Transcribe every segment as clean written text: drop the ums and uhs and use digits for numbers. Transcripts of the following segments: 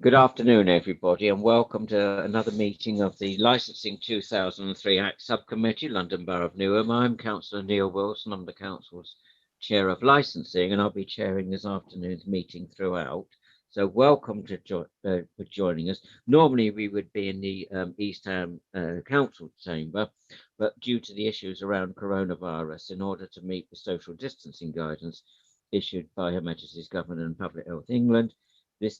Good afternoon, everybody, and welcome to another meeting of the Licensing 2003 Act Subcommittee, London Borough of Newham. I'm Councillor Neil Wilson. I'm the Council's Chair of Licensing, and I'll be chairing this afternoon's meeting throughout. So welcome for joining us. Normally we would be in the East Ham Council chamber, but due to the issues around coronavirus, in order to meet the social distancing guidance issued by Her Majesty's Government and Public Health England, this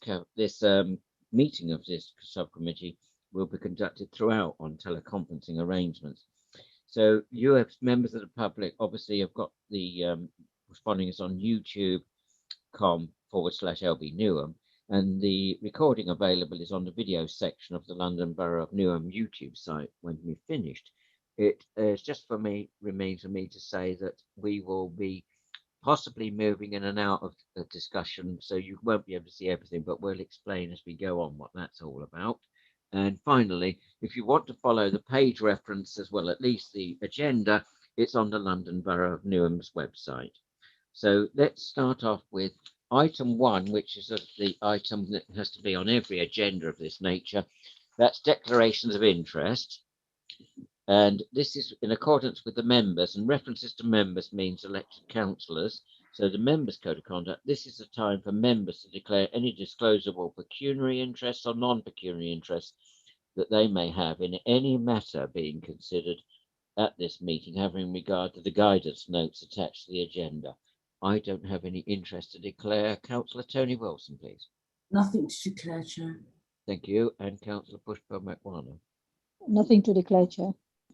meeting of this subcommittee will be conducted throughout on teleconferencing arrangements. So you as members of the public obviously have got the responding us on youtube.com/LB Newham, and the recording available is on the video section of the London Borough of Newham YouTube site when we've finished. It remains for me to say that we will be possibly moving in and out of the discussion, so you won't be able to see everything, but we'll explain as we go on what that's all about. And finally, if you want to follow the page reference as well, at least the agenda, it's on the London Borough of Newham's website. So let's start off with item 1, which is the item that has to be on every agenda of this nature. That's declarations of interest. And this is in accordance with the members, and references to members means elected councillors. So the members' code of conduct, this is the time for members to declare any disclosable pecuniary interests or non-pecuniary interests that they may have in any matter being considered at this meeting, having regard to the guidance notes attached to the agenda. I don't have any interest to declare. Councillor Tony Wilson, please. Nothing to declare, Chair. Thank you. And Councillor Pushpa-McWana. Nothing to declare, Chair.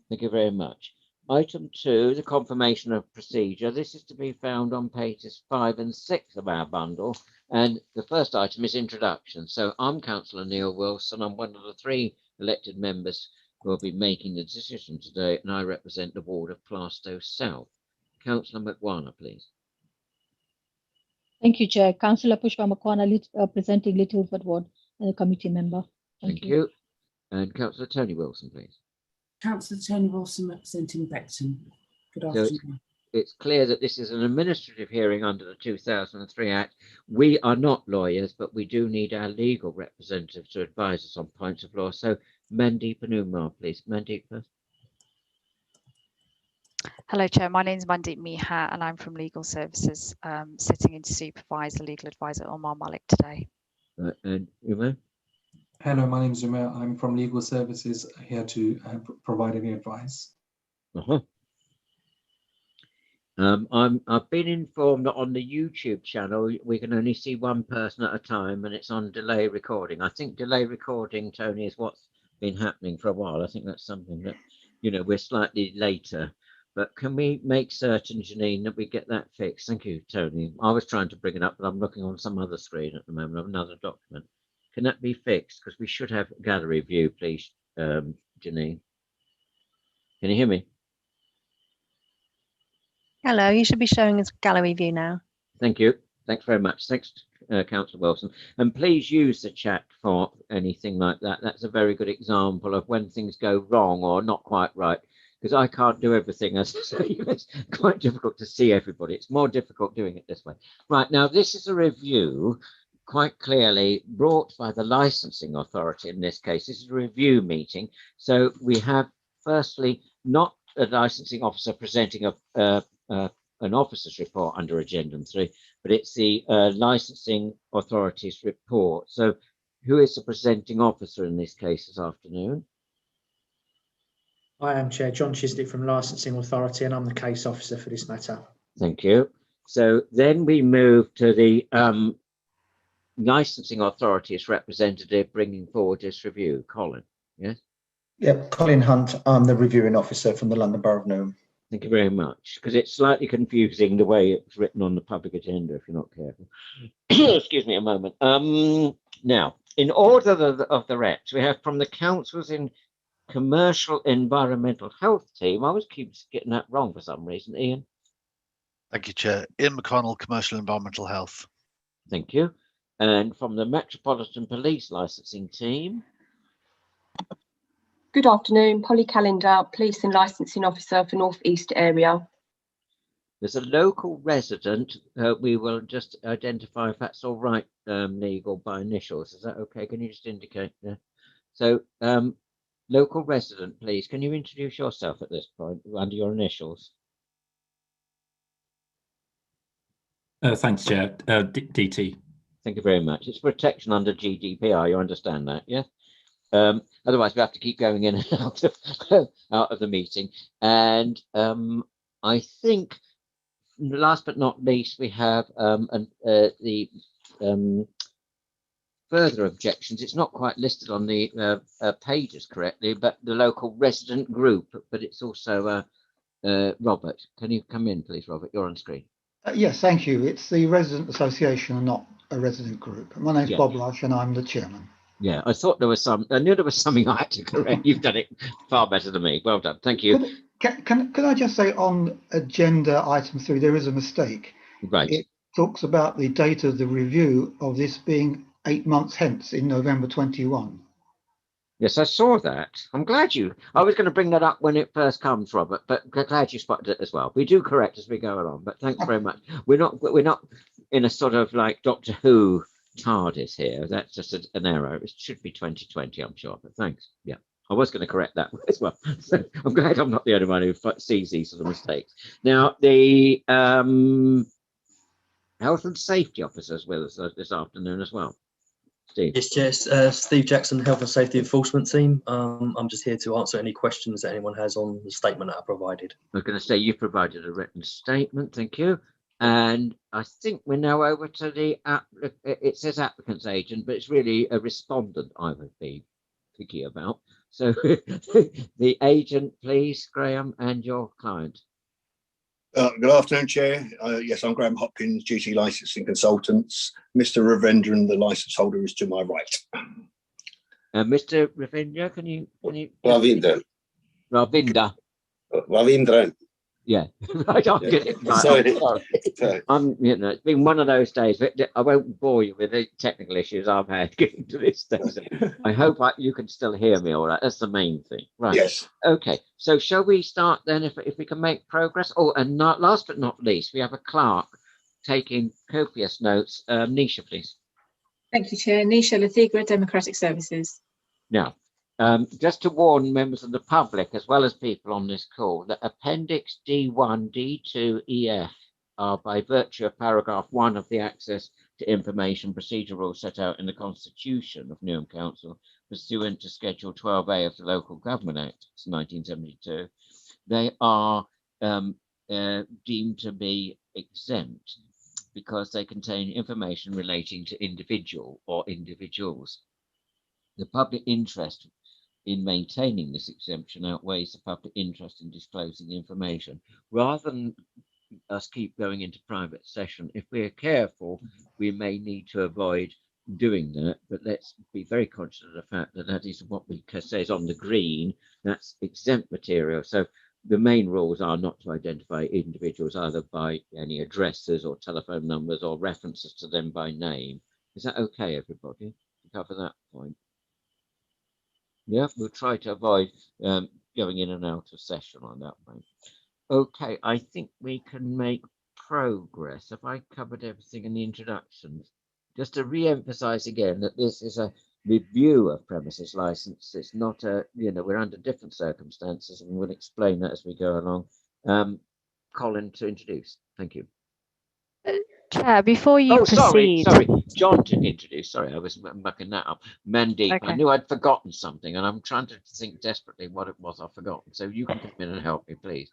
Thank you very much. Item 2, the confirmation of procedure. This is to be found on pages 5 and 6 of our bundle. And the first item is introduction. So I'm Councillor Neil Wilson. I'm one of the 3 elected members who will be making the decision today, and I represent the ward of Plaistow South. Councillor McWana, please. Thank you, Chair. Councillor Pushpa-McWana, presenting Littleford Ward, and a committee member. Thank you. And Councillor Tony Wilson, please. Councillor Tony Wilson representing Beckton. Good afternoon. So it's clear that this is an administrative hearing under the 2003 Act. We are not lawyers, but we do need our legal representatives to advise us on points of law. So Mandeep Anumar, please. Mandeep first. Hello, Chair. My name is Mandeep Miha, and I'm from Legal Services, sitting in to supervise the legal advisor Omar Malik today. And Umar? Hello, my name is Umar. I'm from Legal Services, here to provide any advice. I've been informed that on the YouTube channel we can only see one person at a time, and it's on delay recording. I think delay recording, Tony, is what's been happening for a while. I think that's something that, you know, we're slightly later. But can we make certain, Janine, that we get that fixed? Thank you, Tony. I was trying to bring it up, but I'm looking on some other screen at the moment of another document. Can that be fixed? Because we should have gallery view, please, Janine. Can you hear me? Hello, you should be showing us gallery view now. Thank you. Thanks very much. Thanks, Councillor Wilson. And please use the chat for anything like that. That's a very good example of when things go wrong or not quite right, because I can't do everything. As so it's quite difficult to see everybody. It's more difficult doing it this way. Right, now this is a review quite clearly brought by the licensing authority. In this case, this is a review meeting. So we have, firstly, not a licensing officer presenting an officer's report under Addendum 3, but it's the licensing authority's report. So who is the presenting officer in this case this afternoon? I am Chair, John Chislett from Licensing Authority, and I'm the case officer for this matter. Thank you. So then we move to the licensing authority's representative bringing forward this review. Colin, yes? Yep, Colin Hunt. I'm the reviewing officer from the London Borough of Newham. Thank you very much, because it's slightly confusing the way it's written on the public agenda if you're not careful. Excuse me a moment. Now, in order of the reps, we have from the councils in Commercial Environmental Health team. I always keep getting that wrong for some reason. Ian. Thank you, Chair. Ian McConnell, Commercial Environmental Health. Thank you. And from the Metropolitan Police Licensing team. Good afternoon, Polly Calendar, Police and Licensing Officer for North East Area. There's a local resident. We will just identify if that's all right, legal by initials. Is that okay? Can you just indicate there? So, local resident, please. Can you introduce yourself at this point under your initials? Thanks, Chair. DT. Thank you very much. It's protection under GDPR. You understand that, yeah? Otherwise, we have to keep going in and out of the meeting. And I think, last but not least, we have the further objections. It's not quite listed on the pages correctly, but the local resident group. But it's also Robert. Can you come in, please, Robert? You're on screen. Yes, thank you. It's the resident association, not a resident group. My name's Bob Lush and I'm the chairman. Yeah, I thought there was some. I knew there was something I had to correct. You've done it far better than me. Well done. Thank you. Can I just say on agenda item 3, there is a mistake. Right. It talks about the date of the review of this being 8 months hence in November 21. Yes, I saw that. I'm glad you. I was going to bring that up when it first comes, Robert, but glad you spotted it as well. We do correct as we go along, but thanks very much. We're not in a sort of like Doctor Who TARDIS here. That's just an error. It should be 2020, I'm sure. But thanks. Yeah, I was going to correct that as well. So I'm glad I'm not the only one who sees these sort of mistakes. Now the health and safety officers with us this afternoon as well. Steve. Yes, Chair. Steve Jackson, Health and Safety Enforcement Team. I'm just here to answer any questions that anyone has on the statement that I provided. I was going to say you've provided a written statement. Thank you. And I think we're now over to the it says applicant's agent, but it's really a respondent I would be picky about. So the agent, please, Graham, and your client. Good afternoon, Chair. Yes, I'm Graham Hopkins, GT Licensing Consultants. Mr. Ravendran, the licence holder, is to my right. Mr. Ravindra, can you? Ravindran. Ravindran. Yeah, I don't get it. Right. Sorry. It's been one of those days. I won't bore you with the technical issues I've had getting to this stage. I hope you can still hear me all right. That's the main thing. Right. Yes. Okay. So shall we start then if we can make progress? Oh, and last but not least, we have a clerk taking copious notes. Nisha, please. Thank you, Chair. Nisha Lathigra, Democratic Services. Now, just to warn members of the public, as well as people on this call, that Appendix D1, D2, EF are by virtue of paragraph 1 of the Access to Information Procedure Rules set out in the Constitution of Newham Council, pursuant to Schedule 12A of the Local Government Act 1972, they are deemed to be exempt because they contain information relating to individual or individuals. The public interest in maintaining this exemption outweighs the public interest in disclosing the information. Rather than us keep going into private session, if we're careful, we may need to avoid doing that, but let's be very conscious of the fact that that is what we says on the green, that's exempt material. So the main rules are not to identify individuals either by any addresses or telephone numbers or references to them by name. Is that okay, everybody, to cover that point? Yeah, we'll try to avoid going in and out of session on that one. Okay, I think we can make progress. Have I covered everything in the introductions? Just to re-emphasize again that this is a review of premises license. It's not we're under different circumstances, and we'll explain that as we go along. Colin, to introduce. Thank you. Chair, before you proceed. Sorry, John to introduce. Sorry, I was mucking that up. Mandeep, Okay. I knew I'd forgotten something, and I'm trying to think desperately what it was I've forgotten. So you can come in and help me, please.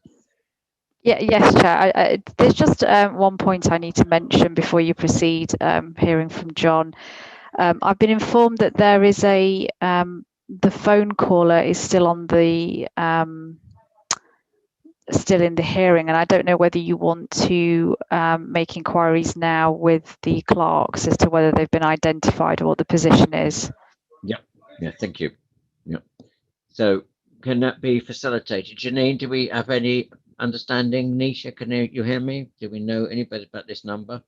Yeah, yes, Chair. There's just one point I need to mention before you proceed. Hearing from John, I've been informed that there is the phone caller is still on the still in the hearing, and I don't know whether you want to make inquiries now with the clerks as to whether they've been identified or what the position is. Yeah, thank you. Yeah. So can that be facilitated? Janine, do we have any understanding? Nisha, can you hear me? Do we know anybody about this number?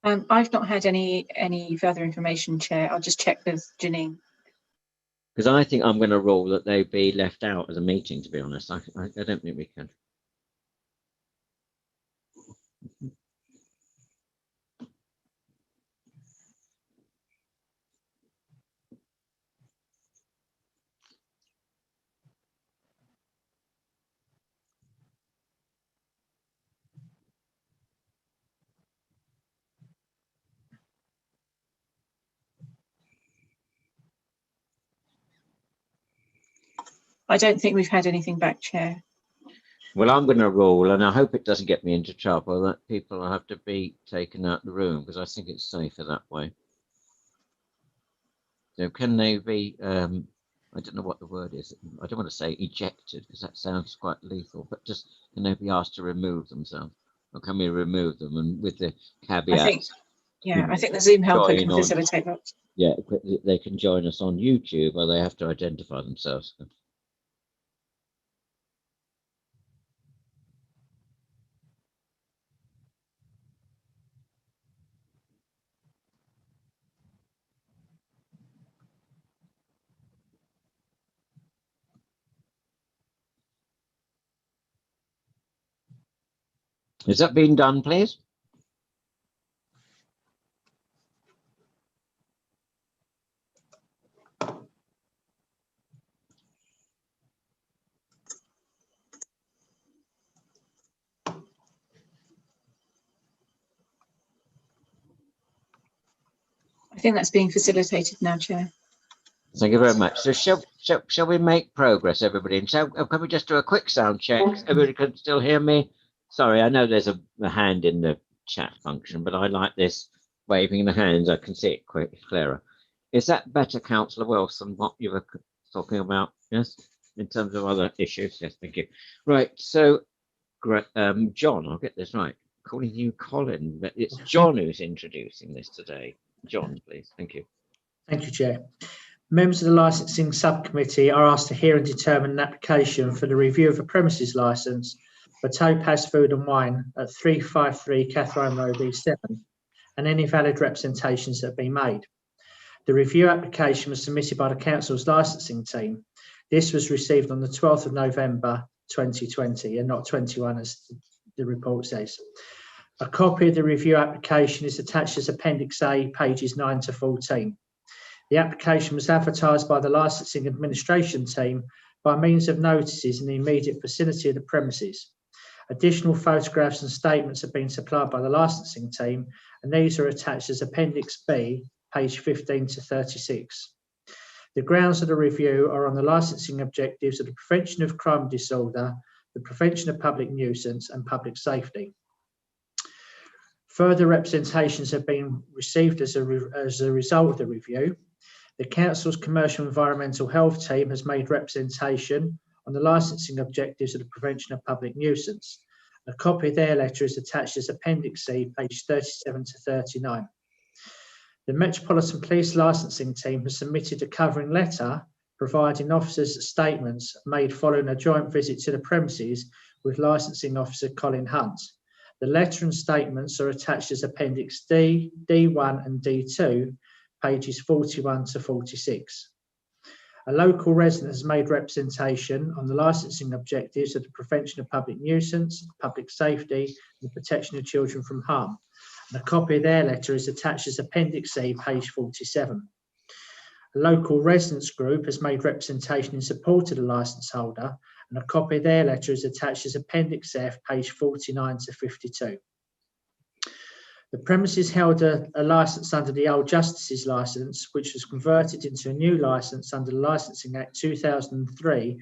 I've not had any further information, Chair. I'll just check with Janine. Because I think I'm going to rule that they be left out of the meeting, to be honest. I don't think we can. I don't think we've had anything back, Chair. Well, I'm going to rule, and I hope it doesn't get me into trouble, that people have to be taken out of the room, because I think it's safer that way. So can they be, I don't know what the word is. I don't want to say ejected, because that sounds quite lethal, but just can they be asked to remove themselves? Or can we remove them, and with the caveat? I think the Zoom helper can on, facilitate that. Yeah, they can join us on YouTube, or they have to identify themselves. Is that being done, please? I think that's being facilitated now, Chair. Thank you very much. So shall we make progress, everybody? And so can we just do a quick sound check? Everybody can still hear me? Sorry, I know there's a hand in the chat function, but I like this waving the hands. I can see it clearer. Is that better, Councillor Wilson, what you were talking about? Yes, in terms of other issues. Yes, thank you. Right, so John, I'll get this right. Calling you Colin, but it's John who's introducing this today. John, please. Thank you. Thank you, Chair. Members of the Licensing Subcommittee are asked to hear and determine an application for the review of a premises licence for Topaz Food and Wine at 353 Catherine Road, E7, and any valid representations that have been made. The review application was submitted by the Council's licensing team. This was received on the 12th of November 2020 and not 21 as the report says. A copy of the review application is attached as Appendix A, pages 9 to 14. The application was advertised by the Licensing Administration team by means of notices in the immediate vicinity of the premises. Additional photographs and statements have been supplied by the licensing team, and these are attached as Appendix B, page 15 to 36. The grounds of the review are on the licensing objectives of the prevention of crime and disorder, the prevention of public nuisance and public safety. Further representations have been received as a result of the review. The Council's Commercial Environmental Health team has made representation on the licensing objectives of the prevention of public nuisance. A copy of their letter is attached as Appendix C, page 37 to 39. The Metropolitan Police Licensing team has submitted a covering letter providing officers' statements made following a joint visit to the premises with Licensing Officer Colin Hunt. The letter and statements are attached as Appendix D, D1 and D2, pages 41 to 46. A local resident has made representation on the licensing objectives of the prevention of public nuisance, public safety, and the protection of children from harm. And a copy of their letter is attached as Appendix C, page 47. A local residents group has made representation in support of the licence holder, and a copy of their letter is attached as Appendix F, page 49 to 52. The premises held a licence under the old Justice's licence, which was converted into a new licence under the Licensing Act 2003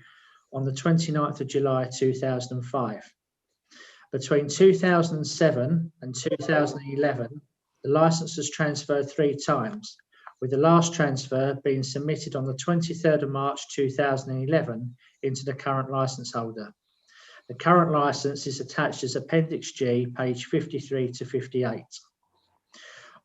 on the 29th of July 2005. Between 2007 and 2011, the licence was transferred 3 times, with the last transfer being submitted on the 23rd of March 2011 into the current licence holder. The current licence is attached as Appendix G, page 53 to 58.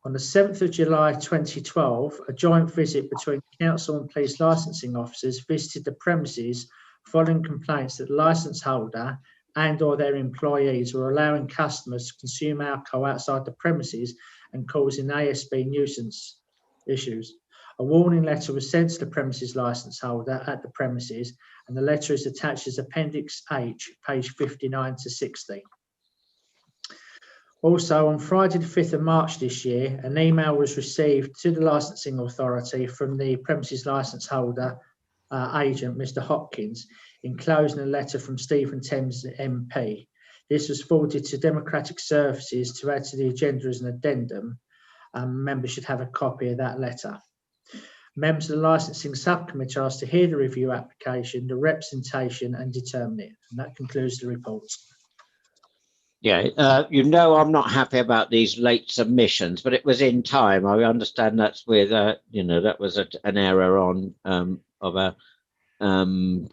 On the 7th of July 2012, a joint visit between Council and police licensing officers visited the premises following complaints that the licence holder and or their employees were allowing customers to consume alcohol outside the premises and causing ASB nuisance issues. A warning letter was sent to the premises licence holder at the premises, and the letter is attached as Appendix H, page 59 to 60. Also, on Friday the 5th of March this year, an email was received to the licensing authority from the premises licence holder agent, Mr Hopkins, enclosing a letter from Stephen Thames MP. This was forwarded to Democratic Services to add to the agenda as an addendum. Members should have a copy of that letter. Members of the licensing subcommittee are asked to hear the review application, the representation and determine it. And that concludes the report. Yeah, you know, I'm not happy about these late submissions, but it was in time. I understand that's with, you know, that was an error on of a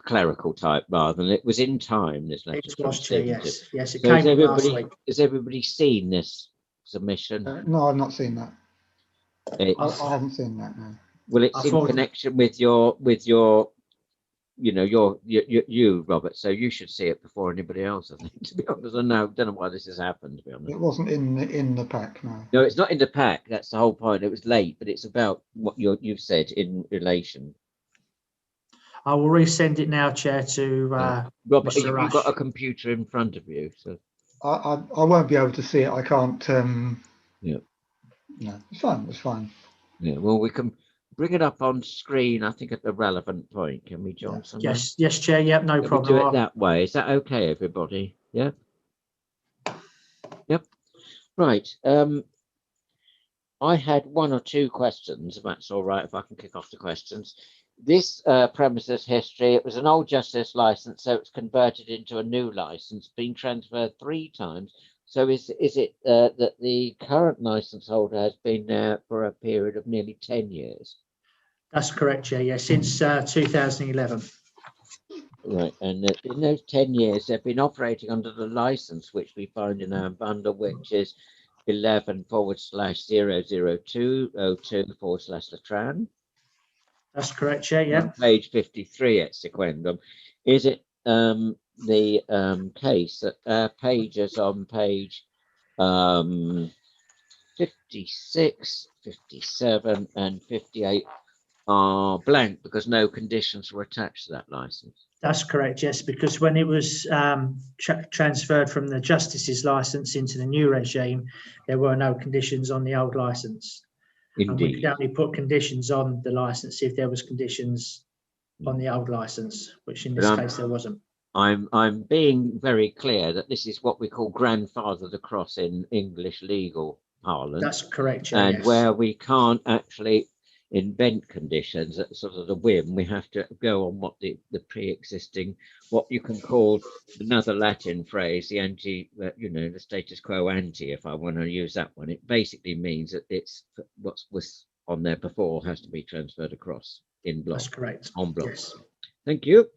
clerical type rather than it was in time. This letter It was, Chair, yes. Yes, it so came in last week. has everybody seen this submission? No, I've not seen that. It's, I haven't seen that. No. well, it's in connection with your, you know, you, Robert. So you should see it before anybody else. I think, to be honest, I don't know why this has happened. To be honest, It wasn't in the pack. No. No, it's not in the pack. That's the whole point. It was late, but it's about what you've said in relation. I will resend it now, Chair, to Robert. Mr. You've Rush. got a computer in front of you, so I won't be able to see it. I can't. Yeah. No, it's fine. It's fine. Yeah. Well, we can bring it up on screen. I think at the relevant point. Can we, Johnson? Yes, yes, Chair. Yep, no problem. We do it that way. Is that okay, everybody? Yeah. Yep. Right. I had one or two questions, if that's all right, if I can kick off the questions. This premises history, it was an old justice license, so it's converted into a new license, been transferred 3 times. So is it that the current license holder has been there for a period of nearly 10 years? That's correct, Chair. Yeah, since 2011. Right, and in those 10 years, they've been operating under the license, which we find in our bundle, which is 11//00202/Latran. That's correct, Chair. Yeah. On page 53 at Sequendum. Is it the case that pages on page 56, 57, and 58 are blank because no conditions were attached to that license? That's correct, yes, because when it was transferred from the Justice's licence into the new regime, there were no conditions on the old licence. Indeed. And we could only put conditions on the licence if there was conditions on the old licence, which in this case there wasn't. I'm being very clear that this is what we call grandfathered across in English legal parlance. That's correct, yeah, and yes. where we can't actually invent conditions at sort of the whim, we have to go on what the pre-existing, what you can call another Latin phrase, the anti, you know, the status quo ante, if I want to use that one. It basically means that it's what was on there before has to be transferred across in block. That's correct. On block. Yes. Thank you.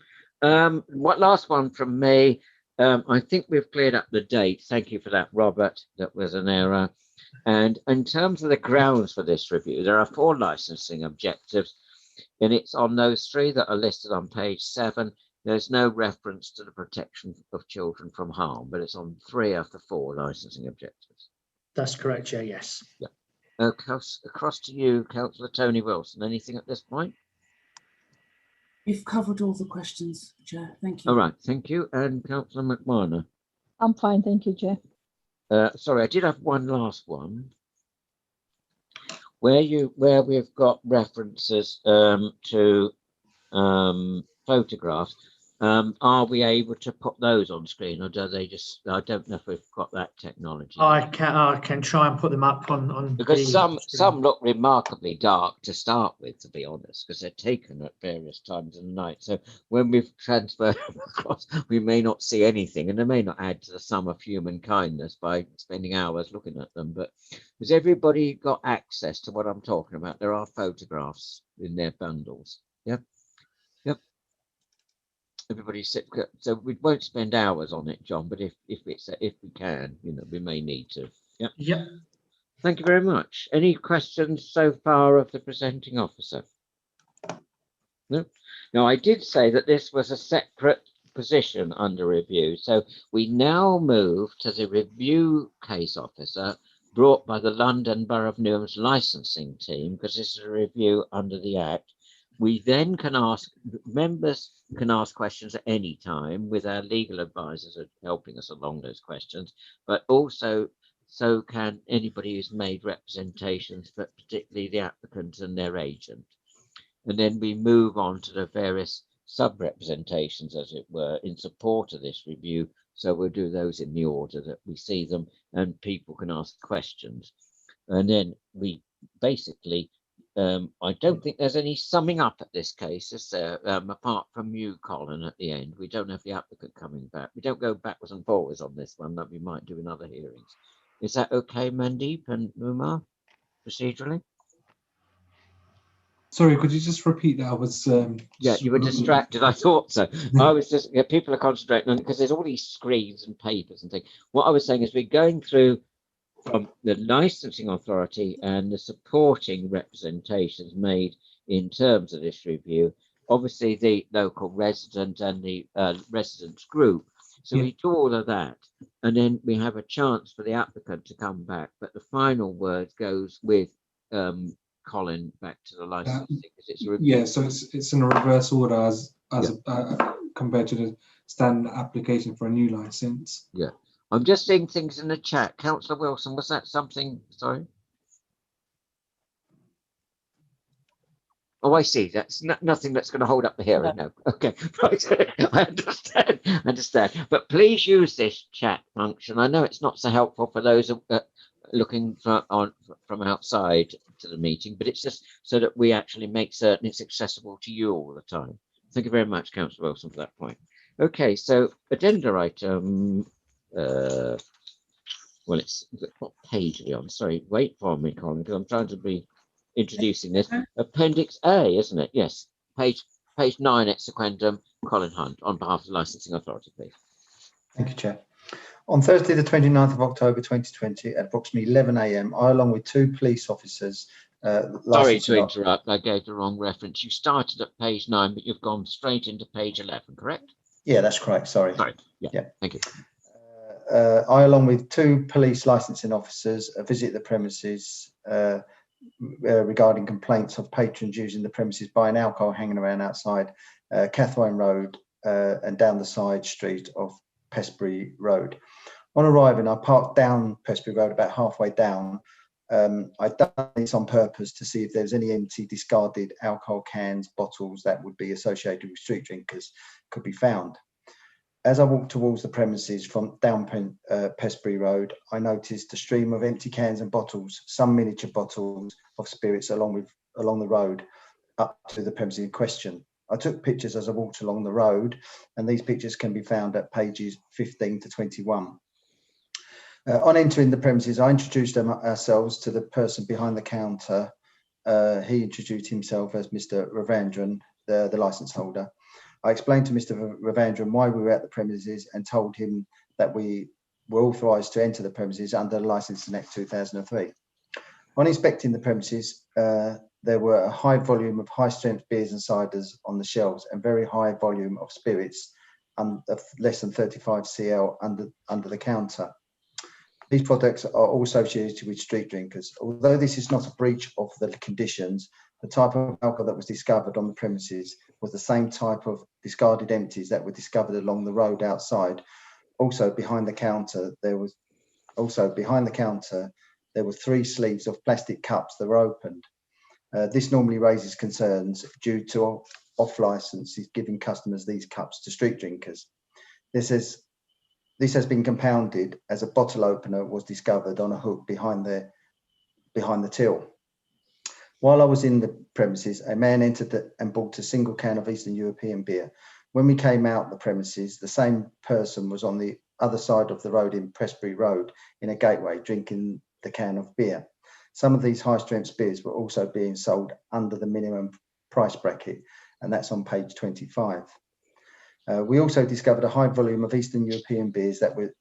What last one from me? I think we've cleared up the date. Thank you for that, Robert. That was an error. And in terms of the grounds for this review, there are 4 licensing objectives, and it's on those 3 that are listed on page 7. There's no reference to the protection of children from harm, but it's on 3 of the 4 licensing objectives. That's correct, yeah, yes. Yeah. Across to you, Councillor Tony Wilson. Anything at this point? You've covered all the questions, Chair. Thank you. All right, thank you. And Councillor McMahon. I'm fine, thank you, Chair. Sorry, I did have one last one. Where we've got references to photographs, are we able to put those on screen, or do they just? I don't know if we've got that technology. I can try and put them up on because some look remarkably dark to start with, to be honest, because they're taken at various times of the night. So when we've transferred them across, we may not see anything, and they may not add to the sum of human kindness by spending hours looking at them. But has everybody got access to what I'm talking about? There are photographs in their bundles. Yeah. Yep. Everybody sit. So we won't spend hours on it, John. But if we can, you know, we may need to. Yeah. Yep. Thank you very much. Any questions so far of the presenting officer? No. Now, I did say that this was a separate position under review. So we now move to the review case officer brought by the London Borough of Newham's licensing team, because this is a review under the Act. We then can ask, members can ask questions at any time with our legal advisors helping us along those questions, but also so can anybody who's made representations, but particularly the applicant and their agent. And then we move on to the various sub-representations, as it were, in support of this review. So we'll do those in the order that we see them, and people can ask questions. And then we basically I don't think there's any summing up at this case, is there? Apart from you, Colin, at the end. We don't have the applicant coming back. We don't go backwards and forwards on this one, that we might do in other hearings. Is that okay, Mandeep and Umar, procedurally? Sorry, could you just repeat that? I was yeah, you were distracted. I thought so. I was just people are concentrating on it because there's all these screens and papers and things. What I was saying is we're going through from the licensing authority and the supporting representations made in terms of this review. Obviously, the local resident and the residents group. So we do all of that, and then we have a chance for the applicant to come back. But the final word goes with Colin back to the licensing because it's a review. Yeah, so it's in a reverse order as compared to the standard application for a new license. Yeah, I'm just seeing things in the chat. Councillor Wilson, was that something? Sorry. Oh, I see. That's nothing that's going to hold up the hearing. No. Okay, right. I understand. But please use this chat function. I know it's not so helpful for those looking from outside to the meeting, but it's just so that we actually make certain it's accessible to you all the time. Thank you very much, Councillor Wilson, for that point. Okay, so addenda item. Well, it's what page are we on? Sorry, wait for me, Colin, because I'm trying to be introducing this. Appendix A, isn't it? Yes, page 9 at sequendum. Colin Hunt, on behalf of the licensing authority, please. Thank you, Chair. On Thursday, the 29th of October 2020, at approximately 11 a.m, I, along with 2 police officers, sorry to interrupt, I gave the wrong reference. You started at page 9, but you've gone straight into page 11, correct? Yeah, that's correct. Sorry. Yeah. Thank you. I, along with 2 police licensing officers, visit the premises regarding complaints of patrons using the premises buying alcohol hanging around outside Cathwine Road and down the side street of Pestbury Road. On arriving, I parked down Pestbury Road about halfway down. I'd done this on purpose to see if there was any empty discarded alcohol cans, bottles that would be associated with street drinkers could be found. As I walked towards the premises from down Pestbury Road, I noticed a stream of empty cans and bottles, some miniature bottles of spirits along the road up to the premises in question. I took pictures as I walked along the road, and these pictures can be found at pages 15 to 21. On entering the premises, I introduced ourselves to the person behind the counter. He introduced himself as Mr. Ravandran, the licence holder. I explained to Mr. Ravandran why we were at the premises and told him that we were authorised to enter the premises under Licensing Act 2003. On inspecting the premises, there were a high volume of high-strength beers and ciders on the shelves and very high volume of spirits of less than 35 cl under the counter. These products are all associated with street drinkers. Although this is not a breach of the conditions, the type of alcohol that was discovered on the premises was the same type of discarded empties that were discovered along the road outside. Also behind the counter, there were 3 sleeves of plastic cups that were opened. This normally raises concerns due to off-licenses giving customers these cups to street drinkers. This has been compounded as a bottle opener was discovered on a hook behind the till. While I was in the premises, a man entered and bought a single can of Eastern European beer. When we came out the premises, the same person was on the other side of the road in Pestbury Road in a gateway drinking the can of beer. Some of these high-strength beers were also being sold under the minimum price bracket, and that's on page 25. We also discovered a high volume of Eastern European beers that were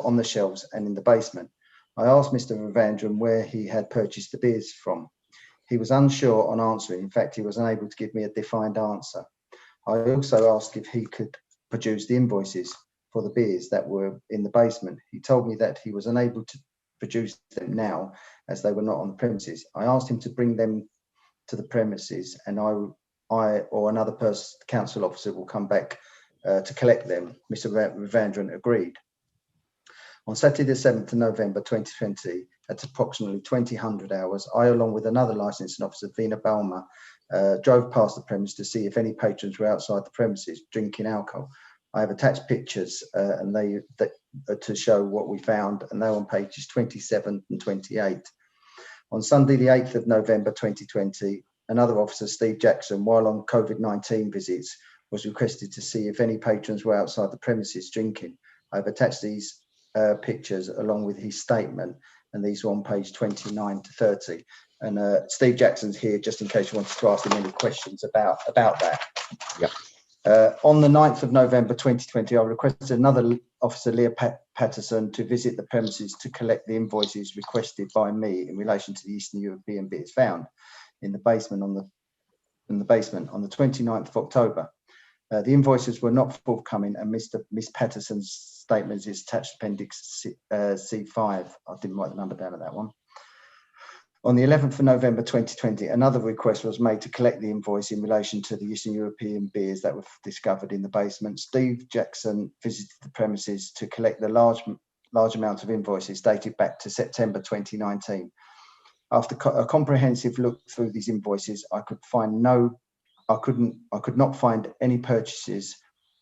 on the shelves and in the basement. I asked Mr. Ravandran where he had purchased the beers from. He was unsure on answering. In fact, he was unable to give me a defined answer. I also asked if he could produce the invoices for the beers that were in the basement. He told me that he was unable to produce them now as they were not on the premises. I asked him to bring them to the premises, and I or another person, council officer, will come back to collect them. Mr. Ravandran agreed. On Saturday the 7th of November 2020, at approximately 2000 hours, I, along with another licensing officer, Vina Balmer, drove past the premise to see if any patrons were outside the premises drinking alcohol. I have attached pictures and to show what we found, and they're on pages 27 and 28. On Sunday, the 8th of November 2020, another officer, Steve Jackson, while on COVID-19 visits, was requested to see if any patrons were outside the premises drinking. I've attached these pictures along with his statement, and these are on page 29 to 30. And Steve Jackson's here just in case you wanted to ask him any questions about that. Yeah. On the 9th of November 2020, I requested another officer, Leah Patterson, to visit the premises to collect the invoices requested by me in relation to the Eastern European beers found in the basement on the 29th of October. The invoices were not forthcoming, and Miss Patterson's statement is attached appendix C5. I didn't write the number down of that one. On the 11th of November 2020, another request was made to collect the invoice in relation to the Eastern European beers that were discovered in the basement. Steve Jackson visited the premises to collect the large amount of invoices dated back to September 2019. After a comprehensive look through these invoices, I could not find any purchases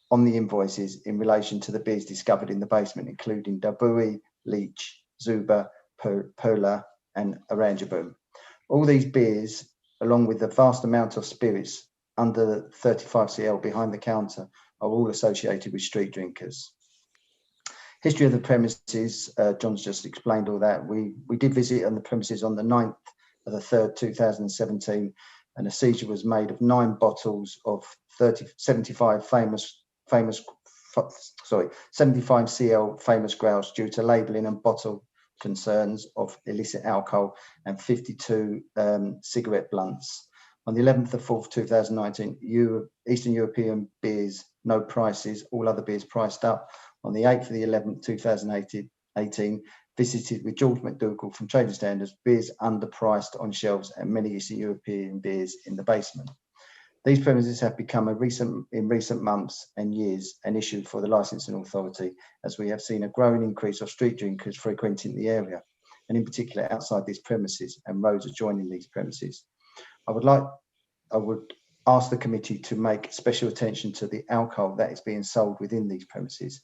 on the invoices in relation to the beers discovered in the basement, including Dabui, Leach, Zuba, Polar, and Oranjeboom. All these beers, along with the vast amount of spirits under 35 CL behind the counter, are all associated with street drinkers. History of the premises, John's just explained all that. We did visit on the premises on the 9th of the 3rd, 2017, and a seizure was made of 9 bottles of 75 75 CL famous grouse due to labelling and bottle concerns of illicit alcohol, and 52 cigarette blunts. On the 11th of 4th, 2019, Eastern European beers, no prices, all other beers priced up. On the 8th of the 11th, 2018, visited with George McDougall from Trading Standards, beers underpriced on shelves and many Eastern European beers in the basement. These premises have become in recent months and years an issue for the licensing authority, as we have seen a growing increase of street drinkers frequenting the area, and in particular outside these premises and roads adjoining these premises. I would ask the committee to make special attention to the alcohol that is being sold within these premises.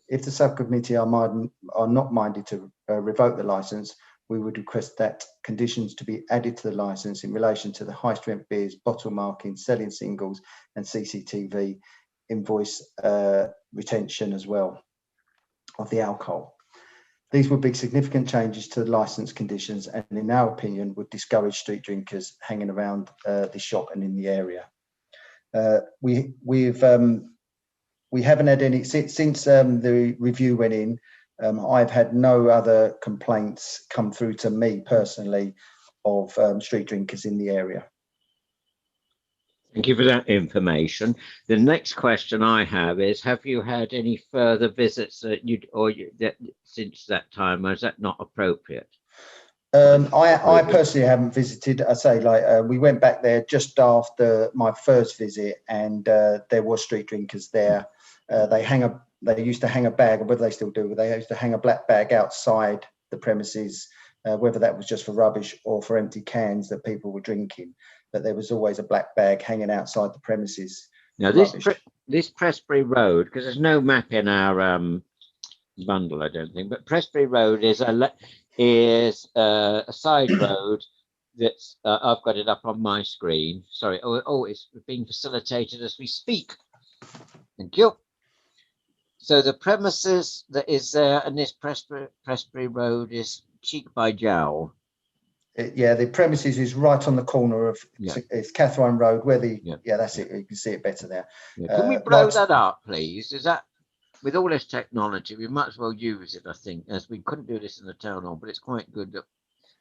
If the subcommittee are not minded to revoke the licence, we would request that conditions to be added to the licence in relation to the high strength beers, bottle marking, selling singles, and CCTV invoice retention as well of the alcohol. These would be significant changes to the licence conditions, and in our opinion would discourage street drinkers hanging around the shop and in the area. We haven't had any since the review went in. I've had no other complaints come through to me personally of street drinkers in the area. Thank you for that information. The next question I have is: have you had any further visits that since that time, or is that not appropriate? I personally haven't visited. I say, we went back there just after my first visit, and there were street drinkers there. They used to hang a bag, or whether they still do, they used to hang a black bag outside the premises, whether that was just for rubbish or for empty cans that people were drinking. But there was always a black bag hanging outside the premises. Now this Prestbury Road, because there's no map in our bundle, I don't think, but Prestbury Road is a side road that's I've got it up on my screen. Sorry, it's being facilitated as we speak. Thank you. So the premises that is there, and this Prestbury Road is cheek by jowl. Yeah, the premises is right on the corner of it's Catherine Road, where that's it. You can see it better there. Yeah. Can we blow that up, please? Is that, with all this technology, we might as well use it, I think, as we couldn't do this in the town hall, but it's quite good that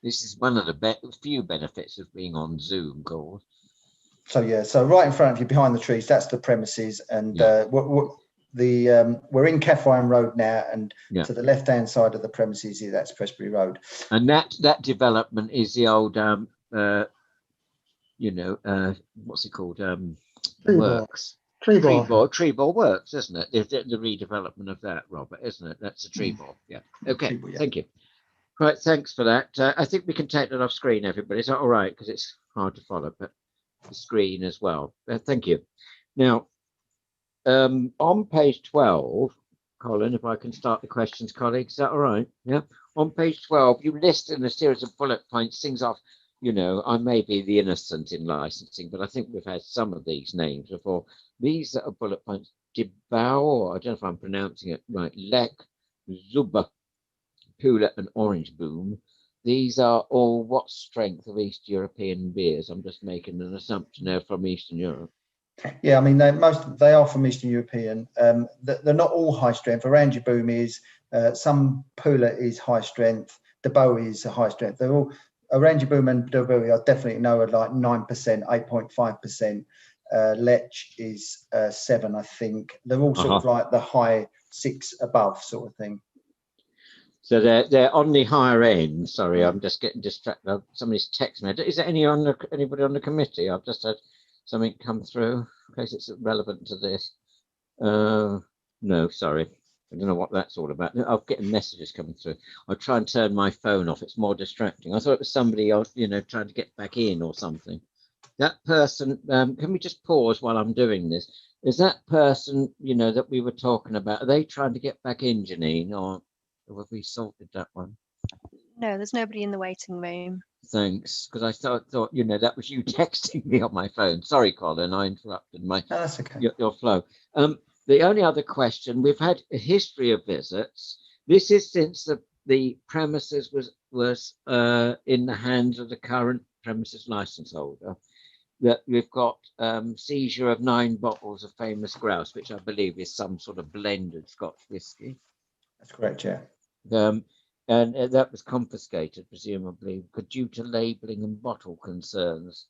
this is one of the few benefits of being on Zoom calls. So right in front of you, behind the trees, that's the premises, and we're in Catherine Road now, and to the left-hand side of the premises, that's Prestbury Road. And that development is the old, what's it called? Works. Treebor Works, isn't it? The redevelopment of that, Robert, isn't it? That's a Treebor. Yeah. Okay. Thank you. Right. Thanks for that. I think we can take that off screen, everybody. Is that all right? Because it's hard to follow, but the screen as well. Thank you. Now, on page 12, Colin, if I can start the questions, colleagues. Is that all right? Yeah. On page 12, you list in a series of bullet points things off. You know, I may be the innocent in licensing, but I think we've had some of these names before. These are bullet points. Debao, I don't know if I'm pronouncing it right. Lek, Zuba, Pula, and Orange Boom. These are all what strength of East European beers? I'm just making an assumption there from Eastern Europe. Yeah, I mean, they are from Eastern European. They're not all high strength. Orange Boom is, some Pula is high strength. Debo is a high strength. They're all, Orange Boom and Debo I definitely know are like 9%, 8.5%. Lech is 7, I think. They're all sort of like the high 6 above sort of thing. So they're on the higher end. Sorry, I'm just getting distracted. Somebody's texting me. Is there anybody on the committee? I've just had something come through in case it's relevant to this. No, sorry. I don't know what that's all about. I'm getting messages coming through. I'll try and turn my phone off. It's more distracting. I thought it was somebody else, you know, trying to get back in or something. That person, can we just pause while I'm doing this? Is that person, you know, that we were talking about, are they trying to get back in, Janine, or have we sorted that one? No, there's nobody in the waiting room. Thanks, because I thought, you know, that was you texting me on my phone. Sorry, Colin, I interrupted my that's okay. Your flow. The only other question, we've had a history of visits. This is since the premises was in the hands of the current premises license holder. That we've got seizure of 9 bottles of famous grouse, which I believe is some sort of blended Scotch whisky. That's correct, yeah. And that was confiscated, presumably, due to labelling and bottle concerns.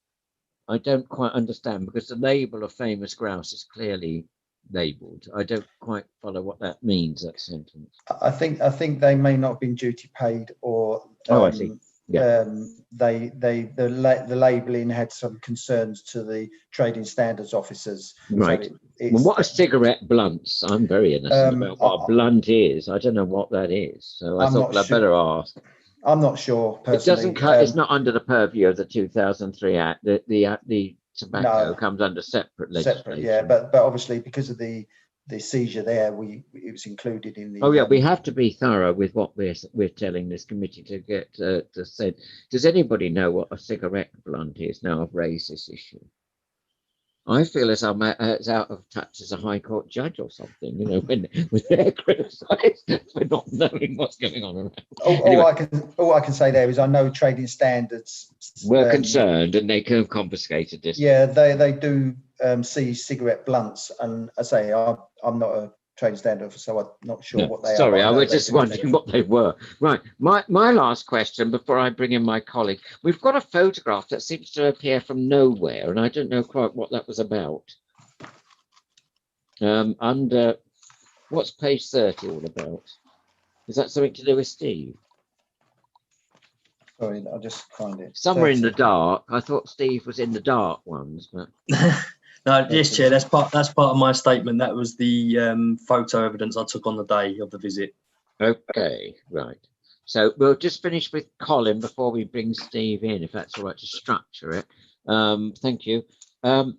I don't quite understand, because the label of famous grouse is clearly labelled. I don't quite follow what that means, that sentence. I think they may not have been duty paid, or I see. Yeah. The labelling had some concerns to the trading standards officers. Right. So well, what are cigarette blunts? I'm very innocent about what a blunt is. I don't know what that is. So I thought I better ask. I'm not sure personally. It doesn't. It's not under the purview of the 2003 Act. The tobacco comes under separate legislation. Separate, yeah. But obviously, because of the seizure there, it was included in the. Oh yeah, we have to be thorough with what we're telling this committee to get to say. Does anybody know what a cigarette blunt is? Now I've raised this issue. I feel as I'm as out of touch as a High Court judge or something, you know, when they're criticised for not knowing what's going on around. All I can say there is I know trading standards were concerned, and they could have confiscated this. Yeah, they do seize cigarette blunts, and I say I'm not a trading standard officer, so I'm not sure what they are. Sorry, I was just wondering what they were. Right, my last question before I bring in my colleague. We've got a photograph that seems to appear from nowhere, and I don't know quite what that was about. Under what's page 30 all about? Is that something to do with Steve? Sorry, I'll just find it. Somewhere in the dark. I thought Steve was in the dark ones, but. No, yes, Chair. That's part of my statement. That was the photo evidence I took on the day of the visit. Okay, right. So we'll just finish with Colin before we bring Steve in, if that's all right, to structure it. Thank you. One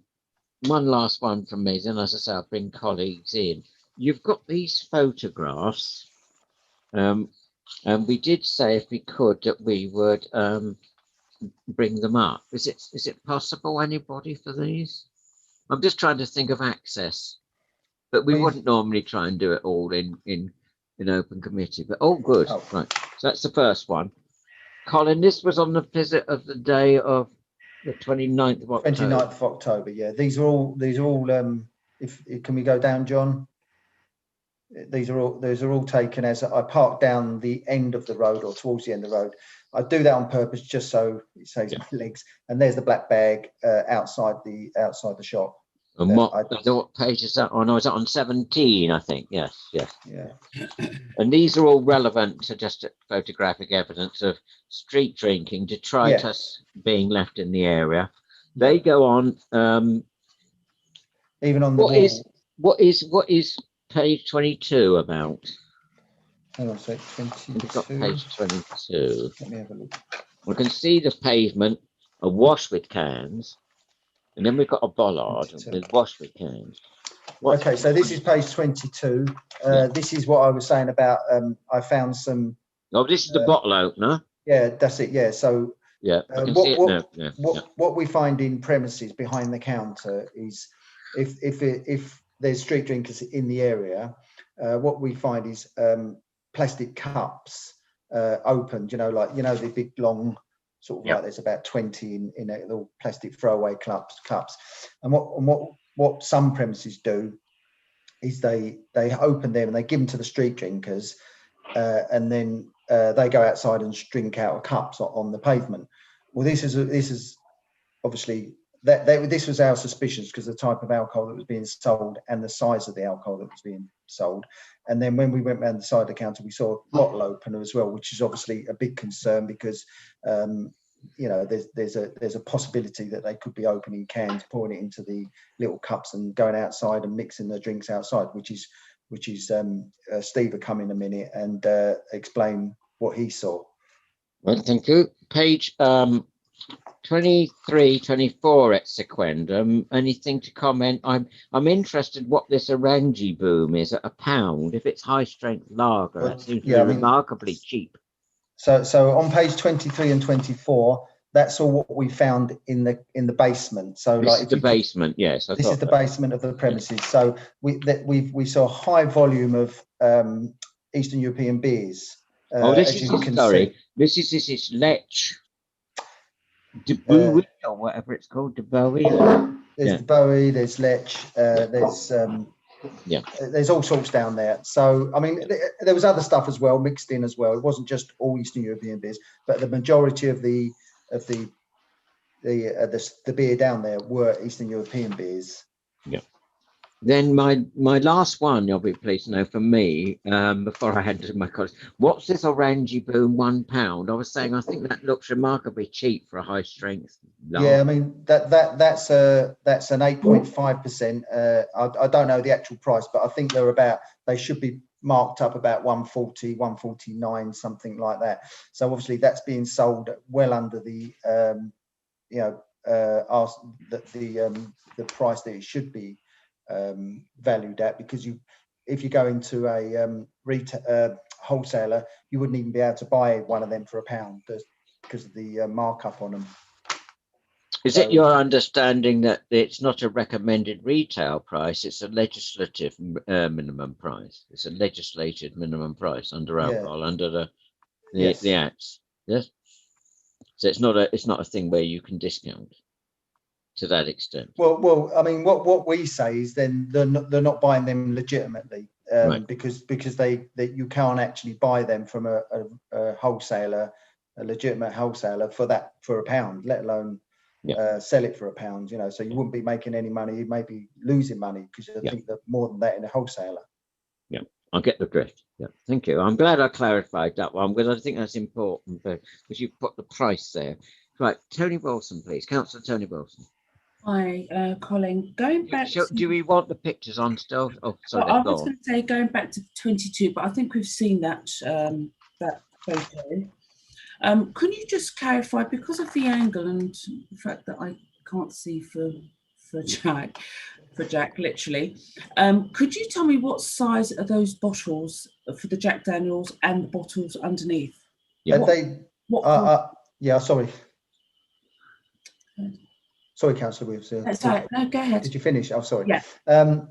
last one from me, then as I say, I'll bring colleagues in. You've got these photographs, and we did say if we could that we would bring them up. Is it possible, anybody, for these? I'm just trying to think of access, but we wouldn't normally try and do it all in open committee. But good, right. So that's the first one. Colin, this was on the visit of the day of the 29th of October. 29th of October. Yeah, these are all. If can we go down, John? These are all taken as I park down the end of the road or towards the end of the road. I do that on purpose just so it saves my legs. And there's the black bag outside the shop. And what page is that on? Oh, is that on 17? I think. Yes. Yeah. And these are all relevant to just photographic evidence of street drinking, detritus being left in the area. They go on. Even on the wall. What is page 22 about? Hang on a sec. 22. We've got page 22. Let me have a look. We can see the pavement awash with cans. And then we've got a bollard 22. with wash with cans. Okay, so this is page 22. This is what I was saying about, I found some. Oh, this is the bottle opener. Yeah, that's it. Yeah, so yeah, I can see it now. Yeah, what we find in premises behind the counter is if there's street drinkers in the area, what we find is plastic cups opened, like the big long sort of like there's about 20 in a little plastic throwaway cups. And what some premises do is they open them and they give them to the street drinkers, and then they go outside and drink out of cups on the pavement. Well, this is obviously this was our suspicions because the type of alcohol that was being sold and the size of the alcohol that was being sold. And then when we went round the side of the counter, we saw a bottle opener as well, which is obviously a big concern because there's a possibility that they could be opening cans, pouring it into the little cups and going outside and mixing the drinks outside, which is Steve will come in a minute and explain what he saw. Well, thank you. Page 23, 24 at Sequendum. Anything to comment? I'm interested what this Orangi boom is at £1. If it's high strength lager, that seems to be remarkably cheap. So on page 23 and 24, that's all what we found in the basement. So this is the basement, yes. This is the basement of the premises. Yeah. So we saw a high volume of Eastern European beers. This is Lech. De Bowie or whatever it's called, De Bowie. There's De Bowie, there's Lech, there's all sorts down there. So I mean, there was other stuff as well mixed in as well. It wasn't just all Eastern European beers, but the majority of the beer down there were Eastern European beers. Yeah. Then my last one, you'll be pleased to know from me, before I head to my college, what's this Orangi boom £1? I was saying I think that looks remarkably cheap for a high strength lager. Yeah, I mean that's an 8.5%. I don't know the actual price, but I think they should be marked up about 140, 149, something like that. So obviously that's being sold well under the price that it should be valued at, because if you go into a wholesaler, you wouldn't even be able to buy one of them for £1 because of the markup on them. Is it your understanding that it's not a recommended retail price, it's a legislative minimum price? It's a legislated minimum price under alcohol, under the acts. Yes. So it's not a thing where you can discount to that extent. Well, I mean, what we say is then they're not buying them legitimately, because you can't actually buy them from a wholesaler, a legitimate wholesaler for £1, let alone sell it for £1. So you wouldn't be making any money. You may be losing money because I think that more than that in a wholesaler. Yeah, I get the drift. Yeah, thank you. I'm glad I clarified that one because I think that's important because you put the price there. Right, Tony Wilson, please. Councillor Tony Wilson. Hi, Colin. Going back. Do we want the pictures on still? Oh, sorry. Well, I was going to say going back to 22, but I think we've seen that photo. Can you just clarify, because of the angle and the fact that I can't see for Jack, literally, could you tell me what size are those bottles for the Jack Daniels and the bottles underneath? Yeah, sorry. Sorry, Councillor Wilson. That's right. No, go ahead. Did you finish? I'm sorry. Yeah.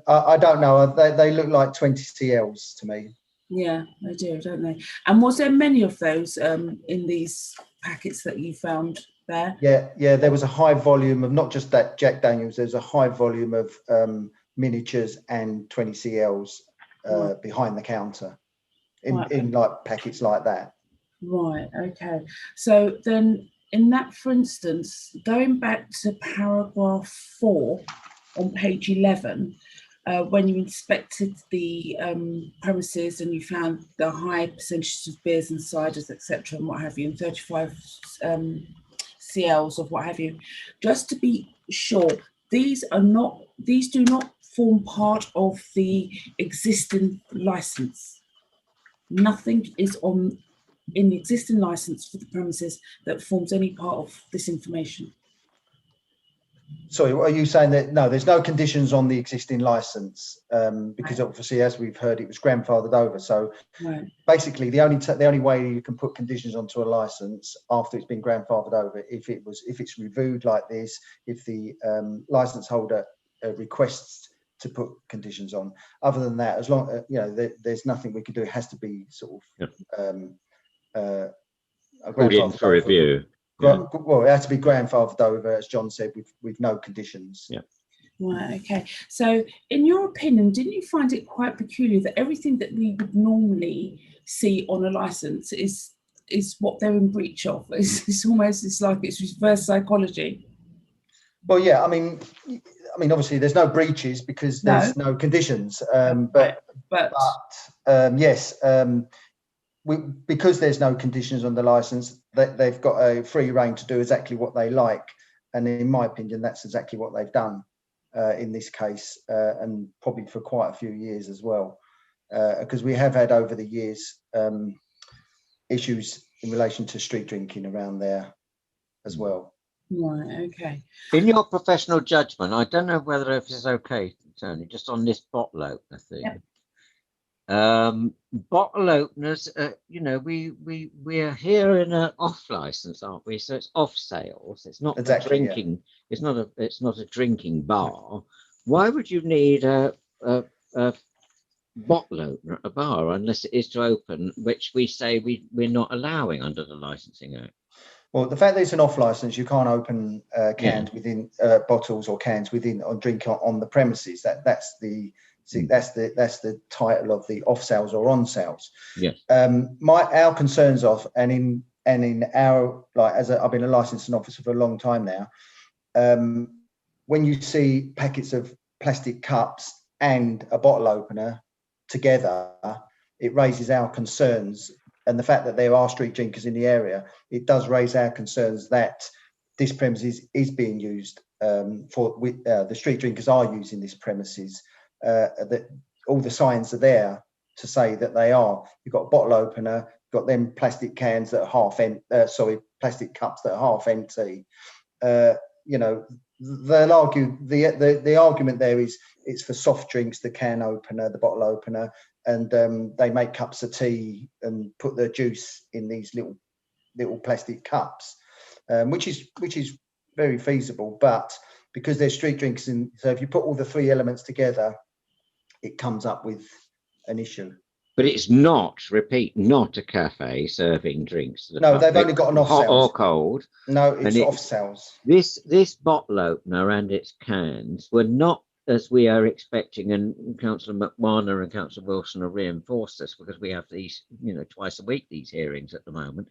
I don't know. They look like 20 CLs to me. Yeah, they do, don't they? And was there many of those in these packets that you found there? Yeah. There was a high volume of not just that Jack Daniels. There's a high volume of miniatures and 20 CLs behind the counter in like packets like that. Right. Okay. So then, in that, for instance, going back to paragraph 4 on page 11, when you inspected the premises and you found the high percentages of beers and ciders, etc., and what have you, and 35 CLs of what have you, just to be sure, these do not form part of the existing license. Nothing is in the existing license for the premises that forms any part of this information. Sorry, are you saying that no, there's no conditions on the existing license, because obviously, as we've heard, it was grandfathered over. So Right. basically, the only way you can put conditions onto a license after it's been grandfathered over, if it's reviewed like this, if the license holder requests to put conditions on. Other than that, as long there's nothing we can do. It has to be sort of put in for review. Well, it has to be grandfathered over, as John said, with no conditions. Yeah. Right, okay. So in your opinion, didn't you find it quite peculiar that everything that we would normally see on a license is what they're in breach of? It's almost like it's reverse psychology. Well, yeah, I mean, obviously there's no breaches because there's no conditions. Yes, because there's no conditions on the license, they've got a free rein to do exactly what they like. And in my opinion, that's exactly what they've done in this case, and probably for quite a few years as well, because we have had over the years issues in relation to street drinking around there as well. Right, okay. In your professional judgment, I don't know whether if it's okay, Tony, just on this bottle opener thing. Yep. Bottle openers, we're here in an off license, aren't we? So it's off sales. It's not exactly drinking. Yeah. It's not a drinking bar. Why would you need a bottle opener at a bar unless it is to open, which we say we're not allowing under the Licensing Act? Well, the fact that it's an off license, you can't open cans within bottles or cans within or drink on the premises. That's the title of the off sales or on sales. Yes. Our concerns of I've been a licensing officer for a long time now. When you see packets of plastic cups and a bottle opener together, it raises our concerns. And the fact that there are street drinkers in the area, it does raise our concerns that this premises is being used the street drinkers are using this premises. That all the signs are there to say that they are. You've got a bottle opener, you've got them plastic cans that are plastic cups that are half empty. They'll argue the argument there is it's for soft drinks, the can opener, the bottle opener, and they make cups of tea and put their juice in these little plastic cups, which is very feasible. But because they're street drinks, so if you put all the three elements together, it comes up with an issue. But it's not a cafe serving drinks. No, they've only got an off hot sales. or cold. No, it's off sales. This bottle opener and its cans were not as we are expecting, and Councillor McWarner and Councillor Wilson have reinforced this because we have these, twice a week, these hearings at the moment.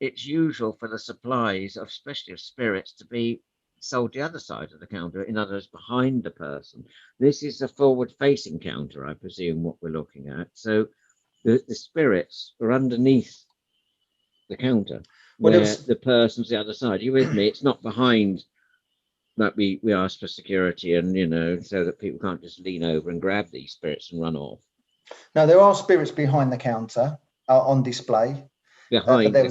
It's usual for the supplies, especially of spirits, to be sold the other side of the counter, in other words, behind the person. This is a forward-facing counter, I presume, what we're looking at. So the spirits are underneath the counter, where the person's the other side. Are you with me? It's not behind that we ask for security and, so that people can't just lean over and grab these spirits and run off. Now, there are spirits behind the counter on display. Behind the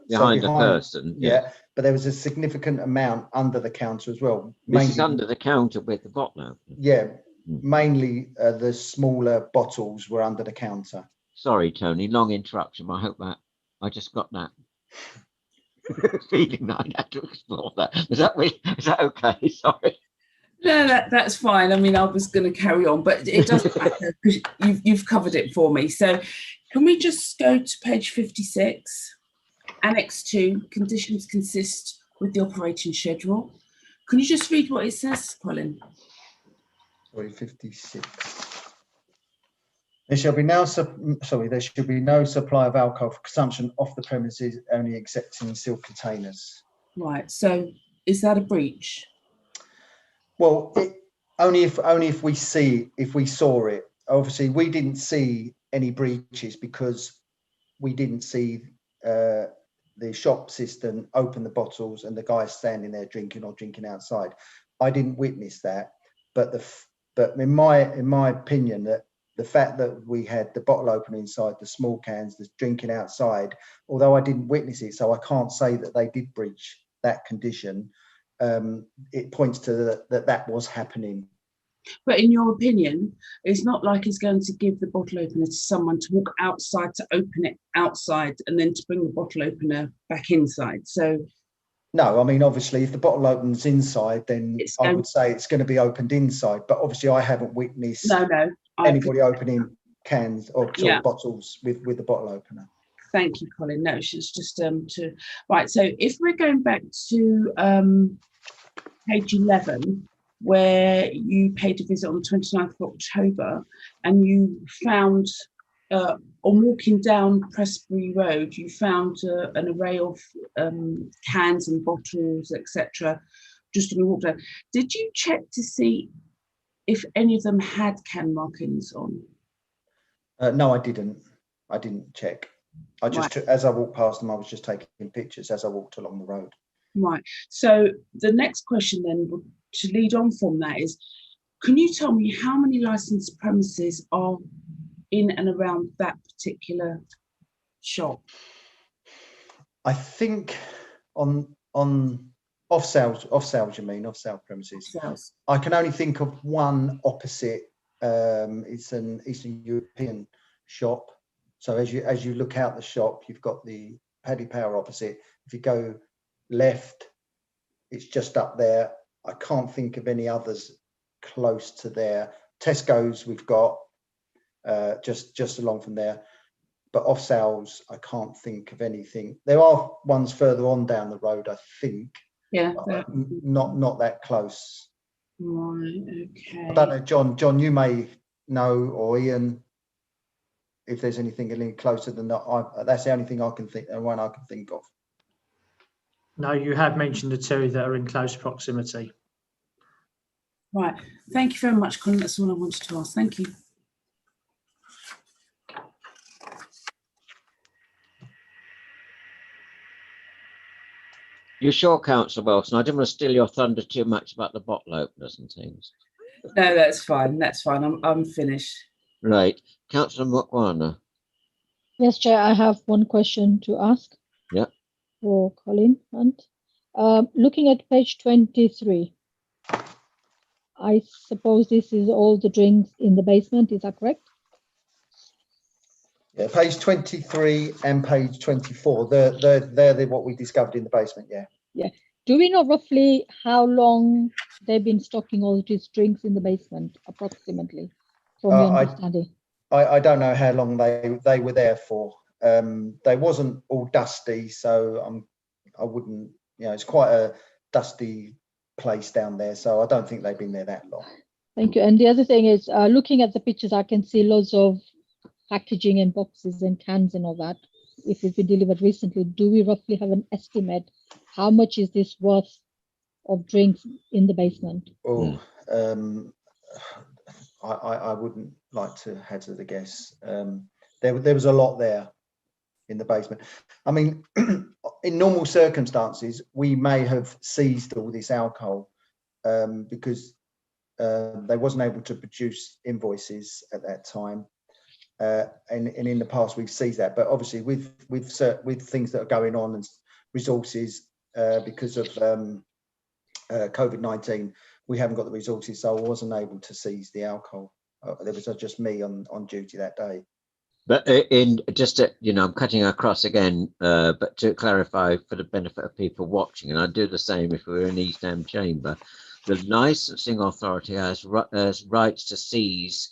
person. Yeah, but there was a significant amount under the counter as well. This is under the counter with the bottle opener. Yeah, mainly the smaller bottles were under the counter. Sorry, Tony, long interruption. I hope that I just got that feeling that I had to explore that. Is that okay? Sorry. No, that's fine. I mean, I was going to carry on, but it doesn't matter because you've covered it for me. So can we just go to page 56? Annex 2, conditions consist with the operating schedule. Can you just read what it says, Colin? Sorry, 56. There shall be no supply of alcohol for consumption off the premises, only except in sealed containers. Right. So is that a breach? Well, only if we saw it. Obviously, we didn't see any breaches because we didn't see the shop assistant open the bottles and the guy standing there drinking or drinking outside. I didn't witness that, but in my opinion, that the fact that we had the bottle opener inside, the small cans, the drinking outside, although I didn't witness it, so I can't say that they did breach that condition. it points to that was happening. But in your opinion, it's not like he's going to give the bottle opener to someone to walk outside to open it outside and then to bring the bottle opener back inside. So no, I mean, obviously, if the bottle opens inside, then I would say it's going to be opened inside. But obviously, I haven't witnessed anybody opening cans or bottles with the bottle opener. Thank you, Colin. No, it's just right. So if we're going back to page 11, where you paid a visit on the 29th of October, and you found, on walking down Prestbury Road, you found an array of cans and bottles, etc. just on your walk down. Did you check to see if any of them had can markings on? No, I didn't. I didn't check. I just took, as I walked past them, I was just taking pictures as I walked along the road. Right. So the next question then, to lead on from that, is, can you tell me how many licensed premises are in and around that particular shop? I think on off sales, you mean off sale premises? Sales. I can only think of one opposite. It's an Eastern European shop. So as you look out the shop, you've got the Paddy Power opposite. If you go left, it's just up there. I can't think of any others close to there. Tesco's we've got just along from there, but off sales I can't think of anything. There are ones further on down the road, I think. Yeah, not that close. Right. Okay. I don't know, John, you may know, or Ian, if there's anything any closer than that. That's the only thing I can think, one I can think of. No, you have mentioned the two that are in close proximity. Right. Thank you very much, Colin. That's all I wanted to ask. Thank you. You sure, Councillor Wilson? I didn't want to steal your thunder too much about the bottle openers and things. No, that's fine. That's fine. I'm finished. Right. Councillor Mukwana. Yes, Chair, I have one question to ask. Yeah. For Colin Hunt. Looking at page 23, I suppose this is all the drinks in the basement, is that correct? Yeah, page 23 and page 24, they're what we discovered in the basement, yeah. Yeah. Do we know roughly how long they've been stocking all these drinks in the basement, approximately, from your understanding? I don't know how long they were there for. They wasn't all dusty, so I wouldn't, it's quite a dusty place down there, so I don't think they've been there that long. Thank you. And the other thing is, looking at the pictures, I can see lots of packaging and boxes and cans and all that. If it's been delivered recently, do we roughly have an estimate? How much is this worth of drinks in the basement? Oh, I wouldn't like to hazard a guess. There was a lot there in the basement. I mean, in normal circumstances, we may have seized all this alcohol because they wasn't able to produce invoices at that time. And in the past, we've seized that. But obviously, with things that are going on and resources because of COVID-19, we haven't got the resources, so I wasn't able to seize the alcohol. There was just me on duty that day. But in just to, I'm cutting across again, but to clarify for the benefit of people watching, and I'd do the same if we were in East Ham Chamber, the licensing authority has rights to seize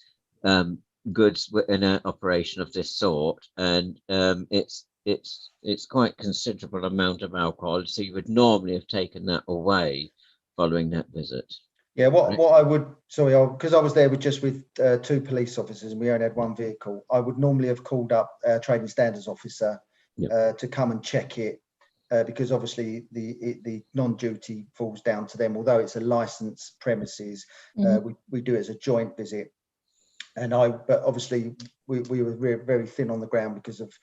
goods in an operation of this sort, and it's quite considerable amount of alcohol, so you would normally have taken that away following that visit. Yeah, what I would, sorry, because I was there with two police officers and we only had one vehicle, I would normally have called up a trading standards officer to come and check it, because obviously the non-duty falls down to them. Although it's a licensed premises, we do it as a joint visit. But obviously we were very thin on the ground because of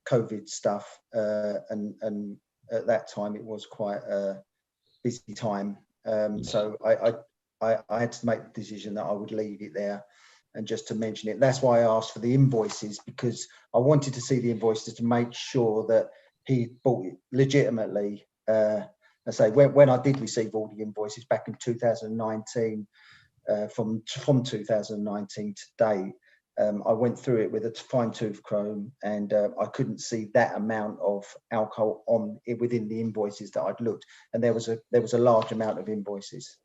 COVID stuff, and at that time it was quite a busy time. So I had to make the decision that I would leave it there and just to mention it. That's why I asked for the invoices, because I wanted to see the invoices to make sure that he bought it legitimately, and I say when I did receive all the invoices back in 2019, from 2019 to date, I went through it with a fine-tooth comb, and I couldn't see that amount of alcohol within the invoices that I'd looked, and there was a large amount of invoices.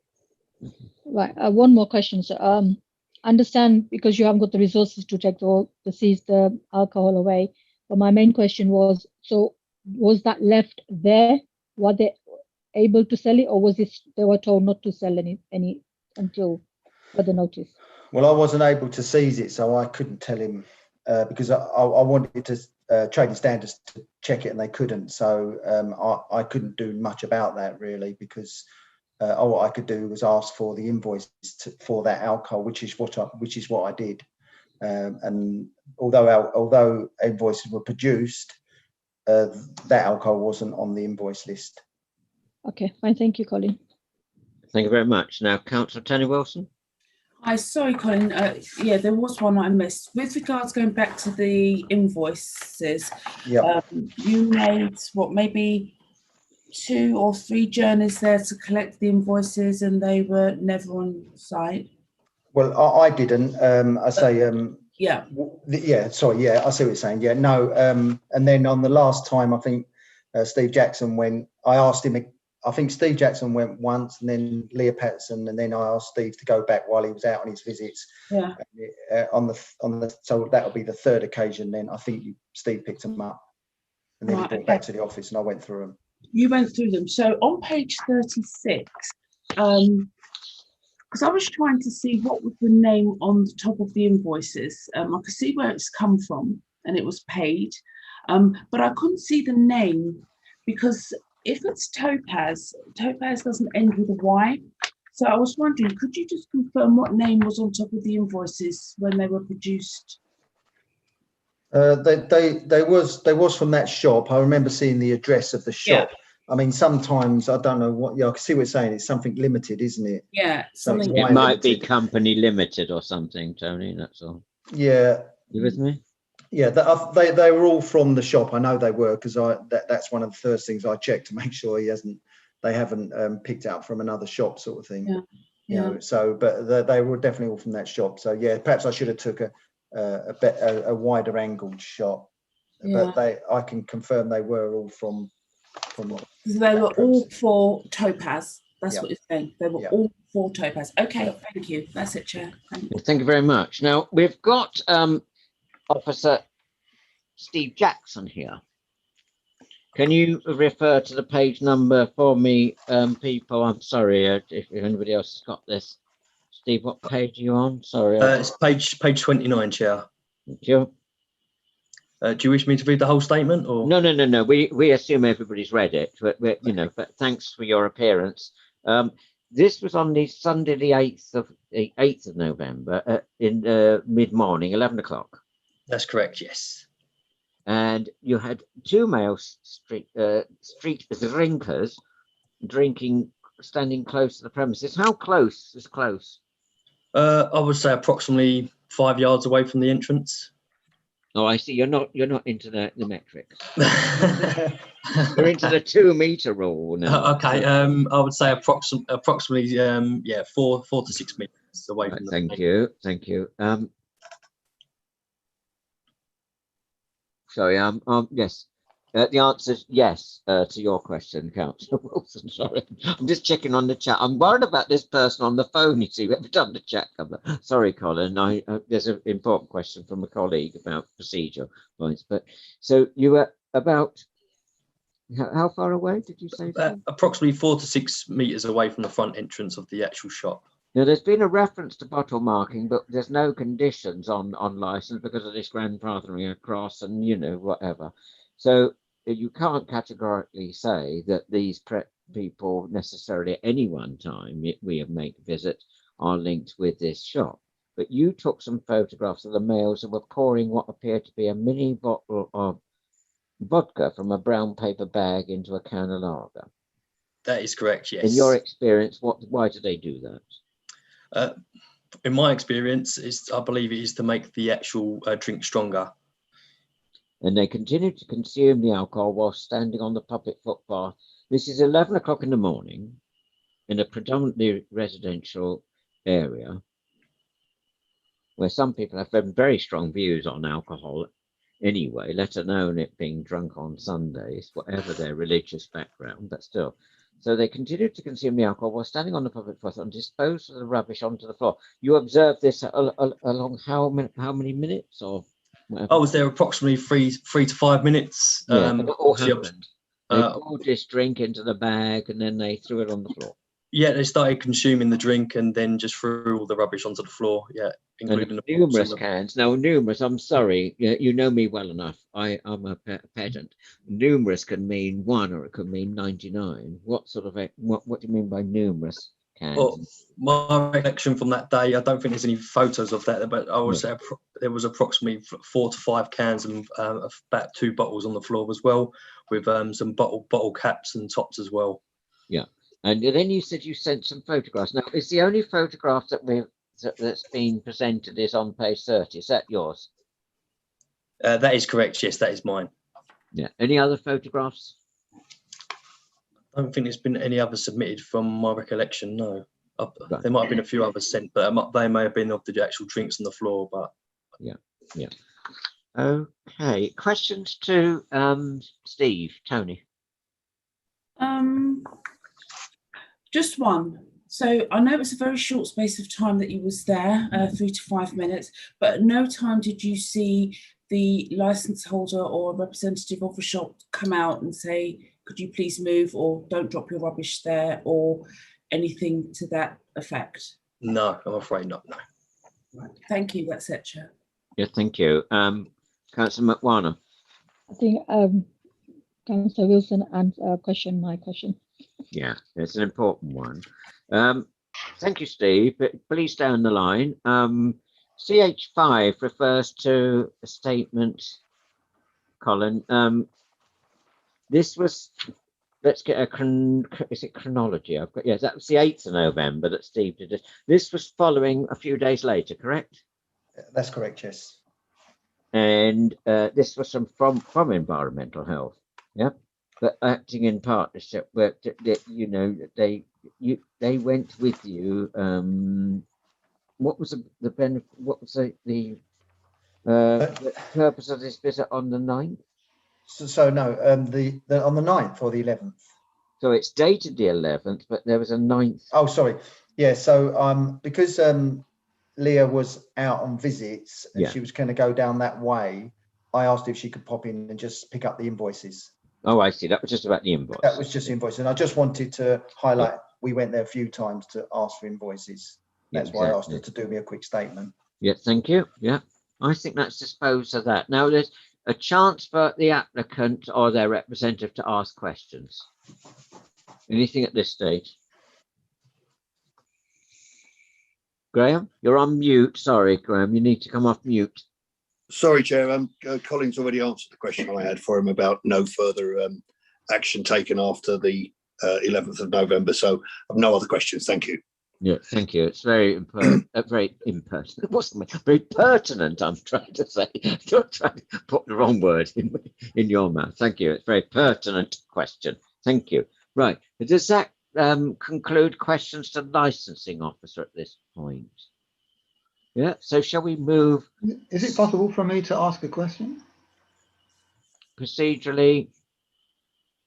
Right. One more question. So, understand because you haven't got the resources to take to seize the alcohol away. But my main question was: so was that left there? Were they able to sell it, or was it they were told not to sell any until further notice? Well, I wasn't able to seize it, so I couldn't tell him because I wanted to trading standards to check it, and they couldn't. So I couldn't do much about that really, because all I could do was ask for the invoice for that alcohol, which is what I did. And although invoices were produced, that alcohol wasn't on the invoice list. Okay, fine. Thank you, Colin. Thank you very much. Now, Councillor Tony Wilson. Hi, sorry, Colin. Yeah, there was one I missed. With regards going back to the invoices, you made maybe 2 or 3 journeys there to collect the invoices, and they were never on site. Well, I didn't. I say, yeah. Sorry, yeah, I see what you're saying. Yeah, no. And then on the last time, I think Steve Jackson went. I asked him. I think Steve Jackson went once, and then Leah Patterson, and then I asked Steve to go back while he was out on his visits. Yeah. So that'll be the 3rd occasion. Then I think Steve picked them up, and then he brought back to the office, and I went through them. You went through them. So on page 36, because I was trying to see what was the name on the top of the invoices. I could see where it's come from, and it was paid, but I couldn't see the name, because if it's Topaz doesn't end with a Y. So I was wondering, could you just confirm what name was on top of the invoices when they were produced? They was from that shop. I remember seeing the address of the shop. Yeah. I mean, sometimes I don't know what. Yeah, I can see what you're saying. It's something limited, isn't it? Yeah, something. It might be company limited or something, Tony. That's all. Yeah. You with me? Yeah, they were all from the shop. I know they were, because that's one of the first things I checked to make sure they haven't picked out from another shop, sort of thing. Yeah. You know, so but they were definitely all from that shop. So yeah, perhaps I should have took a wider angled shot. Yeah. But I can confirm they were all from. They were all for Topaz. That's what you're saying. They were all for Topaz. Okay, thank you. That's it, Chair. Thank you very much. Now we've got Officer Steve Jackson here. Can you refer to the page number for me, people? I'm sorry if anybody else has got this. Steve, what page are you on? Sorry. It's page 29, Chair. Thank you. Do you wish me to read the whole statement, or no? We assume everybody's read it, but but thanks for your appearance. This was on the Sunday, the 8th of November, in mid-morning, 11 o'clock. That's correct. Yes. And you had 2 male street drinkers drinking, standing close to the premises. How close is close? I would say approximately 5 yards away from the entrance. Oh, I see. You're not into the metrics. You're into the 2 meter rule now. Okay. I would say approximately 4 to 6 meters away from the. Thank you. Sorry. Yes. The answer is yes to your question, Councillor Wilson. Sorry, I'm just checking on the chat. I'm worried about this person on the phone. You see, every time the chat comes up. Sorry, Colin. There's an important question from a colleague about procedure points. But so you were about how far away did you say? Approximately 4 to 6 meters away from the front entrance of the actual shop. Now, there's been a reference to bottle marking, but there's no conditions on license because of this grandfathering across and whatever. So you can't categorically say that these people necessarily at any one time we have made visit are linked with this shop. But you took some photographs of the males who were pouring what appeared to be a mini bottle of vodka from a brown paper bag into a can of lager. That is correct, yes. In your experience, why do they do that? In my experience, I believe it is to make the actual drink stronger. And they continued to consume the alcohol while standing on the public footpath This is 11 o'clock in the morning in a predominantly residential area where some people have very strong views on alcohol anyway, let alone it being drunk on Sundays, whatever their religious background, but still. So they continued to consume the alcohol while standing on the public footpath and disposed of the rubbish onto the floor. You observed this along how many minutes or whatever? I was there approximately three to 5 minutes. Yeah, and it all obviously, happened. They poured this drink into the bag and then they threw it on the floor. Yeah, they started consuming the drink and then just threw all the rubbish onto the floor. Yeah, including the numerous cans. Now, numerous, I'm sorry, you know me well enough. I'm a pedant. Numerous can mean one or it could mean 99. What sort of what do you mean by numerous cans? Well, my recollection from that day, I don't think there's any photos of that, but I would say there was approximately 4 to 5 cans and about 2 bottles on the floor as well, with some bottle caps and tops as well. Yeah. And then you said you sent some photographs. Now, is the only photograph that's been presented is on page 30? Is that yours? That is correct. Yes, that is mine. Yeah. Any other photographs? I don't think there's been any others submitted from my recollection. No, there might have been a few others sent, but they may have been of the actual drinks on the floor. But yeah. Okay. Questions to Steve, Tony. Just one. So I know it's a very short space of time that you was there, 3 to 5 minutes, but at no time did you see the license holder or a representative of the shop come out and say, could you please move, or don't drop your rubbish there, or anything to that effect? No, I'm afraid not. No. Right. Thank you. That's it, Chair. Yeah, thank you. Councillor McWarner. I think Councillor Wilson answered my question. Yeah, it's an important one. Thank you, Steve. But please stay on the line. CH5 refers to a statement, Colin. This was, let's get is it chronology? I've got, yes, that was the 8th of November that Steve did this. This was following a few days later, correct? That's correct, yes. And this was from Environmental Health, yeah? But acting in partnership, where you know they went with you. What was the benefit? What was the purpose of this visit on the 9th? So no, on the 9th or the 11th. So it's dated the 11th, but there was a 9th. Oh, sorry. Yeah. So because Leah was out on visits and she was going to go down that way, I asked if she could pop in and just pick up the invoices. Oh, I see. That was just about the invoice. That was just invoice, and I just wanted to highlight we went there a few times to ask for invoices. That's why I asked her to do me a quick statement. Yeah, thank you. Yeah, I think that's disposed of that. Now there's a chance for the applicant or their representative to ask questions. Anything at this stage? Graham, you're on mute. Sorry, Graham, you need to come off mute. Sorry, Chair. Colin's already answered the question I had for him about no further action taken after the 11th of November. So I've no other questions. Thank you. Yeah, thank you. It's very very impertinent. What's very pertinent? I'm trying to say. Don't try to put the wrong word in your mouth. Thank you. It's a very pertinent question. Thank you. Right. Does that conclude questions to licensing officer at this point? Yeah, so shall we move? Is it possible for me to ask a question? Procedurally,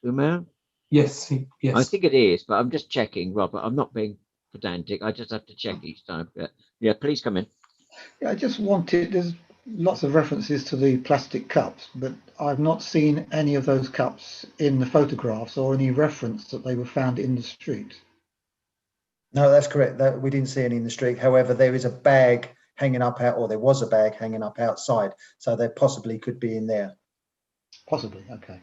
Umar? Yes, yes. I think it is, but I'm just checking, Robert. I'm not being pedantic. I just have to check each time. But yeah, please come in. Yeah, I just wanted, there's lots of references to the plastic cups, but I've not seen any of those cups in the photographs or any reference that they were found in the street. No, that's correct. We didn't see any in the street. However, there is a bag hanging up out, or there was a bag hanging up outside, so they possibly could be in there. Possibly, okay.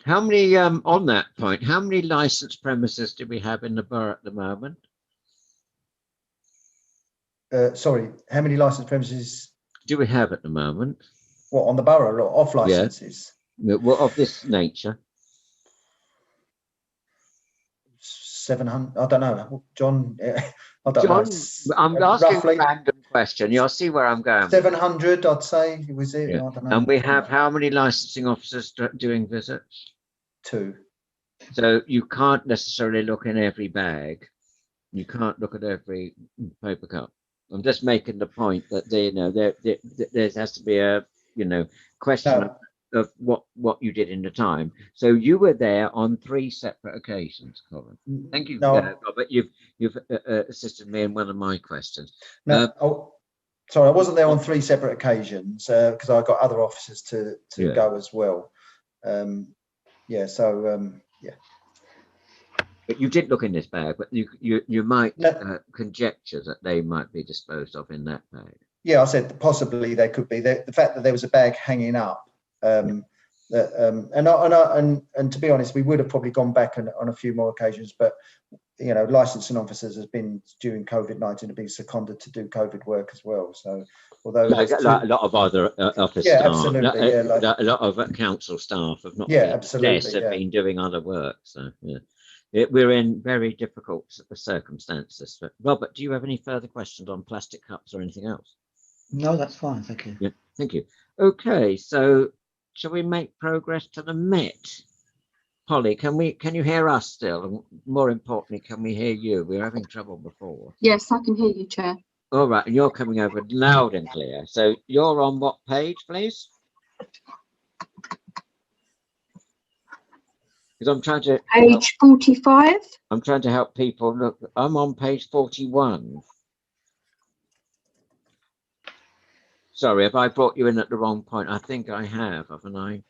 How many, on that point, how many licensed premises do we have in the borough at the moment? Sorry, how many licensed premises do we have at the moment? What, on the borough or off licenses? Yeah. Well, of this nature. 700. I don't know, John. I don't know. I'm asking roughly, random question. You'll see where I'm going. 700, I'd say, was it? Yeah. I don't know. And we have how many licensing officers doing visits? 2. So you can't necessarily look in every bag. You can't look at every paper cup. I'm just making the point that there has to be a question of what you did in the time. So you were there on 3 separate occasions, Colin. Thank you, Robert. You've assisted me in one of my questions. No, sorry, I wasn't there on 3 separate occasions because I got other officers to go as well. Yeah. But you did look in this bag, but you might conjecture that they might be disposed of in that bag. Yeah, I said possibly they could be. The fact that there was a bag hanging up, and to be honest, we would have probably gone back on a few more occasions, but licensing officers has been during COVID-19 have been seconded to do COVID work as well. So although like a lot of other office yeah, staff, absolutely, a lot of council staff have not been absolutely, have been doing other work. So we're in very difficult circumstances. But Robert, do you have any further questions on plastic cups or anything else? No, that's fine. Thank you. Yeah, thank you. Okay, so shall we make progress to the Met? Polly, can you hear us still? And more importantly, can we hear you? We were having trouble before. Yes, I can hear you, Chair. All right, and you're coming over loud and clear. So you're on what page, please? Because I'm trying to page 45. I'm trying to help people. Look, I'm on page 41. Sorry, if I brought you in at the wrong point, I think I have, haven't I?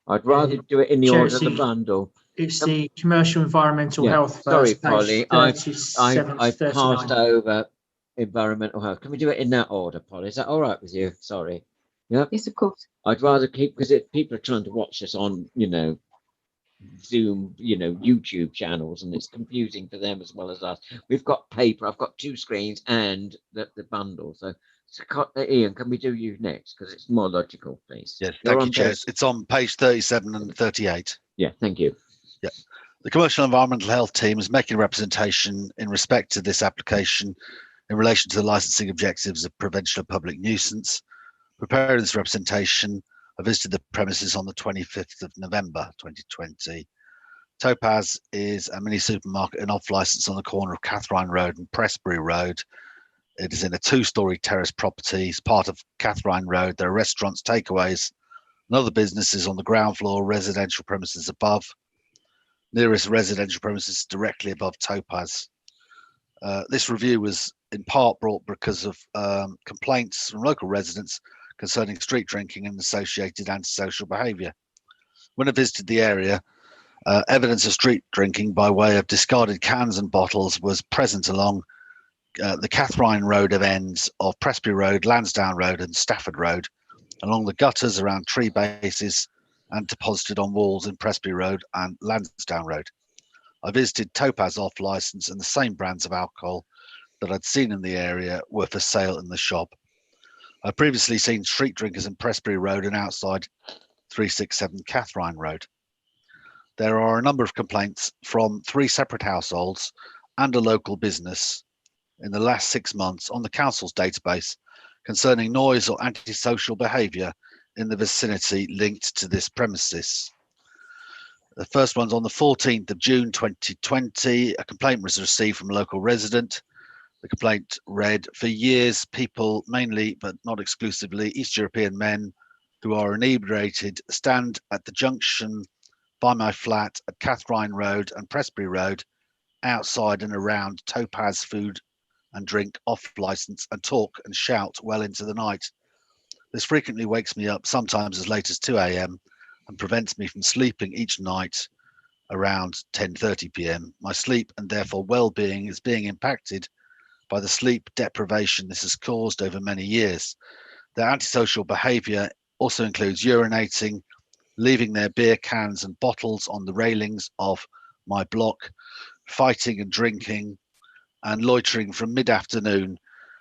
I'd rather do it in the order of the bundle. It's the commercial environmental health. Sorry, Polly, I passed 39. over environmental health. Can we do it in that order, Polly? Is that all right with you? Sorry. Yeah. Yes, of course. I'd rather keep, because people are trying to watch us on, Zoom, YouTube channels, and it's confusing for them as well as us. We've got paper. I've got 2 screens and the bundle. So Ian, can we do you next? Because it's more logical, please. Yes, thank you, Chair. It's on page 37 and 38. Yeah, thank you. Yeah. The Commercial Environmental Health team is making a representation in respect to this application in relation to the licensing objectives of prevention of public nuisance. Preparing this representation, I visited the premises on the 25th of November 2020. Topaz is a mini supermarket and off license on the corner of Catherine Road and Pressbury Road. It is in a 2-story terrace property. It's part of Catherine Road. There are restaurants, takeaways, and other businesses on the ground floor, residential premises above. Nearest residential premises directly above Topaz. This review was in part brought because of complaints from local residents concerning street drinking and associated antisocial behaviour. When I visited the area, evidence of street drinking by way of discarded cans and bottles was present along the Catherine Road of ends of Pressbury Road, Lansdowne Road and Stafford Road, along the gutters around tree bases and deposited on walls in Pressbury Road and Lansdowne Road. I visited Topaz off licence, and the same brands of alcohol that I'd seen in the area were for sale in the shop. I'd previously seen street drinkers in Pressbury Road and outside 367 Catherine Road. There are a number of complaints from 3 separate households and a local business in the last 6 months on the council's database concerning noise or antisocial behaviour in the vicinity linked to this premises. The first one's on the 14th of June 2020. A complaint was received from a local resident. The complaint read, "For years, people, mainly but not exclusively East European men who are inebriated, stand at the junction by my flat at Catherine Road and Pressbury Road, outside and around Topaz Food and Drink off licence, and talk and shout well into the night. This frequently wakes me up, sometimes as late as 2 a.m, and prevents me from sleeping each night around 10:30 p.m. My sleep and therefore well-being is being impacted by the sleep deprivation this has caused over many years. Their antisocial behaviour also includes urinating, leaving their beer cans and bottles on the railings of my block, fighting and drinking, and loitering from mid-afternoon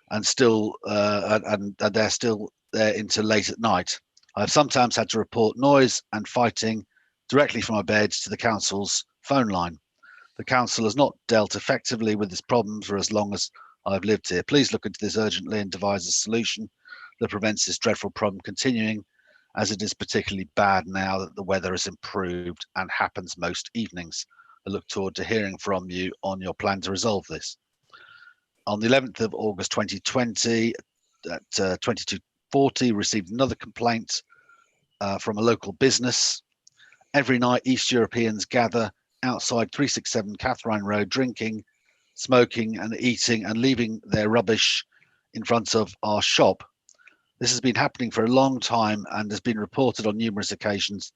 and they're still there into late at night. I've sometimes had to report noise and fighting directly from my bed to the council's phone line. The council has not dealt effectively with this problem for as long as I've lived here. Please look into this urgently and devise a solution that prevents this dreadful problem continuing, as it is particularly bad now that the weather has improved and happens most evenings. I look forward to hearing from you on your plan to resolve this. On the 11th of August 2020, at 2240, received another complaint from a local business. Every night, East Europeans gather outside 367 Catherine Road, drinking, smoking and eating and leaving their rubbish in front of our shop. This has been happening for a long time and has been reported on numerous occasions.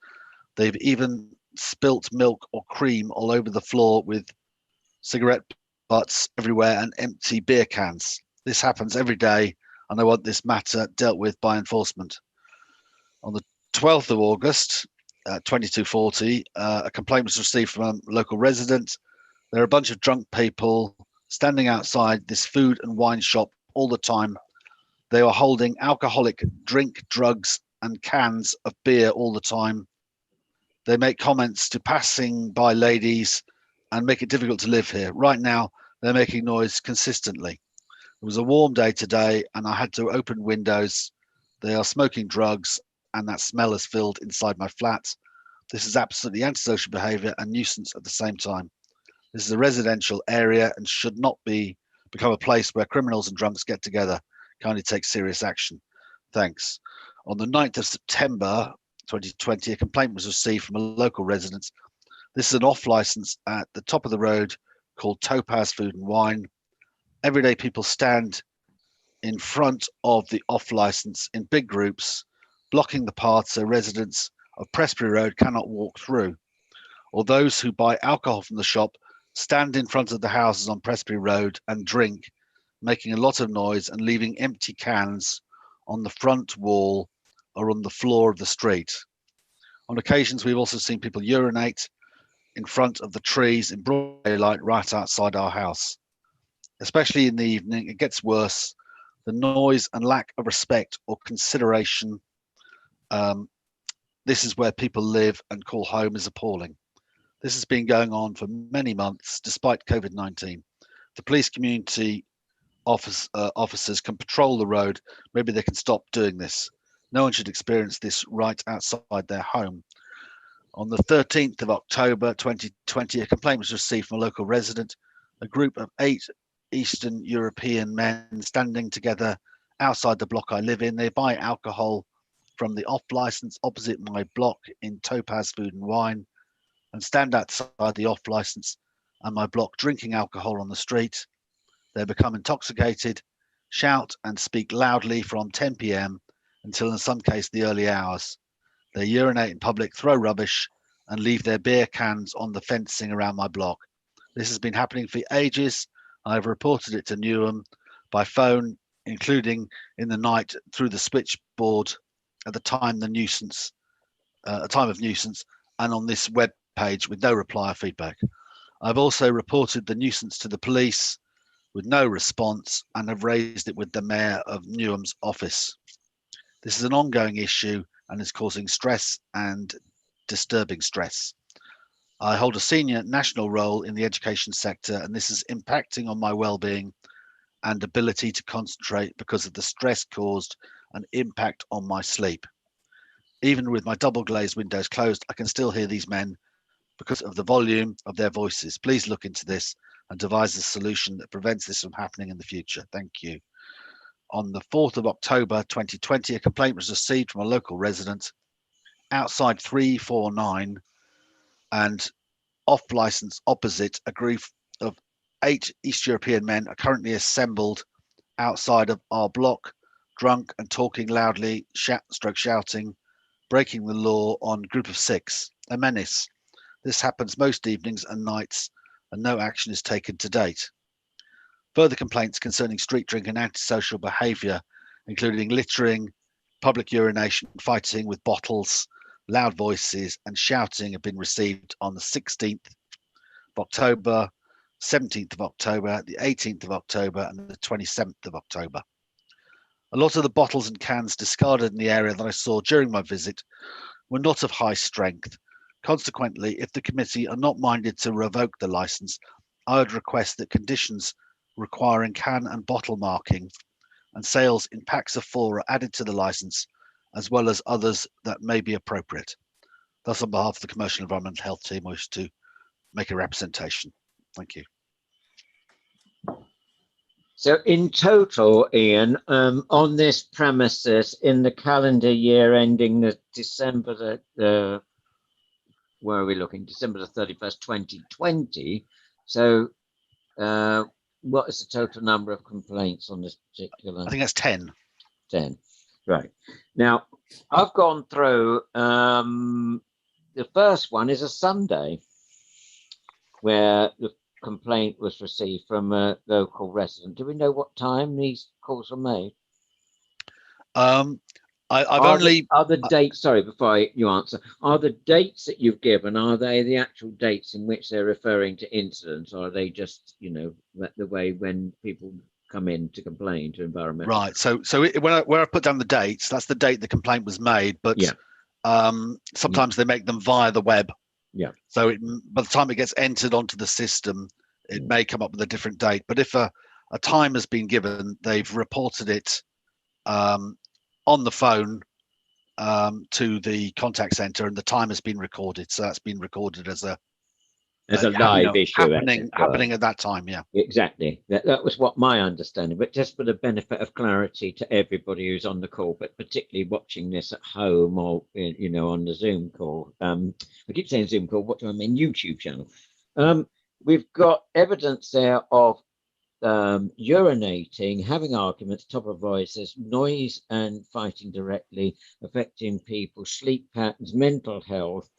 They've even spilt milk or cream all over the floor with cigarette butts everywhere and empty beer cans. This happens every day and I want this matter dealt with by enforcement. On the 12th of August, 2240, a complaint was received from a local resident. There are a bunch of drunk people standing outside this food and wine shop all the time. They are holding alcoholic drink, drugs, and cans of beer all the time. They make comments to passing by ladies and make it difficult to live here. Right now, they're making noise consistently. It was a warm day today, and I had to open windows. They are smoking drugs, and that smell is filled inside my flat. This is absolutely antisocial behaviour and nuisance at the same time. This is a residential area and should not become a place where criminals and drunks get together. Kindly take serious action. Thanks. On the 9th of September 2020, a complaint was received from a local resident. This is an off license at the top of the road called Topaz Food and Wine. Everyday people stand in front of the off license in big groups, blocking the path so residents of Presbury Road cannot walk through. Or those who buy alcohol from the shop stand in front of the houses on Presbury Road and drink, making a lot of noise and leaving empty cans on the front wall or on the floor of the street. On occasions, we've also seen people urinate in front of the trees in broad daylight right outside our house. Especially in the evening, it gets worse. The noise and lack of respect or consideration, this is where people live and call home, is appalling. This has been going on for many months despite COVID-19. The police community officers can patrol the road. Maybe they can stop doing this. No one should experience this right outside their home. On the 13th of October 2020, a complaint was received from a local resident. A group of 8 Eastern European men standing together outside the block I live in. They buy alcohol from the off license opposite my block in Topaz Food and Wine and stand outside the off license and my block drinking alcohol on the street. They become intoxicated, shout and speak loudly from 10 p.m. until in some case the early hours. They urinate in public, throw rubbish and leave their beer cans on the fencing around my block. This has been happening for ages. I've reported it to Newham by phone, including in the night through the switchboard at the time of nuisance, and on this web page with no reply or feedback. I've also reported the nuisance to the police with no response and have raised it with the Mayor of Newham's office. This is an ongoing issue and is causing stress and disturbing stress. I hold a senior national role in the education sector, and this is impacting on my well-being and ability to concentrate because of the stress caused and impact on my sleep. Even with my double glazed windows closed, I can still hear these men because of the volume of their voices. Please look into this and devise a solution that prevents this from happening in the future. Thank you. On the 4th of October 2020, a complaint was received from a local resident outside 349 and off license opposite. A group of 8 East European men are currently assembled outside of our block, drunk and talking loudly, shouting, breaking the law on group of 6, a menace. This happens most evenings and nights and no action is taken to date. Further complaints concerning street drink and antisocial behaviour, including littering, public urination, fighting with bottles, loud voices and shouting, have been received on the 16th of October, 17th of October, the 18th of October and the 27th of October. A lot of the bottles and cans discarded in the area that I saw during my visit were not of high strength. Consequently, if the committee are not minded to revoke the licence, I would request that conditions requiring can and bottle marking, and sales in packs of 4 are added to the license, as well as others that may be appropriate. Thus, on behalf of the Commercial Environmental Health team, I wish to make a representation. Thank you. So in total, Ian, on this premises in the calendar year ending the December where are we looking? December the 31st, 2020. So what is the total number of complaints on this particular? I think that's 10. 10. Right. Now, I've gone through, the first one is a Sunday where the complaint was received from a local resident. Do we know what time these calls were made? Are the dates, sorry, before you answer, are the dates that you've given, are they the actual dates in which they're referring to incidents, or are they just, you know, the way when people come in to complain to environmental? Right. So where I put down the dates, that's the date the complaint was made, but yeah. Sometimes they make them via the web. Yeah. So by the time it gets entered onto the system, it may come up with a different date. But if a time has been given, they've reported it on the phone to the contact center, and the time has been recorded. So that's been recorded as a live issue happening at that time. Yeah, exactly. That was what my understanding, but just for the benefit of clarity to everybody who's on the call, but particularly watching this at home or, you know, on the Zoom call. I keep saying Zoom call, what do I mean? YouTube channel. We've got evidence there of urinating, having arguments, top of voices, noise and fighting directly, affecting people's sleep patterns, mental health.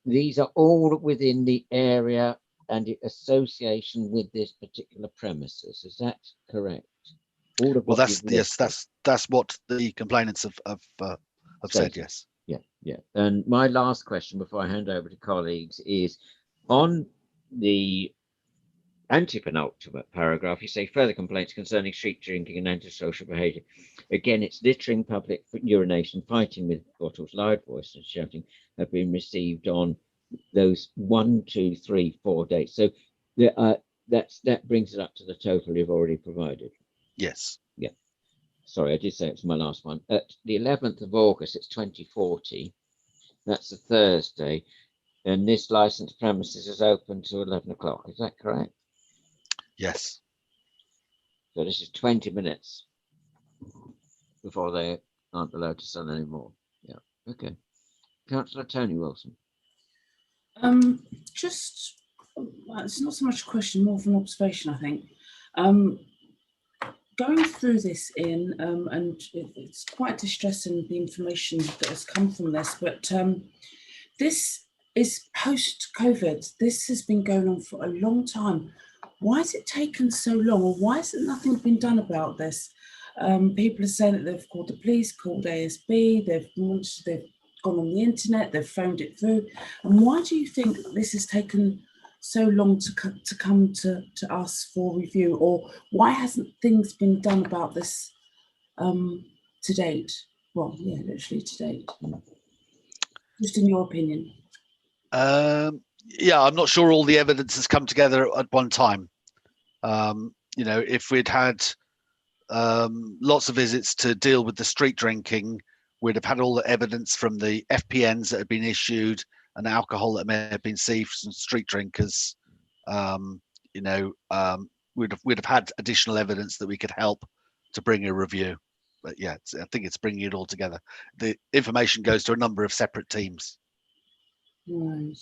These are all within the area and the association with this particular premises. Is that correct? All of well, that's what the complainants have said. Yes. Yeah. And my last question before I hand over to colleagues is on the antepenultimate paragraph, you say further complaints concerning street drinking and antisocial behaviour. Again, it's littering, public urination, fighting with bottles, loud voice and shouting have been received on those 1, 2, 3, 4 dates. So that brings it up to the total you've already provided. Yes. Yeah. Sorry, I did say it's my last one. At the 11th of August, it's 2040. That's a Thursday. And this licensed premises is open to 11 o'clock. Is that correct? Yes. So this is 20 minutes before they aren't allowed to sell anymore. Yeah. Okay. Councillor Tony Wilson. Just, it's not so much a question, more of an observation, I think. Going through this and it's quite distressing, the information that has come from this, but this is post-COVID. This has been going on for a long time. Why has it taken so long, or why has nothing been done about this? People are saying that they've called the police, called ASB, they've gone on the internet, they've phoned it through. And why do you think this has taken so long to come to us for review, or why hasn't things been done about this to date? Well, yeah, literally to date. Just in your opinion. Yeah, I'm not sure all the evidence has come together at one time. You know, if we'd had lots of visits to deal with the street drinking, we'd have had all the evidence from the FPNs that had been issued and alcohol that may have been seized from street drinkers. You know, we'd have had additional evidence that we could help to bring a review. But yeah, I think it's bringing it all together. The information goes to a number of separate teams. Right.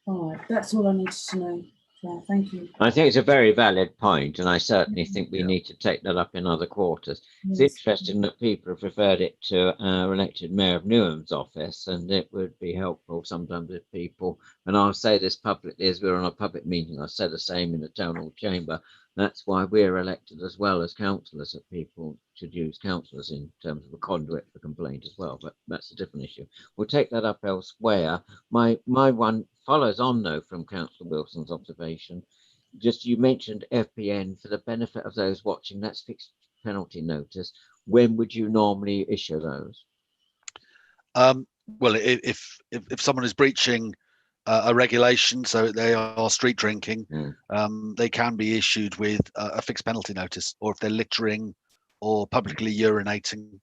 All right. That's all I needed to know. Yeah, thank you. I think it's a very valid point, and I certainly think we need to take that up in other quarters. Yes. It's interesting that people have referred it to our elected Mayor of Newham's office, and it would be helpful sometimes if people, and I'll say this publicly as we're on a public meeting, I said the same in the town hall chamber, that's why we're elected as well as councillors, that people should use councillors in terms of a conduit for complaint as well, but that's a different issue. We'll take that up elsewhere. My one follows on though from Councillor Wilson's observation. Just you mentioned FPN, for the benefit of those watching, that's fixed penalty notice. When would you normally issue those? Well, if someone is breaching a regulation, so they are street drinking, Mm. they can be issued with a fixed penalty notice, or if they're littering or publicly urinating.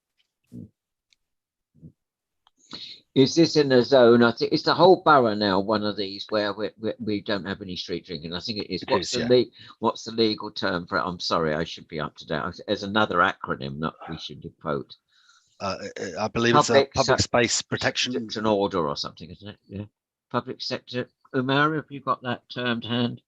Is this in a zone? I think it's the whole borough now. One of these where we don't have any street drinking. I think it is. It What's is, the what's the legal term for it? I'm sorry, I should be up to date. There's another acronym that we should quote. I believe it's a public space protection. It's an order or something, isn't it? Yeah. Public sector. Umar, have you got that term to hand?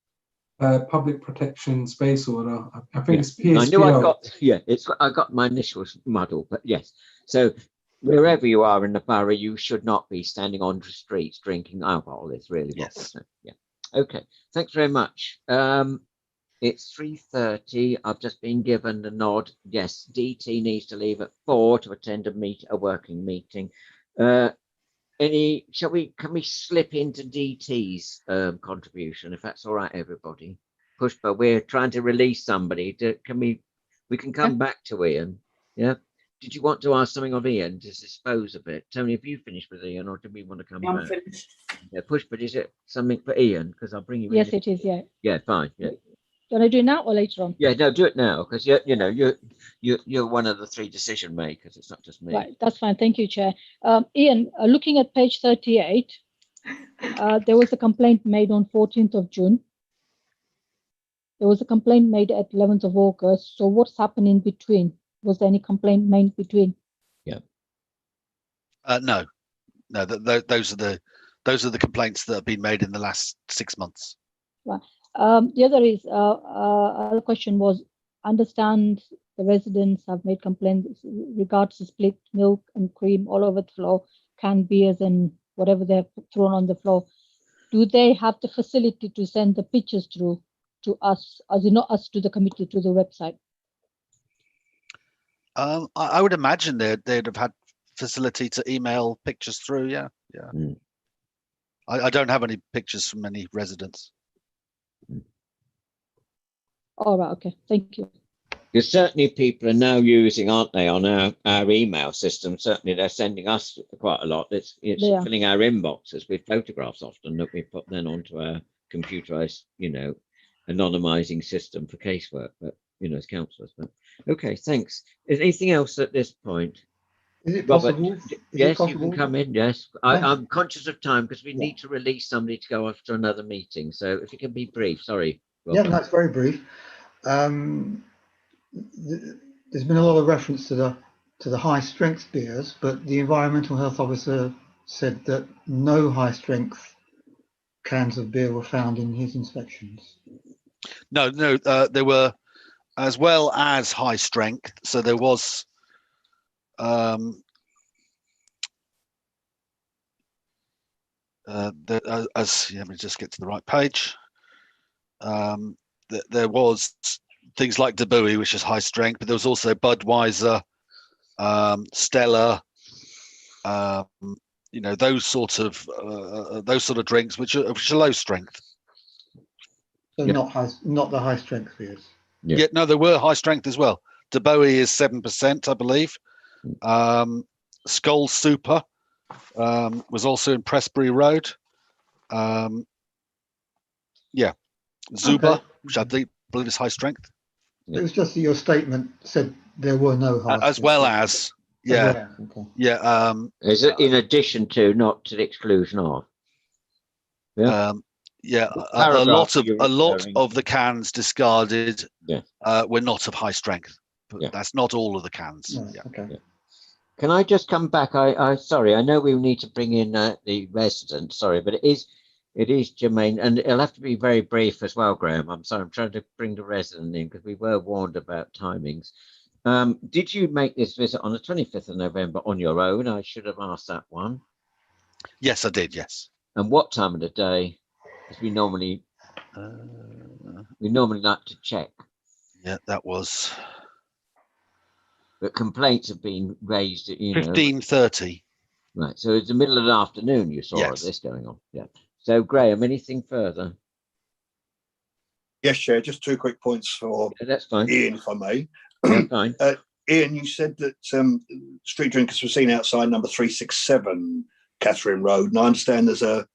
Public protection space order. I think it's I PSPO. knew I got. Yeah, I got my initials muddled, but yes. So wherever you are in the borough, you should not be standing on the streets drinking alcohol. It's really what we're saying. Yeah. Okay. Thanks very much. It's 3:30. I've just been given the nod. Yes, DT needs to leave at 4 to attend a working meeting. Can we slip into DT's contribution, if that's all right, everybody? Pushpa, we're trying to release somebody. We can come back to Ian. Yeah. Did you want to ask something of Ian to dispose of it? Tony, have you finished with Ian, or do we want to come I'm back? finished. Yeah, Pushpa, is it something for Ian? Because I'll bring you in. Yes, it is. Yeah. Yeah, fine. Yeah. Do you want to do it now or later on? Yeah, no, do it now, because you're one of the 3 decision makers. It's not just me. Right, that's fine. Thank you, Chair. Ian, looking at page 38, there was a complaint made on 14th of June. There was a complaint made at 11th of August. So what's happened in between? Was there any complaint made between? Yeah. No. Those are the complaints that have been made in the last 6 months. Right. The other question was, understand the residents have made complaints regards to split milk and cream all over the floor, canned beers and whatever they've thrown on the floor. Do they have the facility to send the pictures through to us, as in not us, to the committee, to the website? I would imagine they'd have had facility to email pictures through. Yeah. Mm. I don't have any pictures from any residents. All right. Okay. Thank you. Because certainly people are now using, aren't they, on our email system? Certainly they're sending us quite a lot. It's filling our inboxes with photographs often that we put then onto our computerized, anonymizing system for casework, but as councillors. But okay, thanks. Is anything else at this point? Is it Robert, possible? yes, you can come in. Yes, I'm conscious of time because we need to release somebody to go off to another meeting. So if you can be brief, sorry. Robert. Yeah, that's very brief. There's been a lot of reference to the high strength beers, but the environmental health officer said that no high strength cans of beer were found in his inspections. No, there were, as well as high strength. So there was let me just get to the right page. There was things like Debui, which is high strength, but there was also Budweiser, Stella, those sort of drinks which are low strength. So not the high strength beers. Yeah, no, there were high strength as well. Debui is 7%, I believe. Skull Super was also in Pressbury Road. Zuba, Okay. which I believe is high strength. It was just that your statement said there were no high As well as, yeah. Okay. Yeah. Is it in addition to, not to the exclusion of? Yeah. A lot of the cans discarded were not of high strength. But that's not all of the cans. No, okay. Yeah. Can I just come back? Sorry, I know we need to bring in the resident. Sorry, but it is germane, and it'll have to be very brief as well, Graham. I'm sorry, I'm trying to bring the resident in because we were warned about timings. Did you make this visit on the 25th of November on your own? I should have asked that one. Yes, I did. Yes. And what time of the day? Because we normally like to check. Yeah, that was. But complaints have been raised at 15:30. Right, so it's the middle of the afternoon you saw this going on. Yeah. So Graham, anything further? Yes, Chair. Just 2 quick points for that's fine. Ian, if I may. That's fine. Ian, you said that street drinkers were seen outside number 367 Catherine Road, and I understand there's a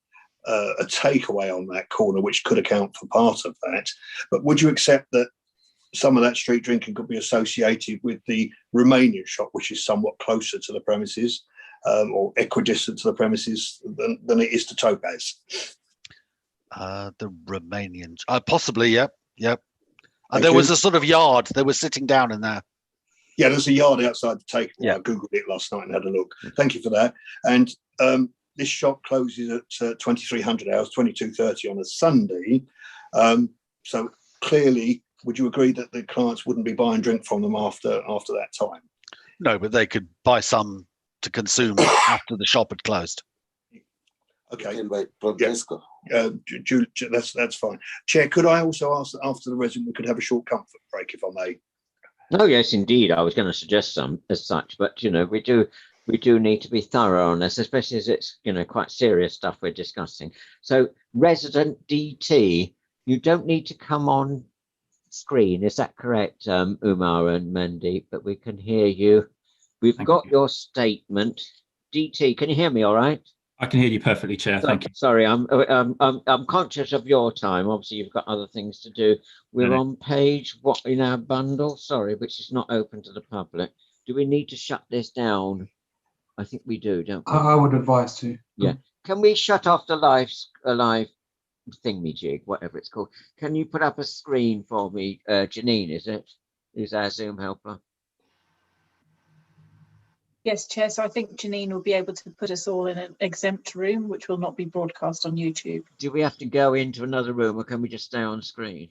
a takeaway on that corner, which could account for part of that. But would you accept that some of that street drinking could be associated with the Romanian shop, which is somewhat closer to the premises, or equidistant to the premises than it is to Topaz? The Romanian, possibly, yep. Thank There you. was a sort of yard. They were sitting down in there. Yeah, there's a yard outside the takeaway. Yeah. I googled it last night and had a look. Thank you for that. And this shop closes at 2300 hours, 22:30 on a Sunday. So clearly, would you agree that the clients wouldn't be buying drink from them after that time? No, but they could buy some to consume after the shop had closed. Okay. That's fine. Chair, could I also ask that after the resident we could have a short comfort break, if I may? Oh yes, indeed. I was going to suggest some as such, but we do need to be thorough on this, especially as it's quite serious stuff we're discussing. So, resident DT, you don't need to come on screen. Is that correct, Umar and Mandy? But we can hear you. We've got your statement. DT, can you hear me? All right. I can hear you perfectly, Chair. Thank you. Sorry, I'm conscious of your time. Obviously, you've got other things to do. We're on page what in our bundle? Sorry, which is not open to the public. Do we need to shut this down? I think we do, don't we? I would advise to. Yeah. Can we shut off the live thingy-jig, whatever it's called? Can you put up a screen for me, Janine? Is it? Who's our Zoom helper? Yes, Chair. So I think Janine will be able to put us all in an exempt room, which will not be broadcast on YouTube. Do we have to go into another room, or can we just stay on screen?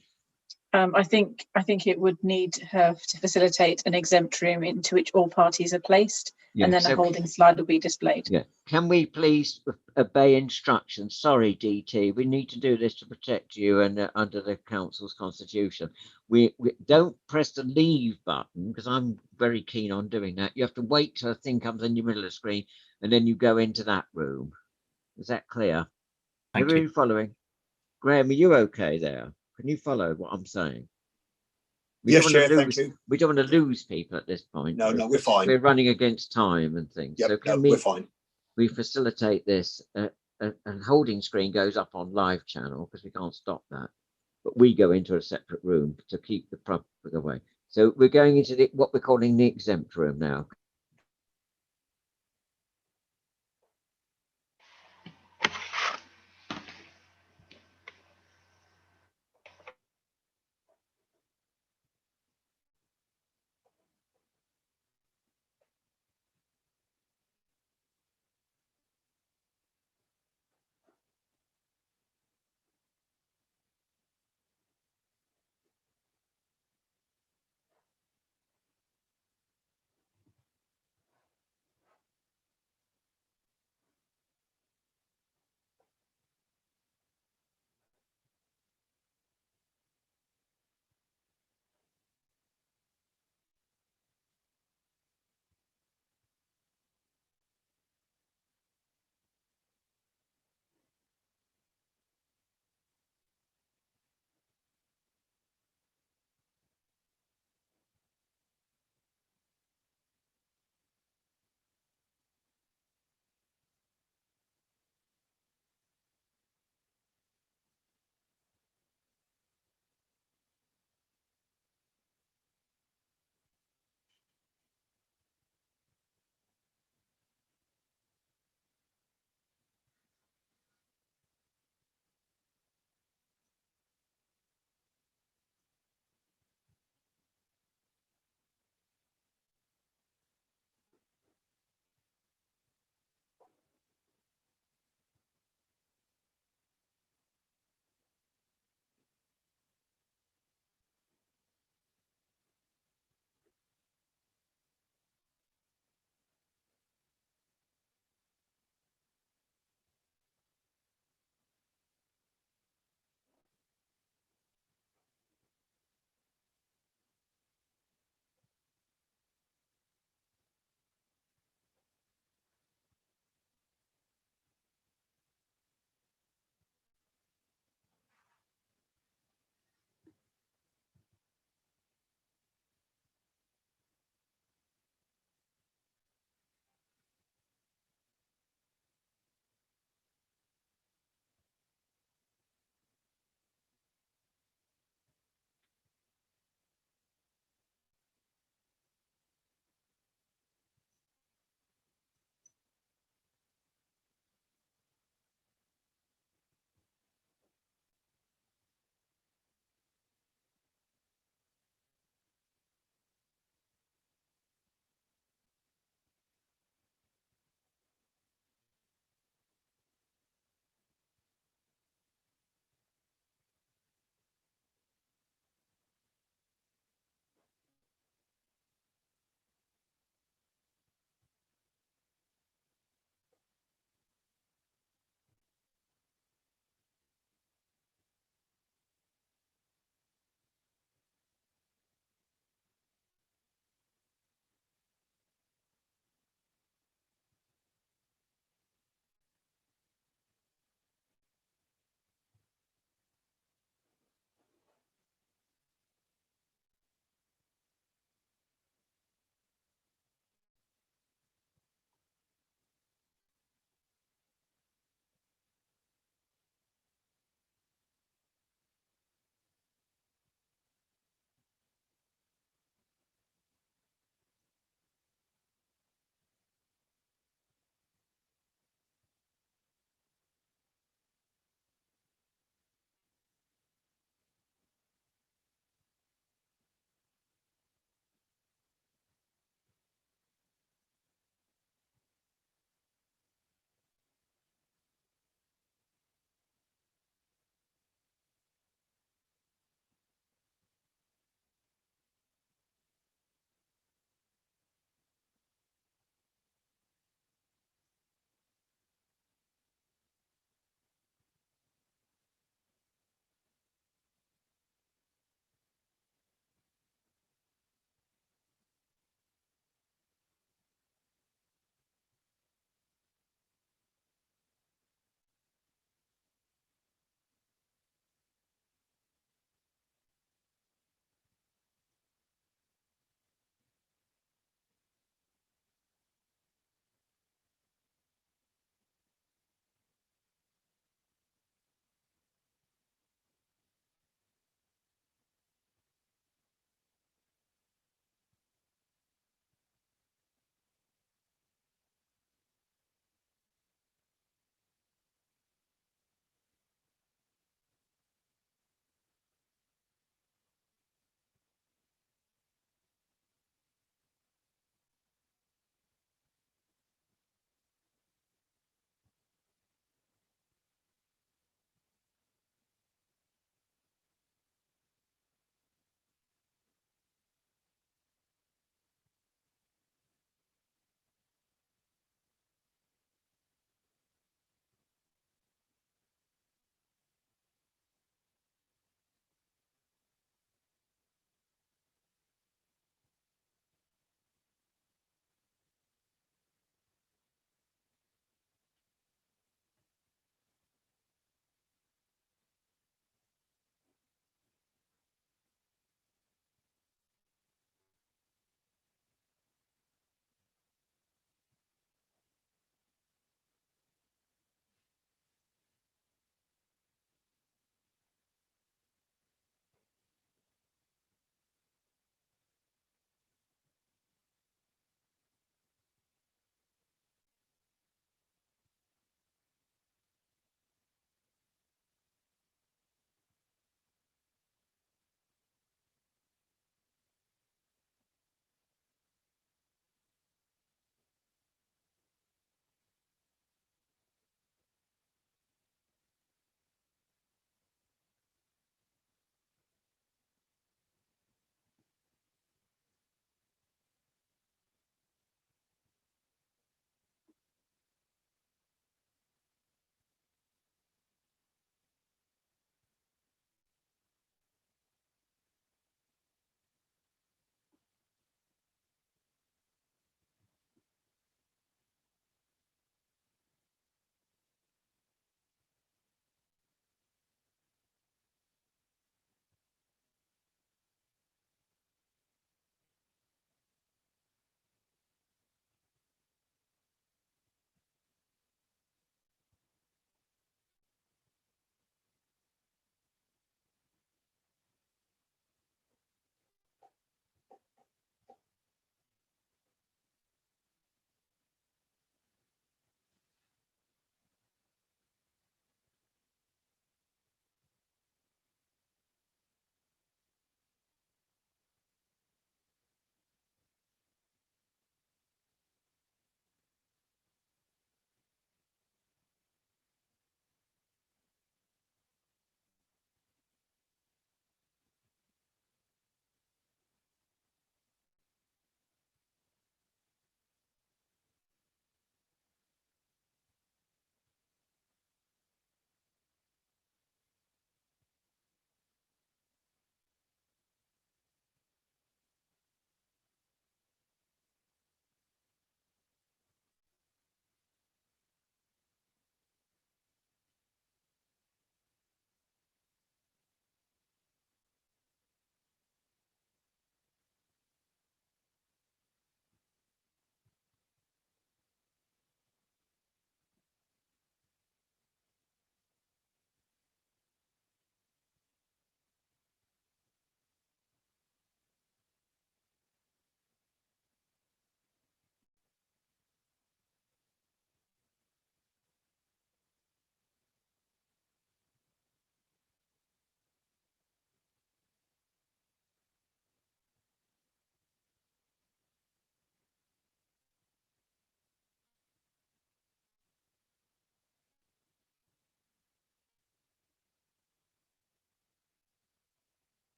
I think it would need her to facilitate an exempt room into which all parties are placed, and then a holding slide will be displayed. Yeah. Can we please obey instructions? Sorry, DT. We need to do this to protect you and under the council's constitution. We don't press the leave button, because I'm very keen on doing that. You have to wait till a thing comes in your middle of the screen, and then you go into that room. Is that clear? Thank Are you you. following? Graham, are you okay there? Can you follow what I'm saying? Yes, Chair, thank you. We don't want to lose people at this point. No, we're fine. We're running against time and things. Yep, So can we're fine. we facilitate this? And holding screen goes up on live channel because we can't stop that. But we go into a separate room to keep the public away. So we're going into what we're calling the exempt room now.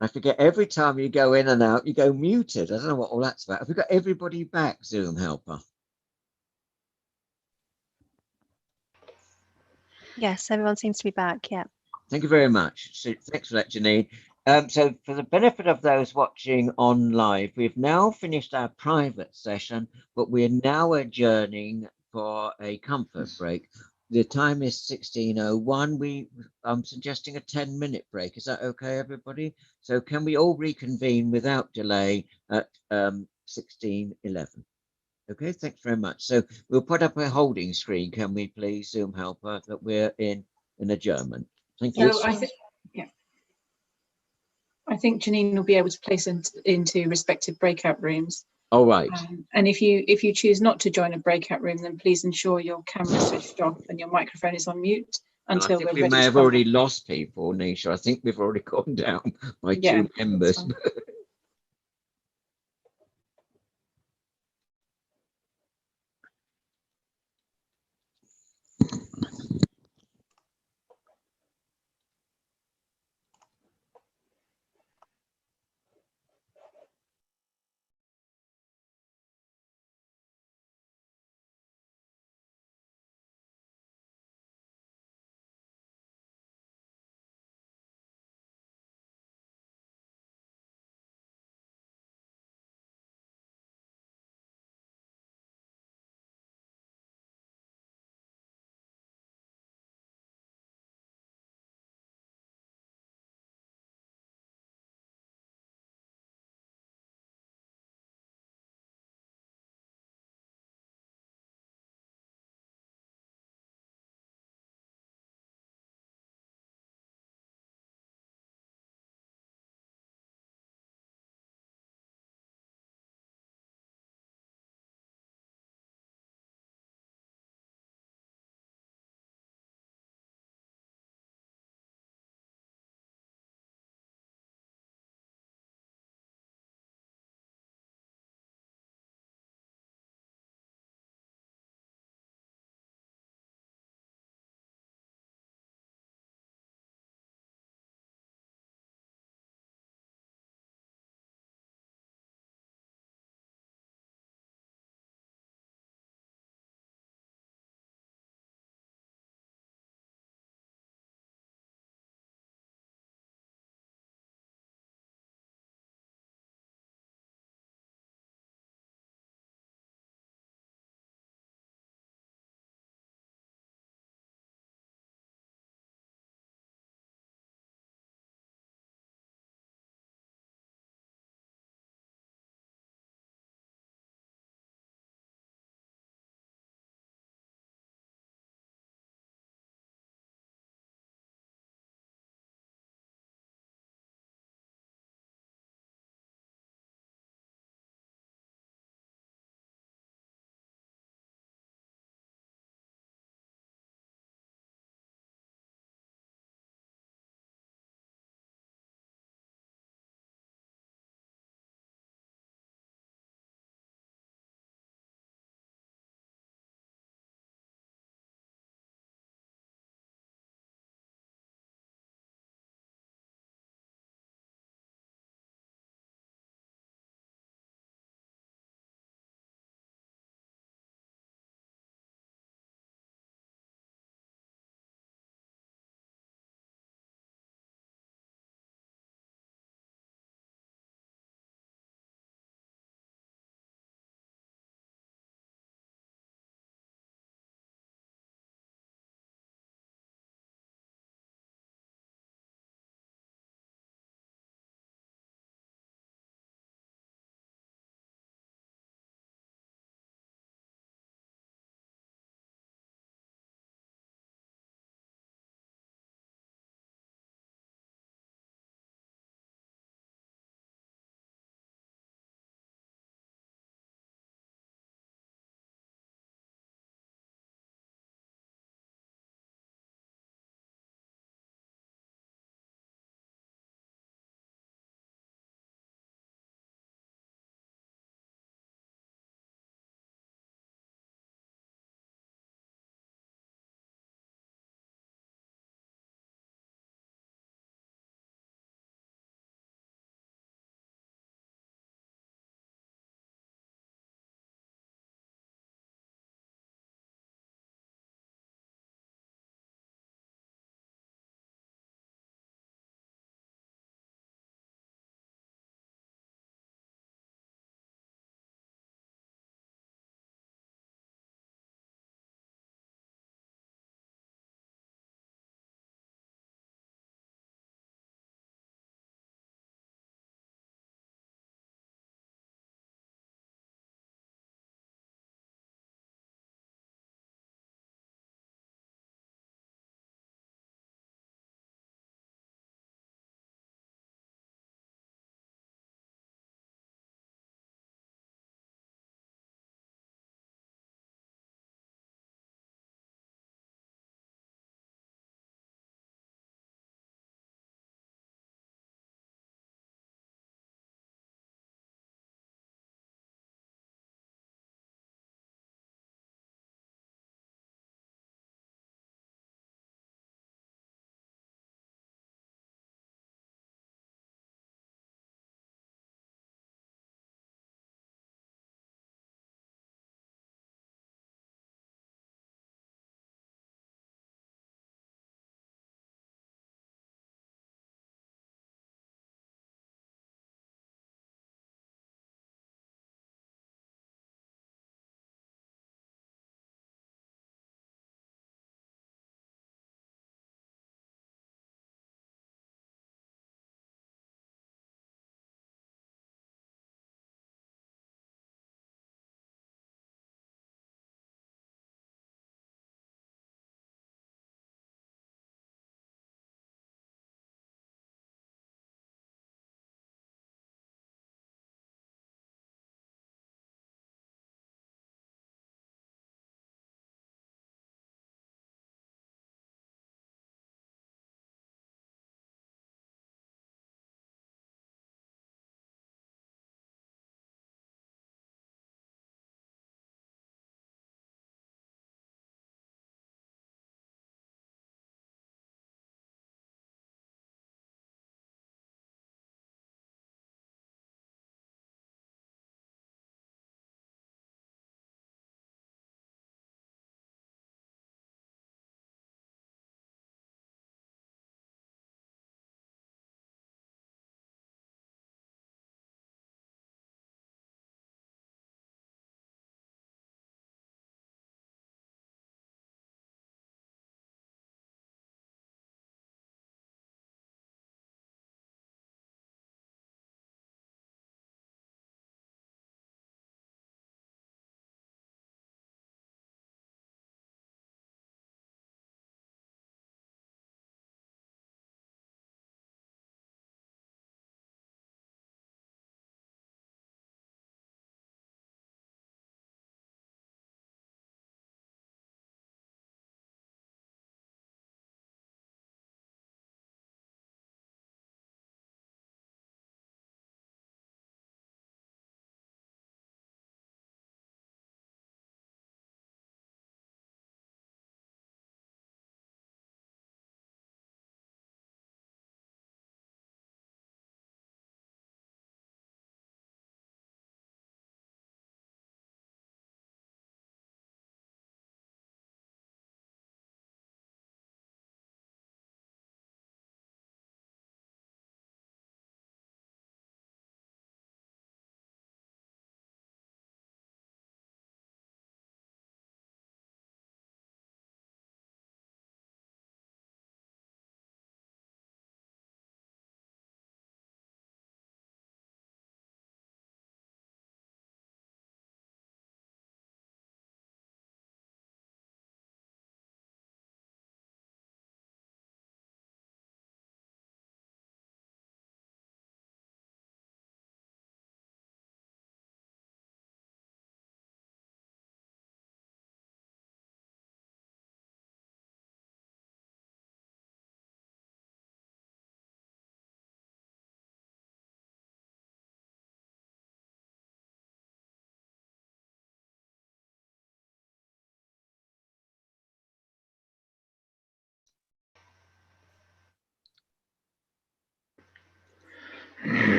I forget every time you go in and out, you go muted. I don't know what all that's about. Have we got everybody back, Zoom helper? Yes, everyone seems to be back. Yeah. Thank you very much. So, thanks for that, Janine. So for the benefit of those watching on live, we've now finished our private session, but we're now adjourning for a comfort break. The time is 16:01. I'm suggesting a 10-minute break. Is that okay, everybody? So can we all reconvene without delay at 16:11? Okay, thanks very much. So we'll put up a holding screen, can we please, Zoom helper, that we're in adjournment. Thank you. So I think Janine will be able to place into respective breakout rooms. All right. And if you choose not to join a breakout room, then please ensure your camera is switched off and your microphone is on mute until I think we may have already lost people, Nisha. I think we've already gone down by 2 members.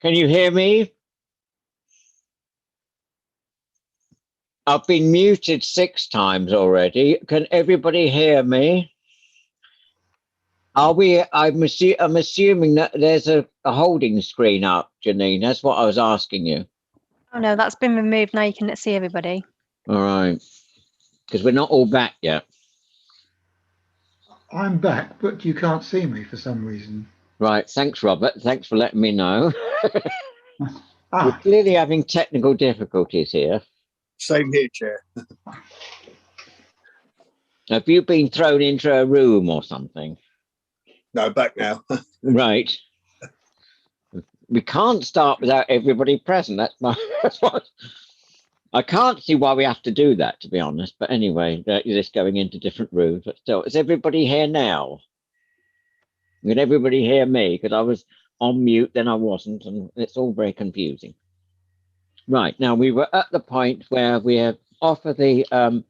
Can you hear me? I've been muted 6 times already. Can everybody hear me? Are we? I'm assuming that there's a holding screen up, Janine. That's what I was asking you. Oh no, that's been removed. Now you can see everybody. All right, because we're not all back yet. I'm back, but you can't see me for some reason. Right. Thanks, Robert. Thanks for letting me know. We're clearly having technical difficulties here. Same here, Chair. Have you been thrown into a room or something? No, back now. Right. We can't start without everybody present. That's what. I can't see why we have to do that, to be honest. But anyway, just going into different rooms. But still, is everybody here now? Can everybody hear me? Because I was on mute, then I wasn't, and it's all very confusing. Right, now we were at the point where we have offer the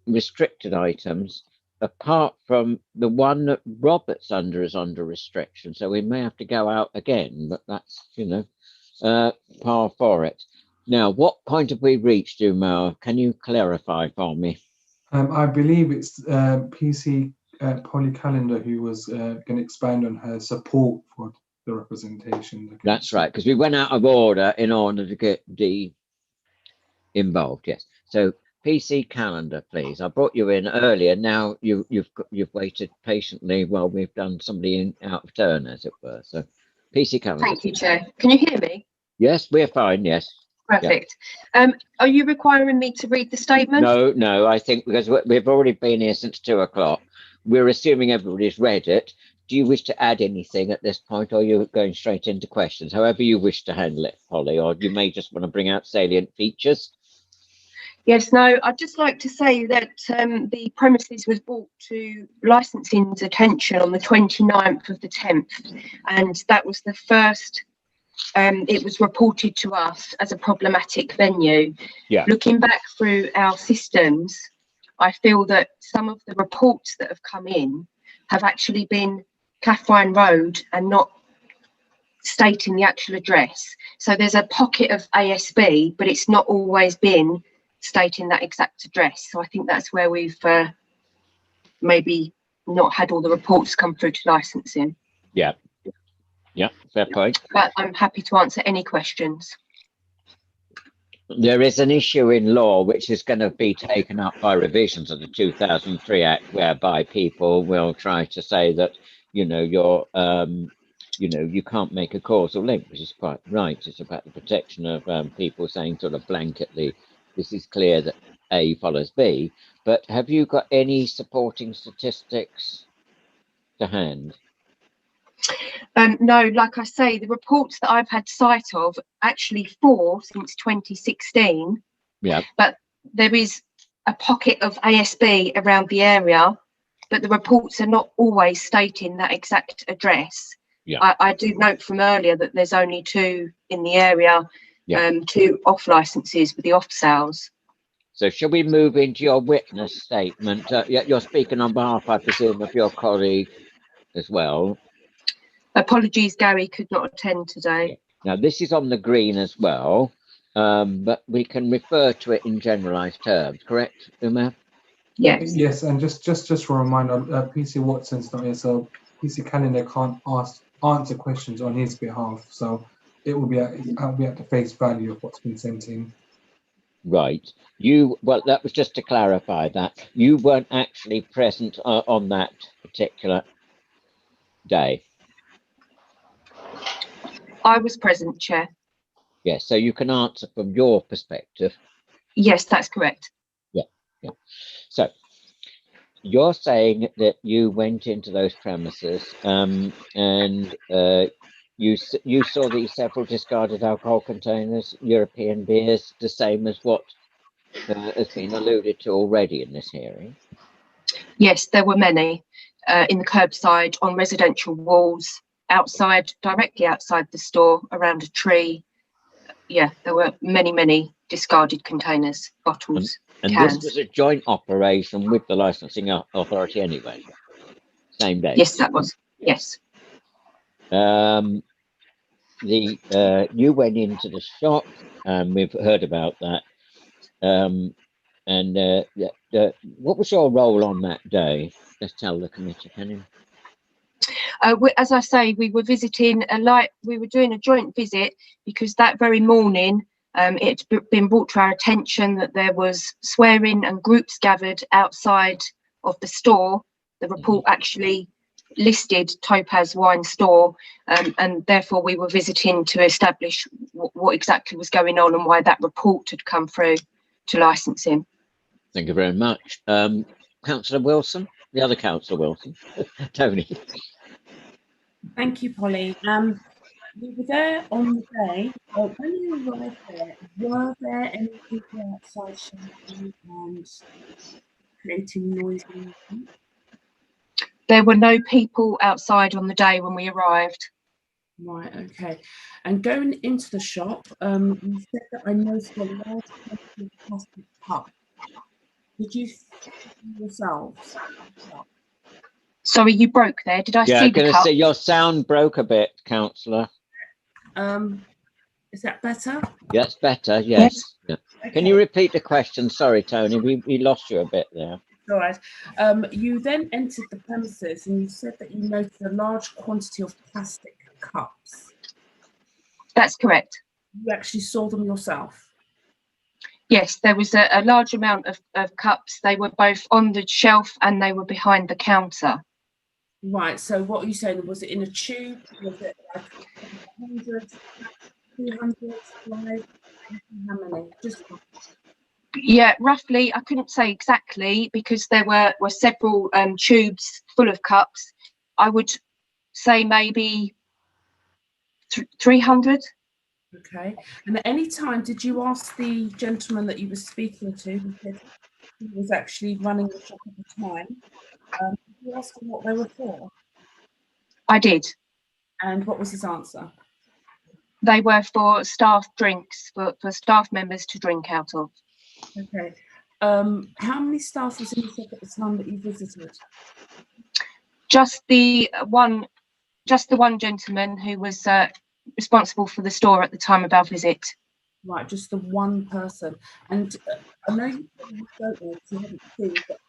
restricted items, apart from the one that Robert's under is under restriction. So we may have to go out again, but that's, par for it. Now, what point have we reached, Umar? Can you clarify for me? I believe it's PC Polly Calendar who was going to expand on her support for the representation. That's right, because we went out of order in order to get the involved. Yes. So PC Calendar, please. I brought you in earlier. Now you've waited patiently while we've done somebody out of turn, as it were. So PC Calendar. Thank you, Chair. Can you hear me? Yes, we're fine. Yes. Perfect. Are you requiring me to read the statement? No, I think because we've already been here since 2 o'clock. We're assuming everybody's read it. Do you wish to add anything at this point, or you're going straight into questions? However you wish to handle it, Polly, or you may just want to bring out salient features. Yes, no, I'd just like to say that the premises was brought to licensing's attention on the 29th of the 10th, and that was the first it was reported to us as a problematic venue. Yeah. Looking back through our systems, I feel that some of the reports that have come in have actually been Catherine Road and not stating the actual address. So there's a pocket of ASB, but it's not always been stating that exact address. So I think that's where we've maybe not had all the reports come through to licensing. Yeah. Yeah, fair point. But I'm happy to answer any questions. There is an issue in law which is going to be taken up by revisions of the 2003 Act, whereby people will try to say that, you know, you're, you know, you can't make a causal link, which is quite right. It's about the protection of people saying sort of blanketly, this is clear that A follows B. But have you got any supporting statistics to hand? No, like I say, the reports that I've had sight of, actually 4 since 2016. Yeah. But there is a pocket of ASB around the area, but the reports are not always stating that exact address. Yeah. I do note from earlier that there's only 2 in the area, Yeah. 2 off licenses with the off sales. So shall we move into your witness statement? You're speaking on behalf, I presume, of your colleague as well. Apologies, Gary could not attend today. Now, this is on the green as well, but we can refer to it in generalised terms, correct, Uma? Yes. Yes, and just a reminder, PC Watson's not here, so PC Calendar can't answer questions on his behalf, so it will be at the face value of what's been sent in. Right. Well, that was just to clarify that you weren't actually present on that particular day. I was present, Chair. Yes, so you can answer from your perspective. Yes, that's correct. Yeah. So you're saying that you went into those premises and you saw these several discarded alcohol containers, European beers, the same as what has been alluded to already in this hearing. Yes, there were many in the curbside, on residential walls, outside, directly outside the store, around a tree. Yeah, there were many discarded containers, bottles, and cans. This was a joint operation with the licensing authority anyway, same day. Yes, that was, yes. You went into the shop, and we've heard about that. What was your role on that day? Just tell the committee, can you? As I say, we were visiting we were doing a joint visit because that very morning it's been brought to our attention that there was swearing and groups gathered outside of the store. The report actually listed Topaz Wine Store, and therefore we were visiting to establish what exactly was going on and why that report had come through to licensing. Thank you very much. Councillor Wilson, the other Councillor Wilson, Tony. Thank you, Polly. We were there on the day. When you arrived there, were there any people outside shouting and creating noise? There were no people outside on the day when we arrived. Right, okay. And going into the shop, you said that I noticed a large plastic cup. Did you see yourselves? Sorry, you broke there. Did I see the cup? Yeah, I'm going to say your sound broke a bit, Councillor. Is that better? That's better, yes. Yeah. Okay. Can you repeat the question? Sorry, Tony, we lost you a bit there. All right. You then entered the premises and you said that you noticed a large quantity of plastic cups. That's correct. You actually saw them yourself? Yes, there was a large amount of cups. They were both on the shelf and they were behind the counter. Right, so what are you saying? Was it in a tube? Was it like 100, 200, 5? How many? Just yeah, roughly. I couldn't say exactly because there were several tubes full of cups. I would say maybe 300. Okay. And at any time, did you ask the gentleman that you were speaking to, who said he was actually running the shop at the time, did you ask him what they were for? I did. And what was his answer? They were for staff drinks, for staff members to drink out of. Okay. How many staff was in the shop at the time that you visited? Just the one gentleman who was responsible for the store at the time of our visit. Right, just the one person. And I know you probably don't know because you haven't seen, but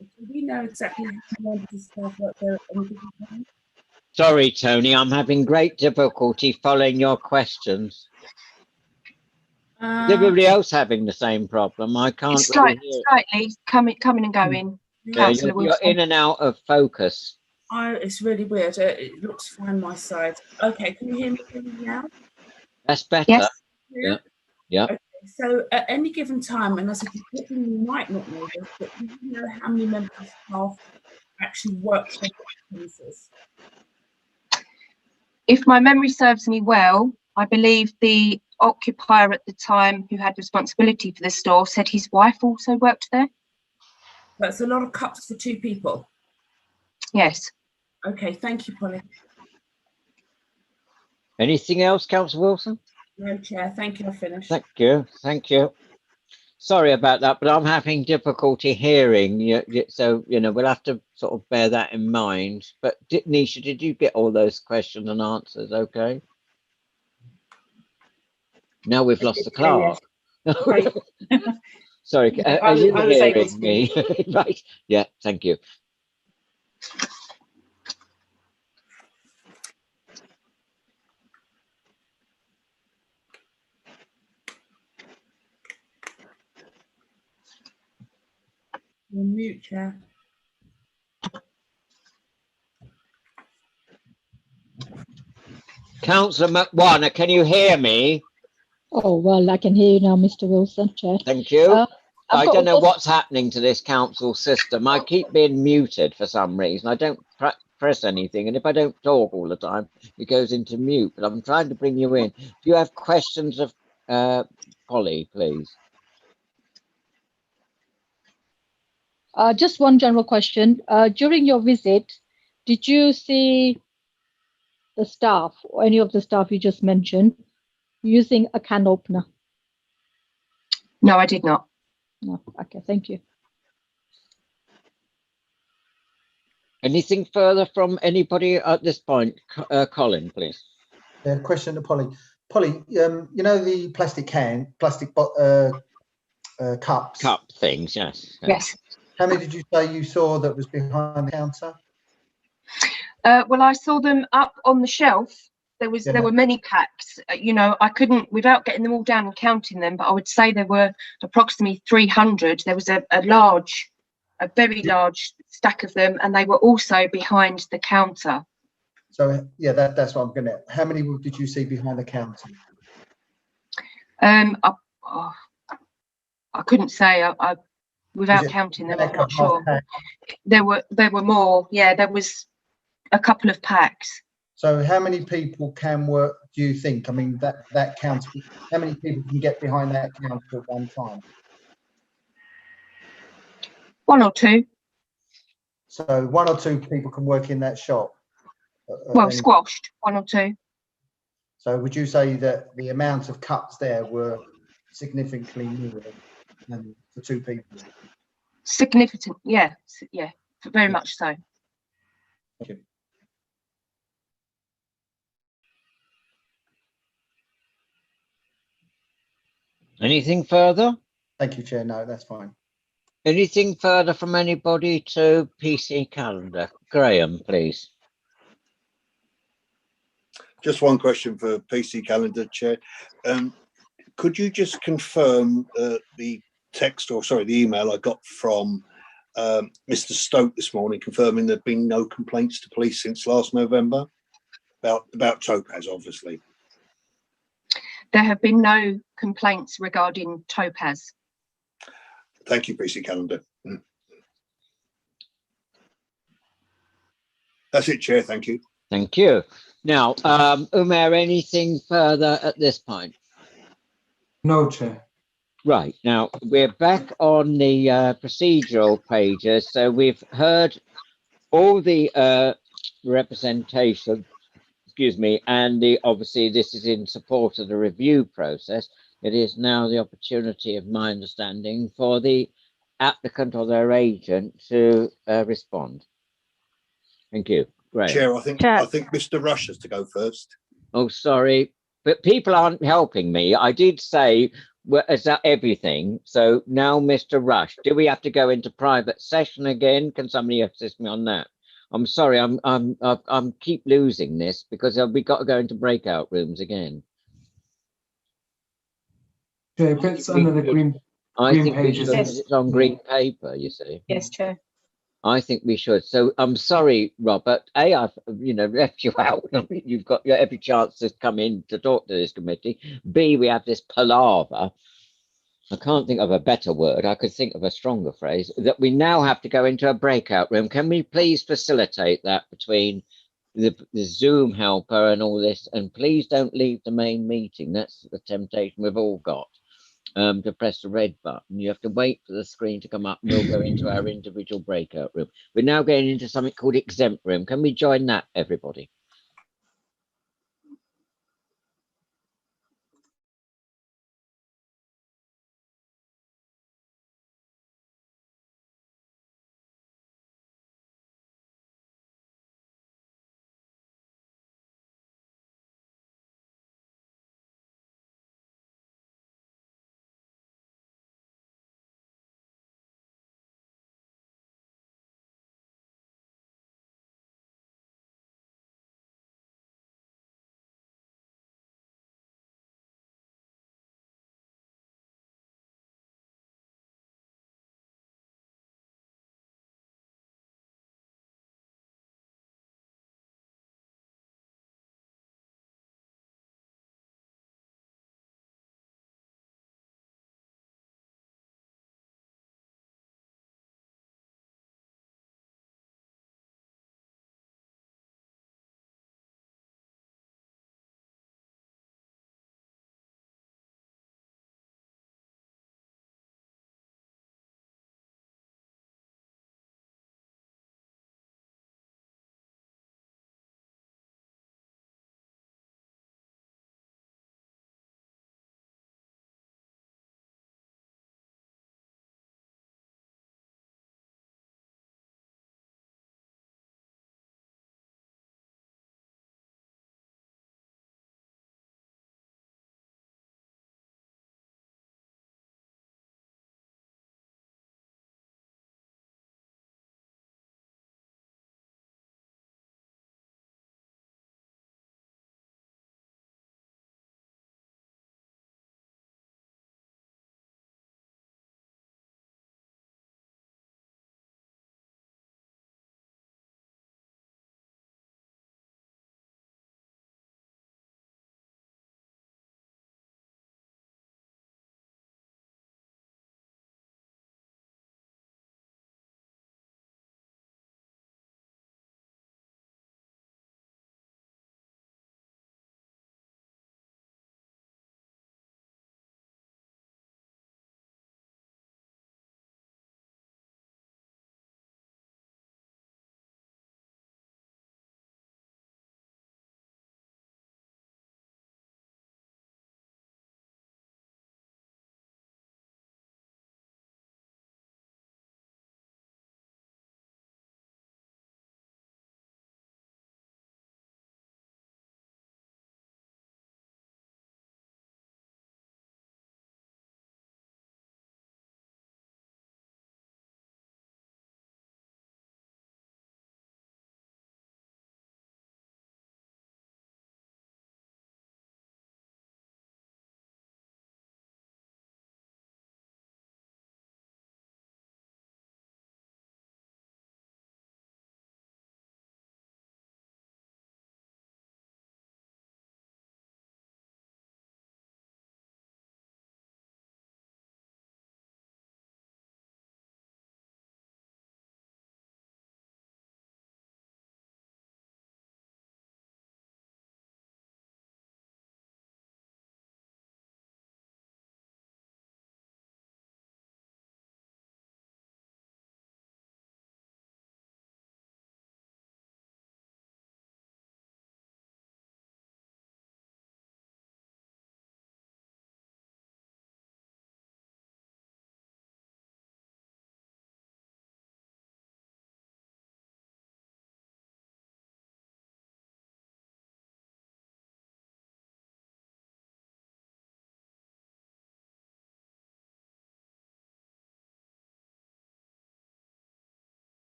do we know exactly how many members of staff work there at any given time? Sorry, Tony, I'm having great difficulty following your questions. Is everybody else having the same problem? I can't It's really hear. slightly coming and going. Yeah, you're in and out of focus. Oh, it's really weird. It looks fine my side. Okay, can you hear me now? That's better. Yes. Yeah. Yeah. Okay, so at any given time, and I said you might not know this, but do you know how many members of staff actually work for businesses? If my memory serves me well, I believe the occupier at the time who had responsibility for the store said his wife also worked there. That's a lot of cups for two people. Yes. Okay, thank you, Polly. Anything else, Councillor Wilson? No, Chair. Thank you. I finished. Thank you. Thank you. Sorry about that, but I'm having difficulty hearing you, so we'll have to sort of bear that in mind. But Nisha, did you get all those questions and answers? Okay. Now we've lost the clerk. Right. Sorry, are you hearing me? Right. Yeah. Thank you. You're mute, Chair. Councillor McWarner, can you hear me? Oh, well, I can hear you now, Mr. Wilson, Chair. Thank you. I don't know just- what's happening to this council system. I keep being muted for some reason. I don't press anything, and if I don't talk all the time, it goes into mute. But I'm trying to bring you in. Do you have questions of Polly, please? Just one general question. During your visit, did you see the staff or any of the staff you just mentioned using a can opener? No, I did not. No. Okay, thank you. Anything further from anybody at this point? Colin, please. Yeah, question to Polly. Polly, you know the plastic cups? Cup things, yes. Yes. How many did you say you saw that was behind the counter? Well, I saw them up on the shelf. There were many packs. I couldn't, without getting them all down and counting them, but I would say there were approximately 300. There was a very large stack of them, and they were also behind the counter. So yeah, that's what I'm gonna. How many did you see behind the counter? I couldn't say. I without counting them, I'm not sure. There were more. Yeah, there was a couple of packs. So how many people can work, do you think? I mean, that counter, how many people can get behind that counter at one time? One or two. So one or two people can work in that shop? Well, squashed, one or two. So would you say that the amount of cups there were significantly more than for two people? Significant, yeah, very much so. Thank you. Anything further? Thank you, Chair. No, that's fine. Anything further from anybody to PC calendar? Graham, please. Just one question for PC calendar, Chair. Could you just confirm the email I got from Mr. Stoke this morning, confirming there've been no complaints to police since last November about Topaz, obviously? There have been no complaints regarding Topaz. Thank you, PC calendar. That's it, Chair. Thank you. Thank you. Now, Umair, anything further at this point? No, Chair. Right, now we're back on the procedural pages. So we've heard all the representation, excuse me, and obviously this is in support of the review process. It is now the opportunity, of my understanding, for the applicant or their agent to respond. Thank you. Great. Chair, I think Mr. Rush has to go first. Oh, sorry, but people aren't helping me. I did say, well, is that everything? So now, Mr. Rush, do we have to go into private session again? Can somebody assist me on that? I'm sorry, I'm keep losing this because we got to go into breakout rooms again. Chair, if it's under the green pages. It's on green paper, you see. Yes, Chair. I think we should. So I'm sorry, Robert. A, I've left you out. You've got every chance to come in to talk to this committee. B, we have this palaver. I can't think of a better word. I could think of a stronger phrase, that we now have to go into a breakout room. Can we please facilitate that between the Zoom helper and all this? And please don't leave the main meeting. That's the temptation we've all got. To press the red button. You have to wait for the screen to come up and we'll go into our individual breakout room. We're now going into something called exempt room. Can we join that, everybody?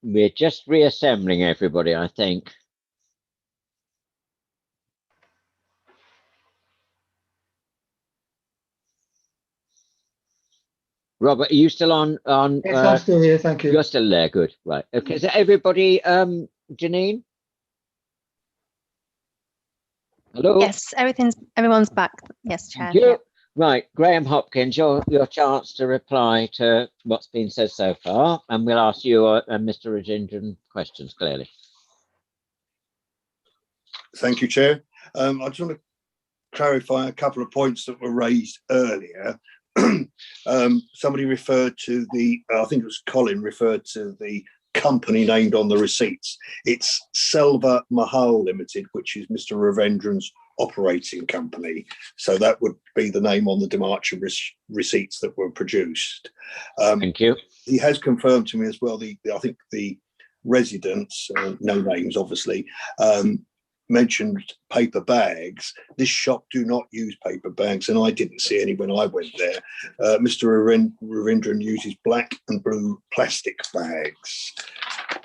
We're just reassembling everybody, I think. Robert, are you still on? Yes, I'm still here. Thank you. You're still there. Good. Right. Okay. So everybody, Janine? Hello? Yes, everyone's back. Yes, Chair. Thank you. Yeah. Right. Graham Hopkins, your chance to reply to what's been said so far. And we'll ask you and Mr. Rajendran questions, clearly. Thank you, Chair. I just want to clarify a couple of points that were raised earlier. Somebody referred to I think it was Colin, referred to the company named on the receipts. It's Selva Mahal Limited, which is Mr. Ravendran's operating company. So that would be the name on the demarche receipts that were produced. Thank you. He has confirmed to me as well, I think the residents, no names obviously, mentioned paper bags. This shop do not use paper bags, and I didn't see any when I went there. Mr. Ravindran uses black and blue plastic bags,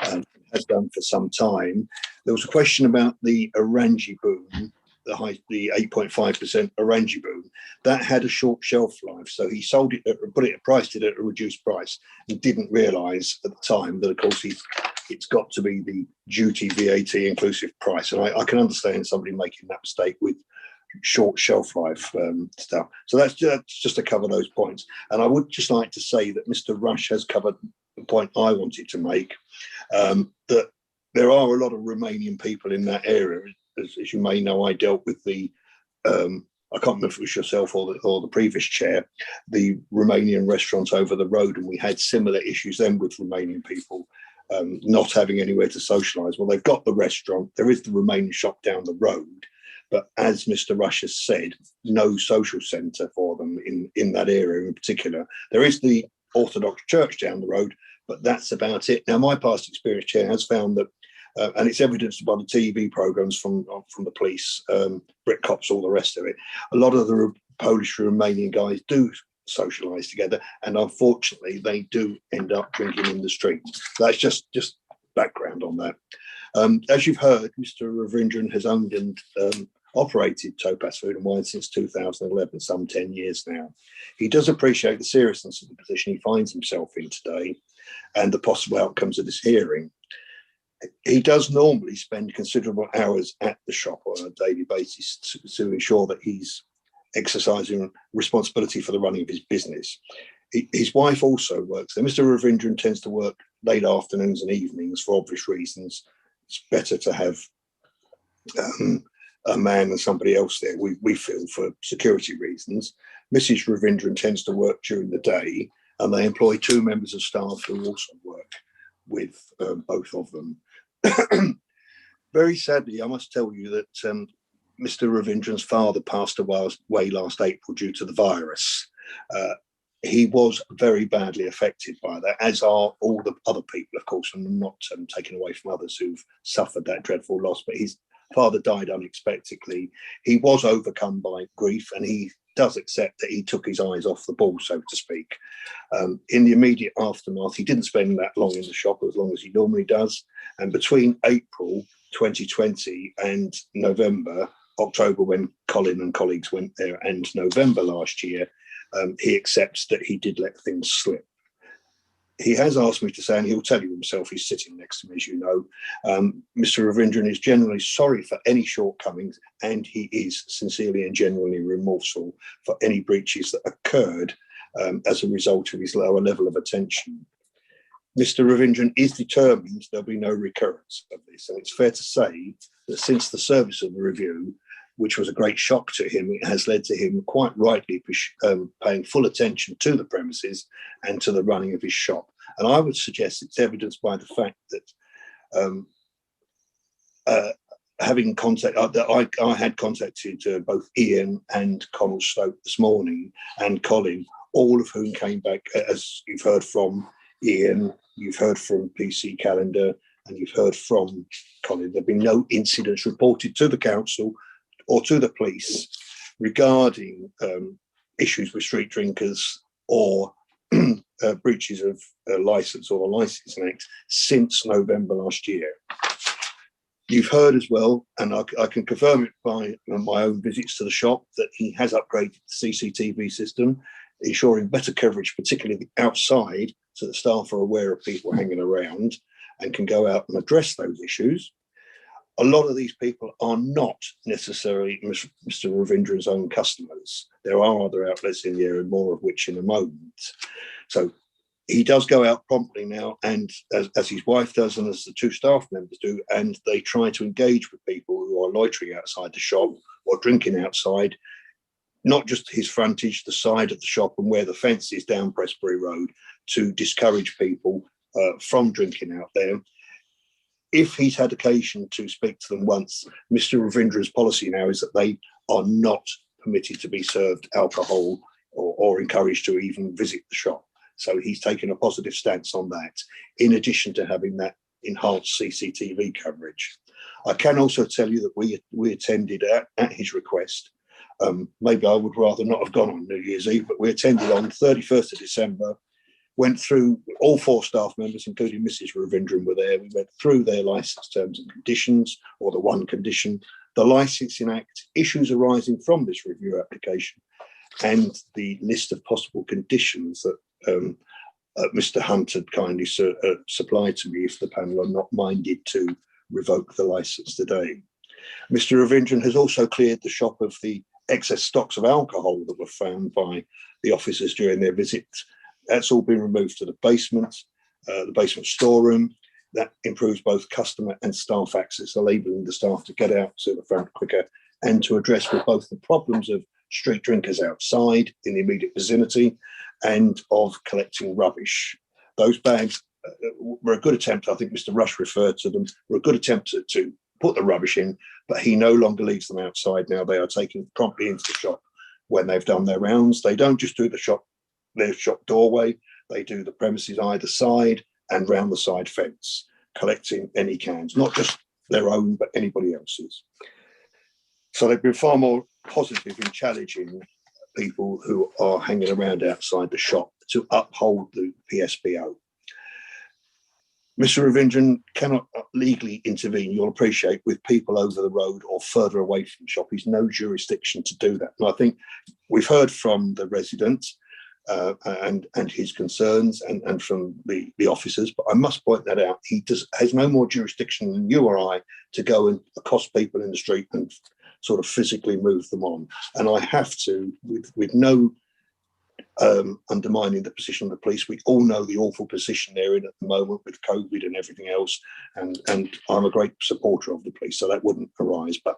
has done for some time. There was a question about the Orangi boom, the 8.5% Orangi boom. That had a short shelf life, so he sold it, priced it at a reduced price, and didn't realise at the time that, of course, it's got to be the duty VAT inclusive price. And I can understand somebody making that mistake with short shelf life stuff. So that's just to cover those points. And I would just like to say that Mr. Rush has covered the point I wanted to make, that there are a lot of Romanian people in that area. As you may know, I dealt with the I can't remember if it was yourself or the previous chair, the Romanian restaurant over the road, and we had similar issues then with Romanian people not having anywhere to socialise. Well, they've got the restaurant, there is the Romanian shop down the road, but as Mr. Rush has said, no social centre for them in that area in particular. There is the Orthodox Church down the road, but that's about it. Now, my past experience, Chair, has found that, and it's evidenced by the TV programmes from the police, Brit Cops, all the rest of it, a lot of the Polish Romanian guys do socialise together, and unfortunately they do end up drinking in the street. That's just background on that. As you've heard, Mr. Ravindran has owned and operated Topaz Food and Wine since 2011, some 10 years now. He does appreciate the seriousness of the position he finds himself in today and the possible outcomes of this hearing. He does normally spend considerable hours at the shop on a daily basis to ensure that he's exercising responsibility for the running of his business. His wife also works there. Mr. Ravindran tends to work late afternoons and evenings for obvious reasons. It's better to have a man and somebody else there, we feel, for security reasons. Mrs. Ravindran tends to work during the day, and they employ 2 members of staff who also work with both of them. Very sadly, I must tell you that Mr. Ravindran's father passed away last April due to the virus. He was very badly affected by that, as are all the other people, of course, and I'm not taking away from others who've suffered that dreadful loss, but his father died unexpectedly. He was overcome by grief, and he does accept that he took his eyes off the ball, so to speak. In the immediate aftermath, he didn't spend that long in the shop, as long as he normally does, and between April 2020 and October, when Colin and colleagues went there, and November last year, he accepts that he did let things slip. He has asked me to say, and he'll tell you himself, he's sitting next to me, as you know, Mr. Ravindran is generally sorry for any shortcomings, and he is sincerely and genuinely remorseful for any breaches that occurred as a result of his lower level of attention. Mr. Ravindran is determined there'll be no recurrence of this, and it's fair to say that since the service of the review, which was a great shock to him, it has led to him quite rightly paying full attention to the premises and to the running of his shop. And I would suggest it's evidenced by the fact that having contact, that I had contacted both Ian and Connell Stoke this morning, and Colin, all of whom came back, as you've heard from Ian, you've heard from PC Calendar, and you've heard from Colin. There have been no incidents reported to the council or to the police regarding issues with street drinkers or breaches of licence or the Licensing Act since November last year. You've heard as well, and I can confirm it by my own visits to the shop, that he has upgraded the CCTV system, ensuring better coverage, particularly outside, so that staff are aware of people hanging around and can go out and address those issues. A lot of these people are not necessarily Mr. Ravindran's own customers. There are other outlets in the area, more of which in a moment. So he does go out promptly now, and as his wife does and as the two staff members do, and they try to engage with people who are loitering outside the shop or drinking outside, not just his frontage, the side of the shop and where the fence is down Prestbury Road, to discourage people from drinking out there. If he's had occasion to speak to them once, Mr. Ravindran's policy now is that they are not permitted to be served alcohol or encouraged to even visit the shop. So he's taken a positive stance on that, in addition to having that enhanced CCTV coverage. I can also tell you that we attended at his request. Maybe I would rather not have gone on New Year's Eve, but we attended on 31st of December, went through, all 4 staff members, including Mrs. Ravindran, were there. We went through their licence terms and conditions, or the one condition, the Licensing Act, issues arising from this review application, and the list of possible conditions that Mr. Hunt had kindly supplied to me if the panel are not minded to revoke the licence today. Mr. Ravindran has also cleared the shop of the excess stocks of alcohol that were found by the officers during their visit. That's all been removed to the basement storeroom. That improves both customer and staff access, enabling the staff to get out to the front quicker and to address with both the problems of street drinkers outside in the immediate vicinity and of collecting rubbish. Those bags were a good attempt, I think Mr. Rush referred to them, were a good attempt to put the rubbish in, but he no longer leaves them outside now. They are taken promptly into the shop when they've done their rounds. They don't just do their shop doorway, they do the premises either side and round the side fence, collecting any cans, not just their own, but anybody else's. So they've been far more positive in challenging people who are hanging around outside the shop to uphold the PSBO. Mr. Ravindran cannot legally intervene, you'll appreciate, with people over the road or further away from the shop. He's no jurisdiction to do that. And I think we've heard from the residents and his concerns and from the officers, but I must point that out. He has no more jurisdiction than you or I to go and accost people in the street and sort of physically move them on. And I have to, with no undermining the position of the police. We all know the awful position they're in at the moment with COVID and everything else. And I'm a great supporter of the police, so that wouldn't arise. But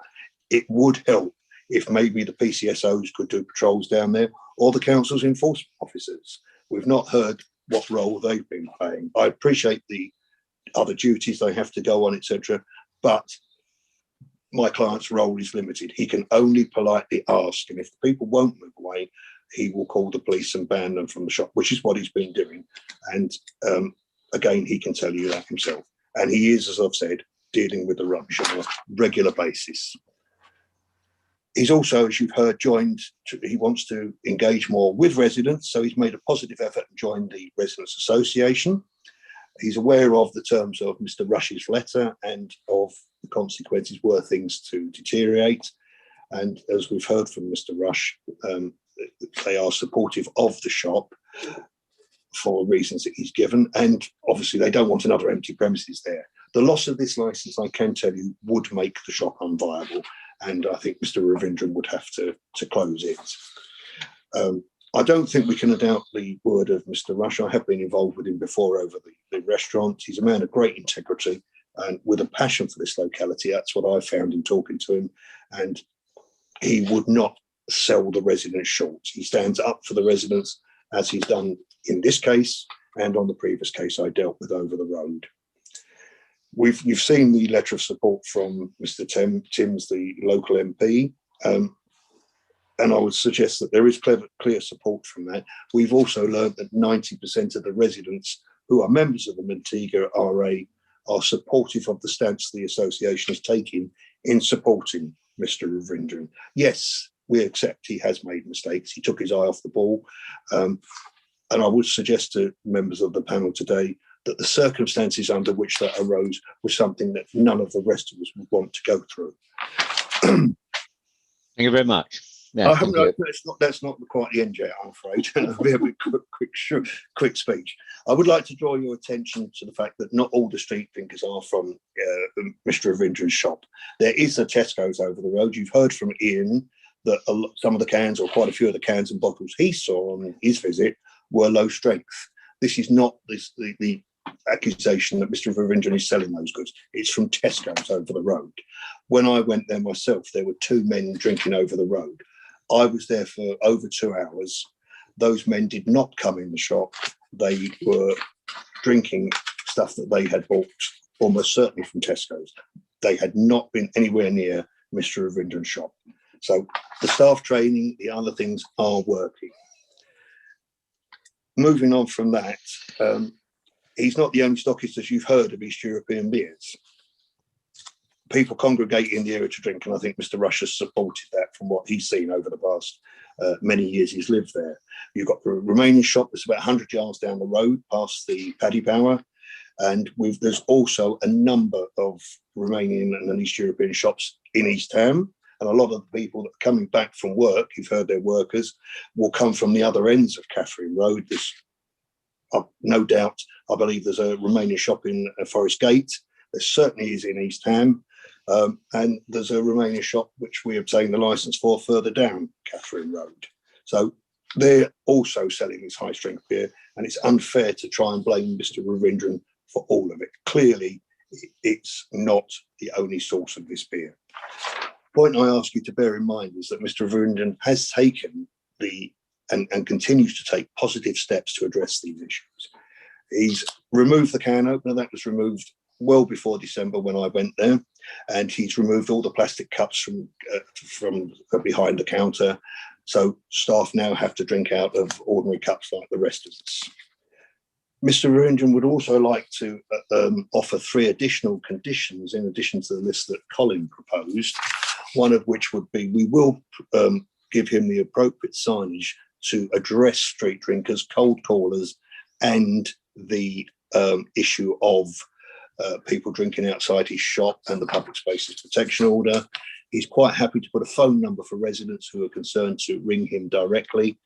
it would help if maybe the PCSOs could do patrols down there, or the council's enforcement officers. We've not heard what role they've been playing. I appreciate the other duties they have to go on, etc. But my client's role is limited. He can only politely ask, and if the people won't move away, he will call the police and ban them from the shop, which is what he's been doing. And again, he can tell you that himself. And he is, as I've said, dealing with the rubbish on a regular basis. He's also, as you've heard, he wants to engage more with residents. So he's made a positive effort and joined the Residents Association. He's aware of the terms of Mr. Rush's letter and of the consequences were things to deteriorate. And as we've heard from Mr. Rush, they are supportive of the shop for reasons that he's given. And obviously they don't want another empty premises there. The loss of this licence, I can tell you, would make the shop unviable. And I think Mr. Ravindran would have to close it. I don't think we can doubt the word of Mr. Rush. I have been involved with him before over the restaurant. He's a man of great integrity and with a passion for this locality. That's what I found in talking to him. And he would not sell the residents short. He stands up for the residents, as he's done in this case and on the previous case I dealt with over the road. You've seen the letter of support from Mr. Timms, the local MP, and I would suggest that there is clear support from that. We've also learned that 90% of the residents who are members of the Montego RA are supportive of the stance the association is taking in supporting Mr. Ravindran. Yes, we accept he has made mistakes. He took his eye off the ball. And I would suggest to members of the panel today that the circumstances under which that arose was something that none of the rest of us would want to go through. Thank you very much. Yes, thank you. That's not quite the end yet, I'm afraid. It'll be a bit quick speech. I would like to draw your attention to the fact that not all the street drinkers are from Mr. Ravindran's shop. There is a Tesco's over the road. You've heard from Ian that some of the cans, or quite a few of the cans and bottles he saw on his visit, were low strength. This is not the accusation that Mr. Ravindran is selling those goods. It's from Tesco's over the road. When I went there myself, there were 2 men drinking over the road. I was there for over 2 hours. Those men did not come in the shop. They were drinking stuff that they had bought almost certainly from Tesco's. They had not been anywhere near Mr. Ravindran's shop. So the staff training, the other things are working. Moving on from that, he's not the only stockist, as you've heard, of East European beers. People congregate in the area to drink, and I think Mr. Rush has supported that from what he's seen over the past many years he's lived there. You've got the Romanian shop that's about 100 yards down the road past the Paddy Power, and there's also a number of Romanian and East European shops in East Ham, and a lot of the people that are coming back from work, you've heard they're workers, will come from the other ends of Catherine Road. There's no doubt, I believe there's a Romanian shop in Forest Gate. There certainly is in East Ham. And there's a Romanian shop which we obtained the license for further down Catherine Road. So they're also selling this high strength beer, and it's unfair to try and blame Mr. Ravindran for all of it. Clearly, it's not the only source of this beer. The point I ask you to bear in mind is that Mr. Ravindran has taken and continues to take positive steps to address these issues. He's removed the can opener. That was removed well before December when I went there, and he's removed all the plastic cups from behind the counter, so staff now have to drink out of ordinary cups like the rest of us. Mr. Ravindran would also like to offer 3 additional conditions in addition to the list that Colin proposed, one of which would be we will give him the appropriate signage to address street drinkers, cold callers, and the issue of people drinking outside his shop and the Public Spaces Protection Order. He's quite happy to put a phone number for residents who are concerned to ring him directly.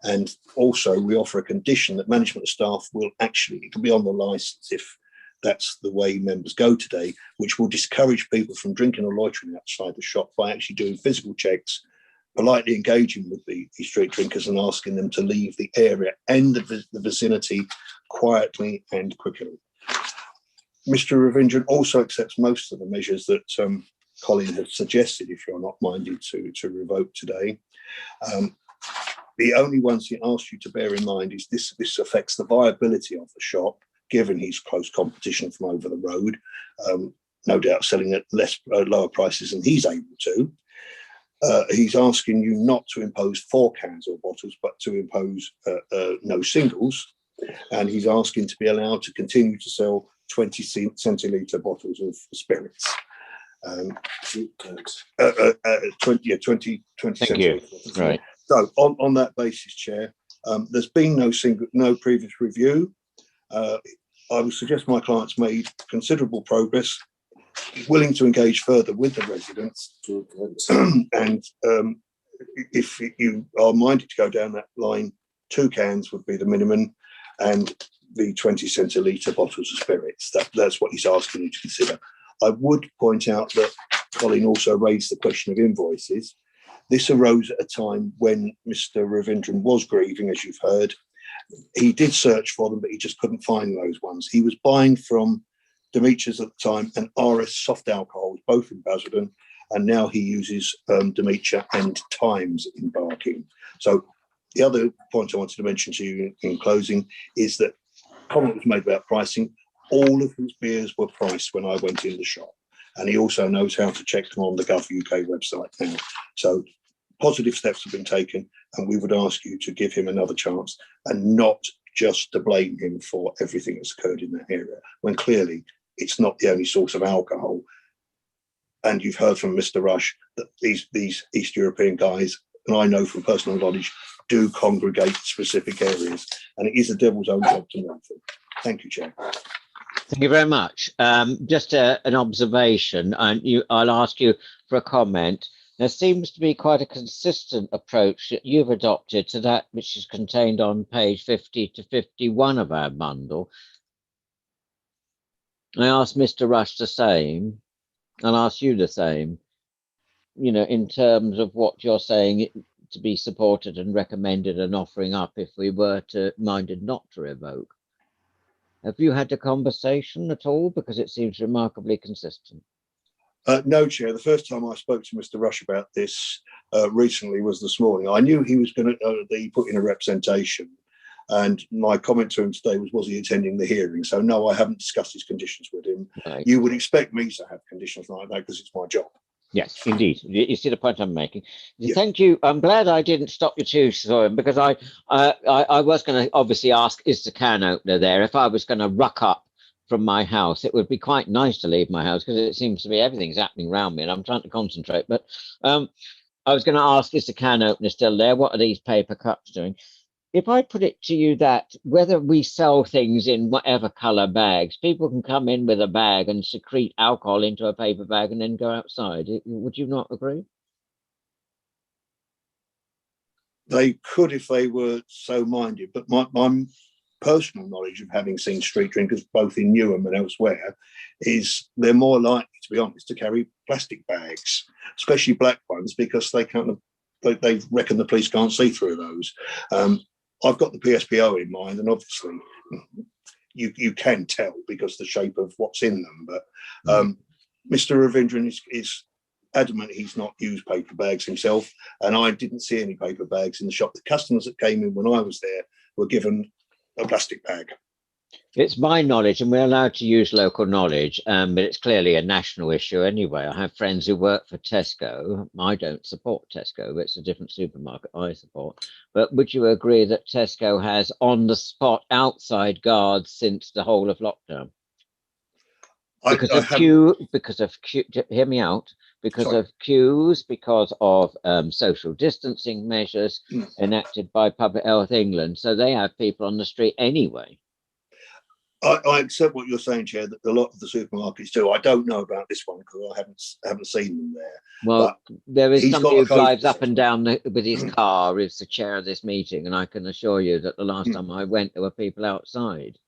And also we offer a condition that management staff will actually, it can be on the licence if that's the way members go today, which will discourage people from drinking or loitering outside the shop by actually doing physical checks, politely engaging with the street drinkers and asking them to leave the area and the vicinity quietly and quickly. Mr. Ravindran also accepts most of the measures that Colin has suggested, if you're not minded to revoke today. The only ones he asks you to bear in mind is this affects the viability of the shop, given his close competition from over the road, no doubt selling at lower prices than he's able to. He's asking you not to impose 4 cans or bottles, but to impose no singles. And he's asking to be allowed to continue to sell 20 centilitre bottles of spirits. 20 Thank you. Right. So on that basis, Chair, there's been no previous review. I would suggest my client's made considerable progress, willing to engage further with the residents. And if you are minded to go down that line, 2 cans would be the minimum, and the 20 centilitre bottles of spirits. That's what he's asking you to consider. I would point out that Colin also raised the question of invoices. This arose at a time when Mr. Ravindran was grieving, as you've heard. He did search for them, but he just couldn't find those ones. He was buying from Demetrius at the time and RS soft alcohols, both in Basildon, and now he uses Demetria and Times in Barking. So the other point I wanted to mention to you in closing is that comment was made about pricing. All of his beers were priced when I went in the shop, and he also knows how to check them on the Gov UK website now. So positive steps have been taken, and we would ask you to give him another chance and not just to blame him for everything that's occurred in that area, when clearly it's not the only source of alcohol. And you've heard from Mr. Rush that these East European guys, and I know from personal knowledge, do congregate specific areas, and it is the devil's own job to know them. Thank you, Chair. Thank you very much. Just an observation, and I'll ask you for a comment. There seems to be quite a consistent approach that you've adopted to that which is contained on page 50 to 51 of our bundle. I asked Mr. Rush the same. I'll ask you the same. You know, in terms of what you're saying to be supported and recommended and offering up if we were minded not to revoke. Have you had a conversation at all? Because it seems remarkably consistent. No, Chair. The first time I spoke to Mr. Rush about this recently was this morning. I knew he was going to put in a representation, and my comment to him today was he attending the hearing? So no, I haven't discussed his conditions with him. Right. You would expect me to have conditions like that because it's my job. Yes, indeed. You see the point I'm making. Yeah. Thank you. I'm glad I didn't stop you too, Soren, because I was going to obviously ask, is the can opener there? If I was going to ruck up from my house, it would be quite nice to leave my house because it seems to be everything's happening around me and I'm trying to concentrate. But I was going to ask, is the can opener still there? What are these paper cups doing? If I put it to you that whether we sell things in whatever colour bags, people can come in with a bag and secrete alcohol into a paper bag and then go outside. Would you not agree? They could if they were so minded, but my personal knowledge of having seen street drinkers both in Newham and elsewhere is they're more likely, to be honest, to carry plastic bags, especially black ones, because they reckon the police can't see through those. I've got the PSPO in mind, and obviously you can tell because the shape of what's in them. But Mr. Ravindran is adamant he's not used paper bags himself, and I didn't see any paper bags in the shop. The customers that came in when I was there were given a plastic bag. It's my knowledge, and we're allowed to use local knowledge, but it's clearly a national issue anyway. I have friends who work for Tesco. I don't support Tesco, but it's a different supermarket I support. But would you agree that Tesco has on-the-spot outside guards since the whole of lockdown? Because of hear me out, because of queues, because of social distancing measures enacted by Public Health England. So they have people on the street anyway. I accept what you're saying, Chair, that a lot of the supermarkets do. I don't know about this one because I haven't seen them there. Well, there is somebody who drives up and down with his car, is the chair of this meeting, and I can assure you that the last time I went, there were people outside.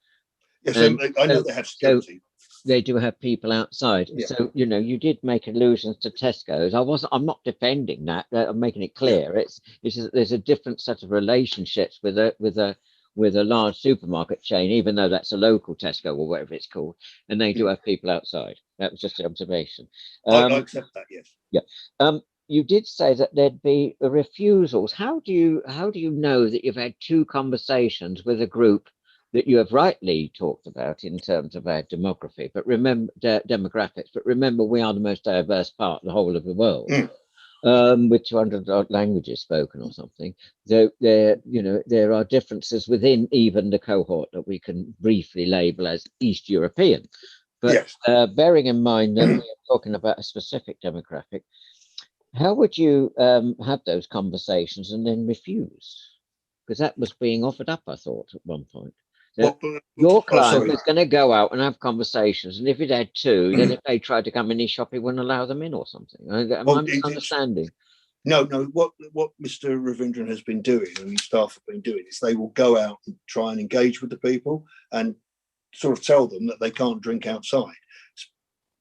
Yes, I know they have security. So they do have people outside. Yeah. So, you know, you did make allusions to Tesco's. I'm not defending that. I'm making it clear. Yeah. There's a different set of relationships with a large supermarket chain, even though that's a local Tesco or whatever it's called, and they do have people outside. That was just an observation. I accept that, yes. Yeah. You did say that there'd be refusals. How do you know that you've had two conversations with a group that you have rightly talked about in terms of our demography, but remember demographics? But remember, we are the most diverse part of the whole of the world. With 200 odd languages spoken or something. So there are differences within even the cohort that we can briefly label as East European. But yes. Bearing in mind that we are talking about a specific demographic, how would you have those conversations and then refuse? Because that was being offered up, I thought, at one point. Your client was going to go out and have conversations, and if it had two, then if they tried to come in his shop, he wouldn't allow them in or something. Am I misunderstanding? No. What Mr. Ravindran has been doing, and his staff have been doing, is they will go out and try and engage with the people and sort of tell them that they can't drink outside.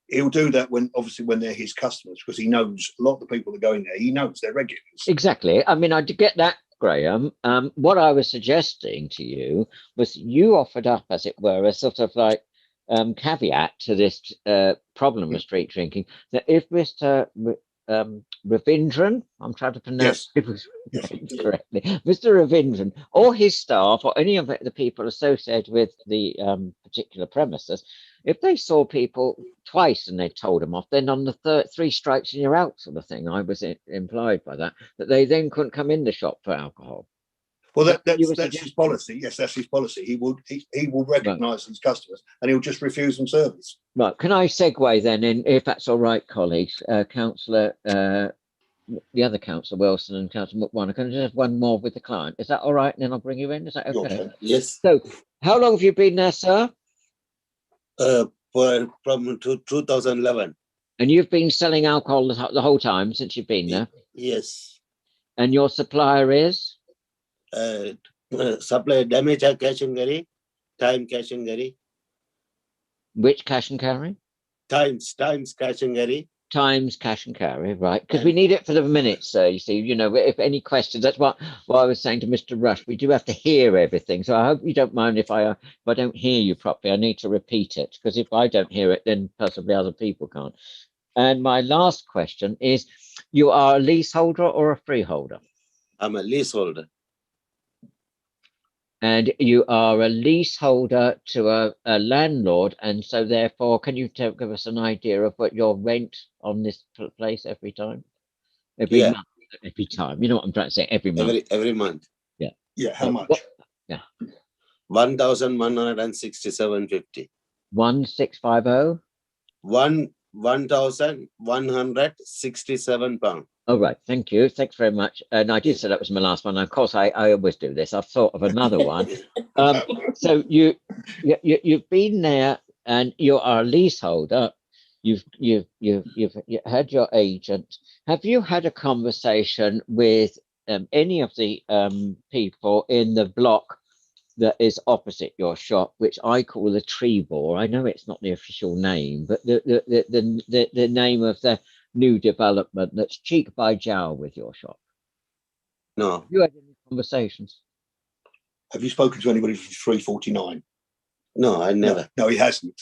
He'll do that when they're his customers, because he knows a lot of the people that go in there. He knows they're regulars. Exactly. I mean, I did get that, Graham. What I was suggesting to you was you offered up, as it were, a sort of like caveat to this problem of street drinking, that if Mr. Ravindran, I'm trying to pronounce people's names correctly, Mr. Ravindran or his staff or any of the people associated with the particular premises, if they saw people twice and they told them off, then on the 3 strikes and you're out sort of thing, I was implied by that they then couldn't come in the shop for alcohol. Well, that's his policy. Yes, that's his policy. He will recognise his customers and he'll just refuse them service. Right. Can I segue then, in, if that's all right, colleagues? Councillor the other Councillor Wilson and Councillor McWan. Can I just have one more with the client? Is that all right? And then I'll bring you in. Is that okay? Yes. So, how long have you been there, sir? From 2011. And you've been selling alcohol the whole time since you've been there? Yes. And your supplier is? Supply damage cash and carry, time cash and carry. Which cash and carry? Times cash and carry. Times cash and carry, right? Because we need it for the minutes, sir. You see, if any questions, that's what I was saying to Mr. Rush. We do have to hear everything, so I hope you don't mind if I don't hear you properly. I need to repeat it, because if I don't hear it, then possibly other people can't. And my last question is: you are a leaseholder or a freeholder? I'm a leaseholder. And you are a leaseholder to a landlord, and so therefore, can you give us an idea of what your rent on this place every time? Every month, every time. You know what I'm trying to say? Every month. Every month. Yeah. Yeah. How much? Yeah. 1,167.50. 1,650. 1,167 pounds. All right, thank you. Thanks very much. And I did say that was my last one. Of course, I always do this. I've thought of another one. So you've been there, and you are a leaseholder. You've had your agent. Have you had a conversation with any of the people in the block that is opposite your shop, which I call the Tree Bore? I know it's not the official name, but the name of the new development that's cheek by jowl with your shop. No. Have you had any conversations? Have you spoken to anybody from 349? No, I never. No, he hasn't.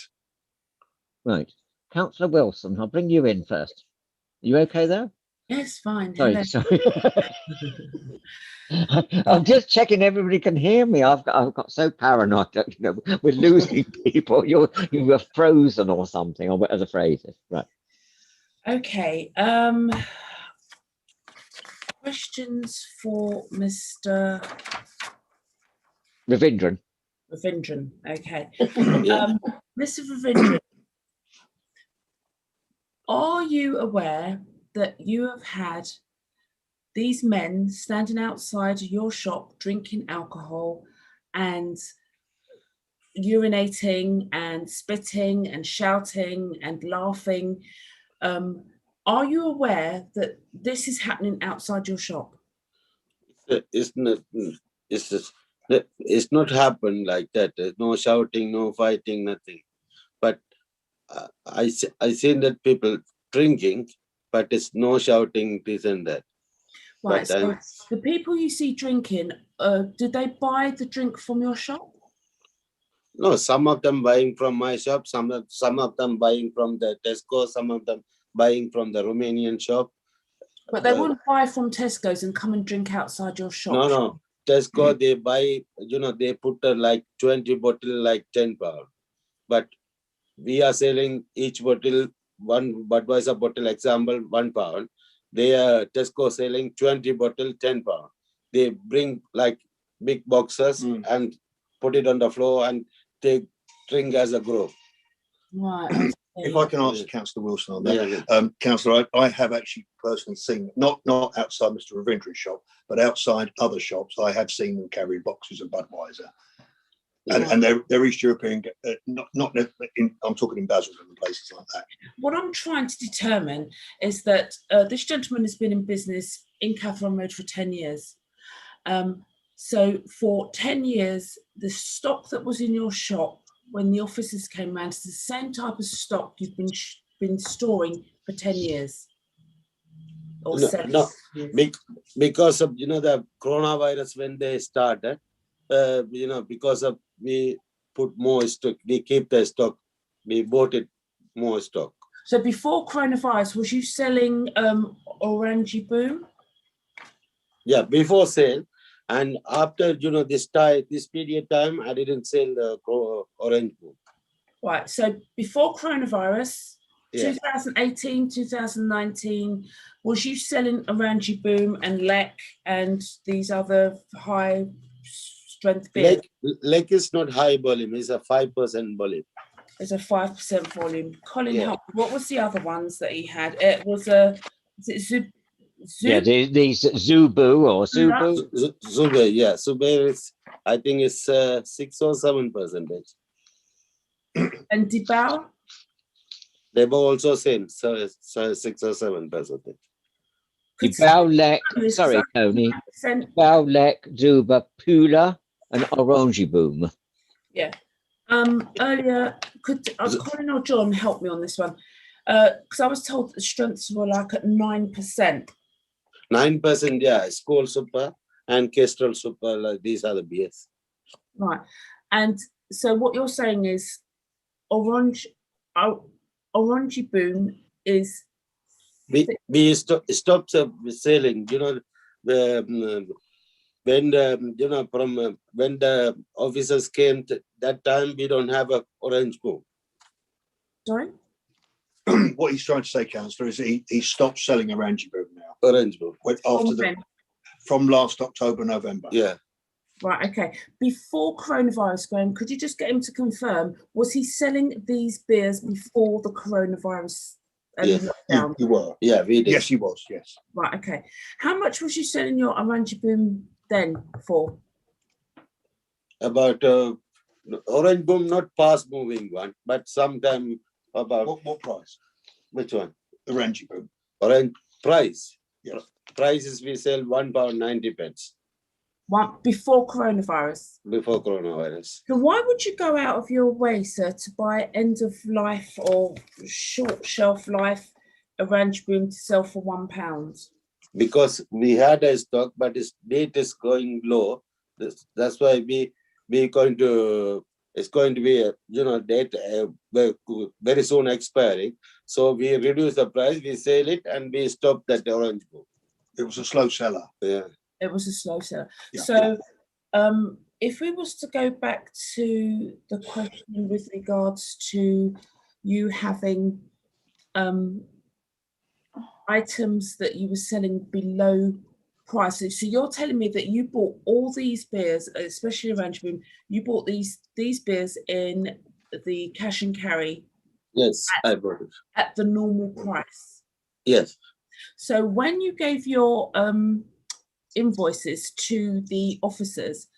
Right. Councillor Wilson, I'll bring you in first. Are you okay there? Yes, fine. Sorry. I'm just checking everybody can hear me. I've got so paranoid that we're losing people. You were frozen or something, or whatever the phrase is. Right. Okay. Questions for Mr. Ravindran. Ravindran. Okay. Yeah. Mr. Ravindran, are you aware that you have had these men standing outside your shop drinking alcohol and urinating and spitting and shouting and laughing? Are you aware that this is happening outside your shop? It's not happened like that. There's no shouting, no fighting, nothing. But I seen that people drinking, but it's no shouting, this and that. Right. So the people you see drinking, did they buy the drink from your shop? No, some of them buying from my shop, some of them buying from the Tesco, some of them buying from the Romanian shop. But they wouldn't buy from Tesco's and come and drink outside your shop. No. Tesco, they buy, they put like 20 bottle, like 10 pounds. But we are selling each bottle, one Budweiser bottle, example, 1 pound. They are Tesco selling 20 bottle, 10 pounds. They bring like big boxes and put it on the floor and take drink as a group. Right. If I can answer Councillor Wilson on that, Councillor, I have actually personally seen, not outside Mr. Ravindran's shop, but outside other shops, I have seen them carry boxes of Budweiser. And they're East European, I'm talking in Basildon and places like that. What I'm trying to determine is that this gentleman has been in business in Catherine Road for 10 years. So for 10 years, the stock that was in your shop when the officers came around is the same type of stock you've been storing for 10 years? Or no, because of, the coronavirus when they started, because of we put more stock, we keep the stock, we bought it more stock. So before coronavirus, was you selling Orange Boom? Yeah, before sale. And after, this period time, I didn't sell the Orange Boom. Right, so before coronavirus, 2018, 2019, was you selling Orange Boom and Lek and these other high strength beer? Lek is not high volume, it's a 5% volume. It's a 5% volume. Colin, Yeah. what was the other ones that he had? It was a Yeah, these Zubu or Zubu. Zubair, yeah, Zubair is, I think it's 6 or 7%. And Dibao? They were also same, so 6 or 7%. Dibao, sorry, Tony. Dibao, Zuba, Pula, and Orange Boom. Yeah. Earlier, could Colin or John help me on this one? Because I was told that the strengths were like at 9%. 9%, yeah, School Super and Kestrel Super, like these are the beers. Right. And so what you're saying is Orange Boom is... We stopped selling, you know, when the officers came that time, we don't have a Orange Boom. Sorry? What he's trying to say, Councillor, is he stopped selling Orange Boom now. Orange Boom. From last October, November. Yeah. Right, okay. Before coronavirus, Graham, could you just get him to confirm, was he selling these beers before the coronavirus lockdown? You were. Yeah, we did. Yes, he was, yes. Right, okay. How much was you selling your Orange Boom then for? About Orange Boom, not fast moving one, but sometime about... What price? Which one? Orange Boom. Orange price? Yes. Prices we sell £1.90. Before coronavirus? Before coronavirus. So why would you go out of your way, sir, to buy end of life or short shelf life Orange Boom to sell for £1? Because we had a stock, but its date is going low. That's why it's going to be date very soon expiring. So we reduce the price, we sell it, and we stop that Orange Boom. It was a slow seller. Yeah. It was a slow seller. Yeah. So if we was to go back to the question with regards to you having items that you were selling below prices, so you're telling me that you bought all these beers, especially Orange Boom, you bought these beers in the cash and carry. Yes, I bought it at the normal price. Yes. So when you gave your invoices to the officers,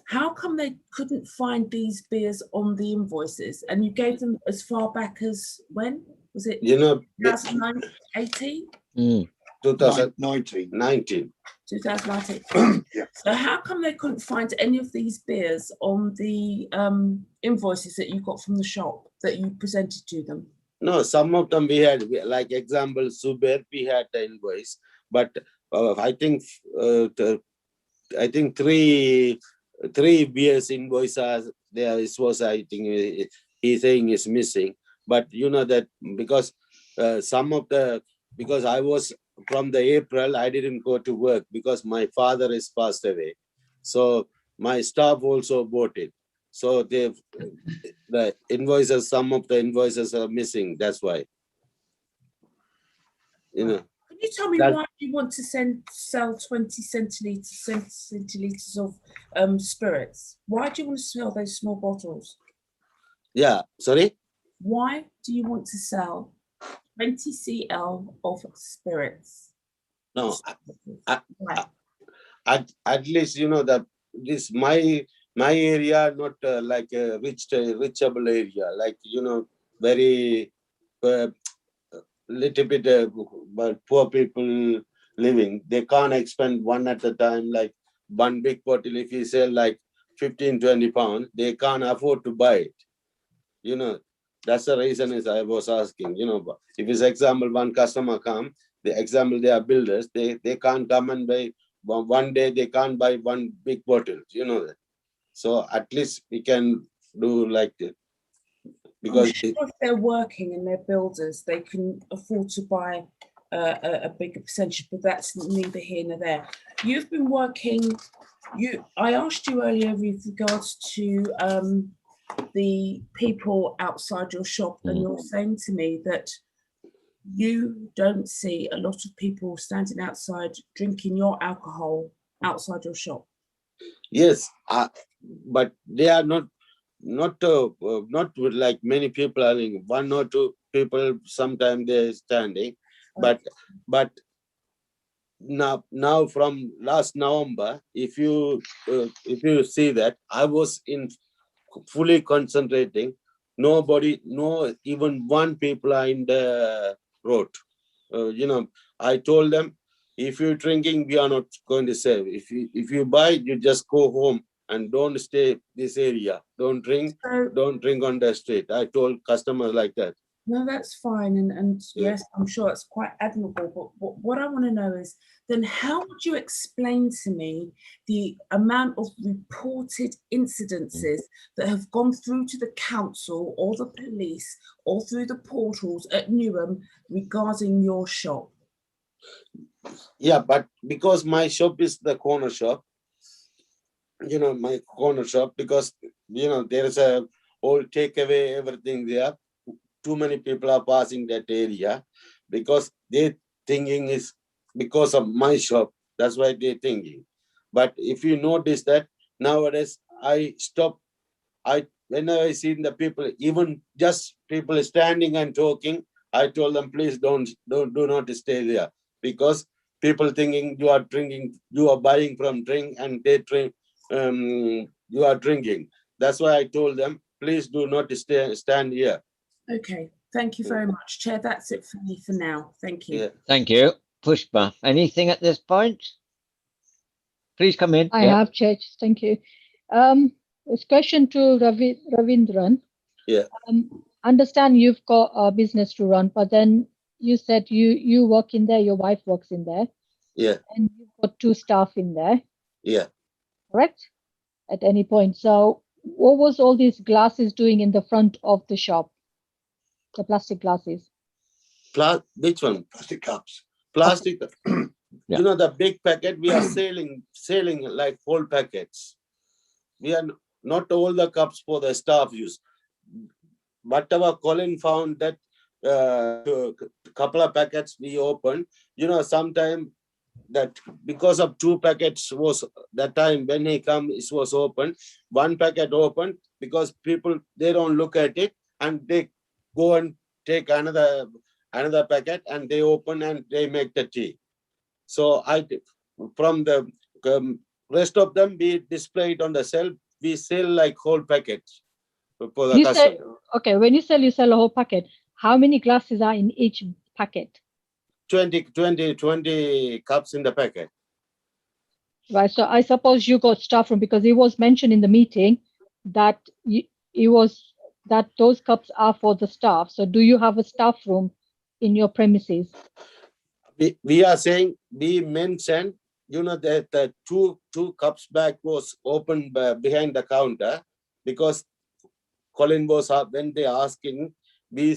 how come they couldn't find these beers on the invoices? And you gave them as far back as when? Was it 2018? 2019. 2019. Yeah. So how come they couldn't find any of these beers on the invoices that you got from the shop that you presented to them? No, some of them we had, like example, Zubair, we had the invoice, but I think three beers invoice are there. It was, I think he's saying is missing, but you know that because because I was from the April, I didn't go to work because my father is passed away, so my staff also bought it. So the invoices, some of the invoices are missing. That's why. You know. Can you tell me why you want to sell 20 centiliters of spirits? Why do you want to sell those small bottles? Yeah, sorry? Why do you want to sell 20 cl of spirits? No, at least, you know, that this my area, not like a reachable area, like, you know, very little bit but poor people living. They can't expend one at a time, like one big bottle. If you sell like 15-20 pounds, they can't afford to buy it. You know, that's the reason is I was asking, you know, if it's example, one customer come, the example, they are builders, they can't come and buy one day, they can't buy one big bottle, you know that. So at least we can do like that. Because if they're working and they're builders, they can afford to buy a bigger percentage, but that's neither here nor there. You've been working, I asked you earlier with regards to the people outside your shop, and you're saying to me that you don't see a lot of people standing outside drinking your alcohol outside your shop. Yes, but they are not like many people are in, 1 or 2 people sometimes they're standing, but now from last November, if you see that, I was in fully concentrating. Nobody, no, even one people are in the road. I told them, if you're drinking, we are not going to serve. If you buy, you just go home and don't stay this area. Don't drink on the street. I told customers like that. No, that's fine. And yes, I'm sure it's quite admirable. But what I want to know is then how would you explain to me the amount of reported incidences that have gone through to the council or the police or through the portals at Newham regarding your shop? Yeah, but because my shop is the corner shop, my corner shop, because, there is a all takeaway, everything there. Too many people are passing that area because they thinking is because of my shop. That's why they're thinking. But if you notice that nowadays I stop, whenever I see the people, even just people standing and talking, I told them, please do not stay there, because people thinking you are drinking, you are buying from drink and they drink, you are drinking. That's why I told them, please do not stand here. Okay, thank you very much, Chair. That's it for me for now. Thank you. Yeah. Thank you. Pushpa, anything at this point? Please come in. I have, Chair. Thank you. This question to Ravindran. Yeah. Understand you've got a business to run, but then you said you work in there, your wife works in there. Yeah. And you've got 2 staff in there. Yeah. Correct? At any point. So what was all these glasses doing in the front of the shop? The plastic glasses. Which one? Plastic cups. Plastic. Yeah. The big packet, we are selling like whole packets. We are not all the cups for the staff use. Whatever Colin found that couple of packets we opened, sometime that because of 2 packets was that time when he come, it was open. 1 packet open because people, they don't look at it and they go and take another packet and they open and they make the tea. So from the rest of them, we displayed on the shelf. We sell like whole packets for the customer. Okay, when you sell a whole packet, how many glasses are in each packet? 20 cups in the packet. Right. So I suppose you got staff room, because it was mentioned in the meeting that those cups are for the staff. So do you have a staff room in your premises? We are saying, we mentioned, that the two cups bag was open behind the counter, because Colin was up when they asking, we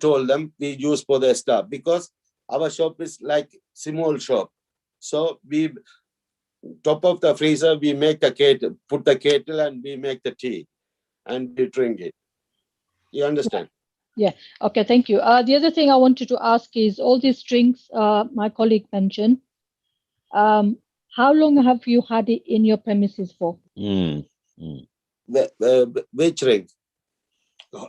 told them we use for the staff, because our shop is like small shop. So we top of the freezer, we make the kettle, put the kettle and we make the tea and we drink it. You understand? Yeah. Okay, thank you. The other thing I wanted to ask is all these drinks my colleague mentioned, how long have you had it in your premises for? Which drink?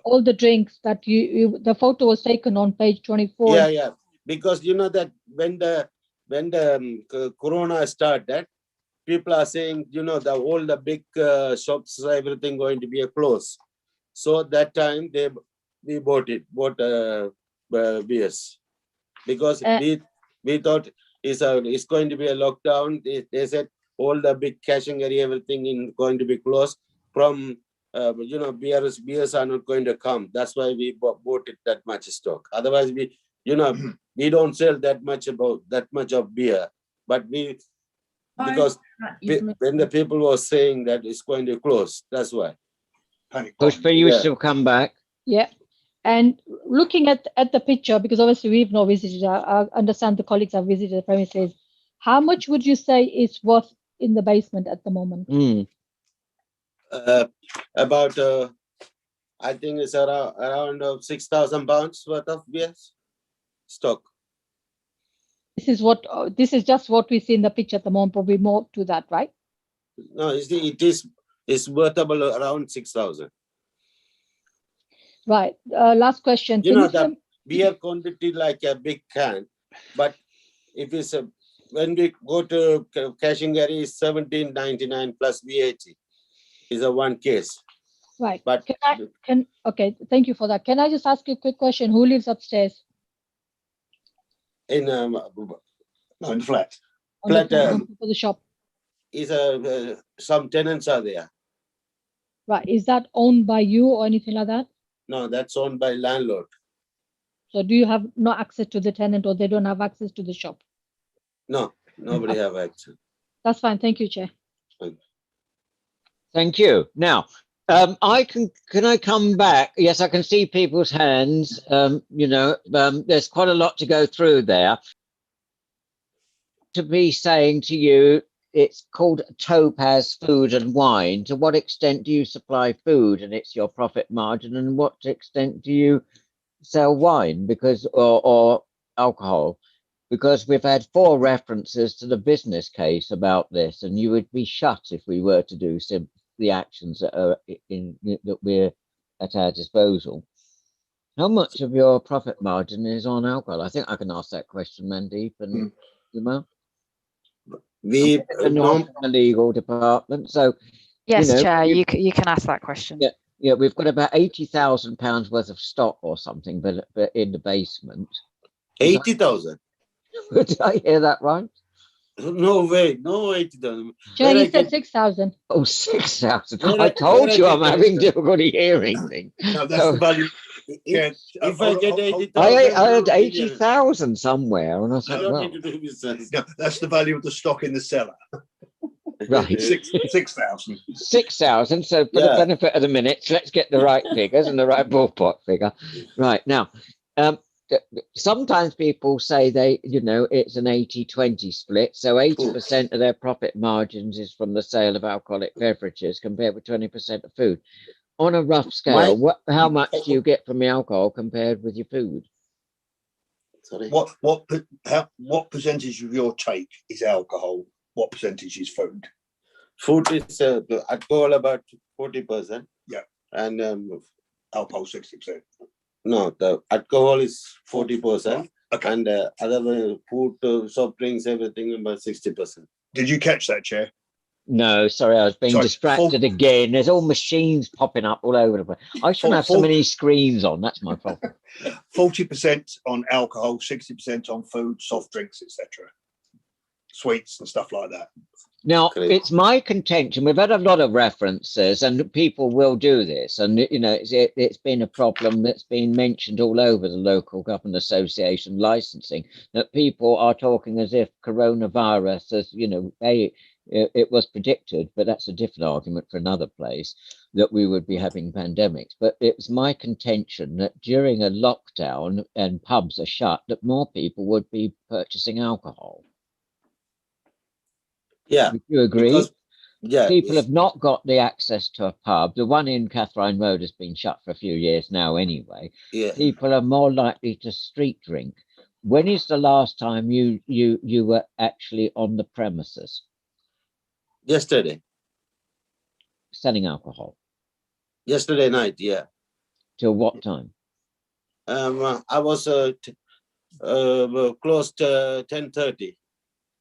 All the drinks that the photo was taken on page 24. Yeah. Because that when the corona started, people are saying, all the big shops, everything going to be a close. So that time we bought beers, because we thought it's going to be a lockdown. They said all the big cashing area, everything is going to be closed. From beers are not going to come. That's why we bought it that much stock. Otherwise, we don't sell that much of beer. But because when the people were saying that it's going to close, that's why. Pushpa, you still come back. Yeah. And looking at the picture, because obviously we've not visited, I understand the colleagues have visited the premises. How much would you say is worth in the basement at the moment? About, I think it's around £6,000 worth of beers stock. This is just what we see in the picture at the moment, probably more to that, right? No, it's worth about around 6,000. Right. Last question. The beer quantity like a big can, but if it's when we go to cash and carry, is 17.99 plus VAT. Is a one case. Right. But okay, thank you for that. Can I just ask you a quick question? Who lives upstairs? in No, in the flat. On the Flat, floor for the shop. is some tenants are there. Right. Is that owned by you or anything like that? No, that's owned by landlord. So do you have no access to the tenant, or they don't have access to the shop? No, nobody have access. That's fine. Thank you, Chair. Thank you. Now, can I come back? Yes, I can see people's hands. There's quite a lot to go through there. To be saying to you, it's called Topaz Food and Wine. To what extent do you supply food and it's your profit margin, and what extent do you sell wine or alcohol? Because we've had 4 references to the business case about this, and you would be shut if we were to do the actions that are that we're at our disposal. How much of your profit margin is on alcohol? I think I can ask that question, Mandeep and Uma. We from the legal department, so yes, Chair, you can ask that question. Yeah, we've got about £80,000 worth of stock or something, but in the basement. 80,000. Did I hear that right? No way, no 80,000. Chair, he said 6,000. Oh, 6,000. I told you I'm having difficulty hearing things. No, that's the value. If I get 80,000, I had 80,000 somewhere, and I said, don't well, need to do business. No, that's the value of the stock in the cellar. right. 6,000. 6,000. So for the benefit of the minutes, let's get the right figures and the right ballpark figure. Right now, sometimes people say it's an 80-20 split. So 80% of their profit margins is from the sale of alcoholic beverages compared with 20% of food. On a rough scale, how much do you get from the alcohol compared with your food? Sorry. What percentage of your take is alcohol? What percentage is food? Food is alcohol about 40%. Yeah. And alcohol 60%. No, the alcohol is 40%. Okay. And other food, soft drinks, everything about 60%. Did you catch that, Chair? No, sorry, I was being distracted again. There's all machines popping up all over the place. I shouldn't have so many screens on. That's my problem. 40% on alcohol, 60% on food, soft drinks, etc. Sweets and stuff like that. Now, it's my contention. We've had a lot of references, and people will do this. And it's been a problem that's been mentioned all over the local government association licensing, that people are talking as if coronavirus, as it was predicted, but that's a different argument for another place, that we would be having pandemics. But it's my contention that during a lockdown and pubs are shut, that more people would be purchasing alcohol. Yeah. Would you agree? Because, people have not got the access to a pub. The one in Catherine Road has been shut for a few years now anyway. Yeah. People are more likely to street drink. When is the last time you were actually on the premises? Yesterday. Selling alcohol? Yesterday night, yeah. Till what time? I was closed 10:30.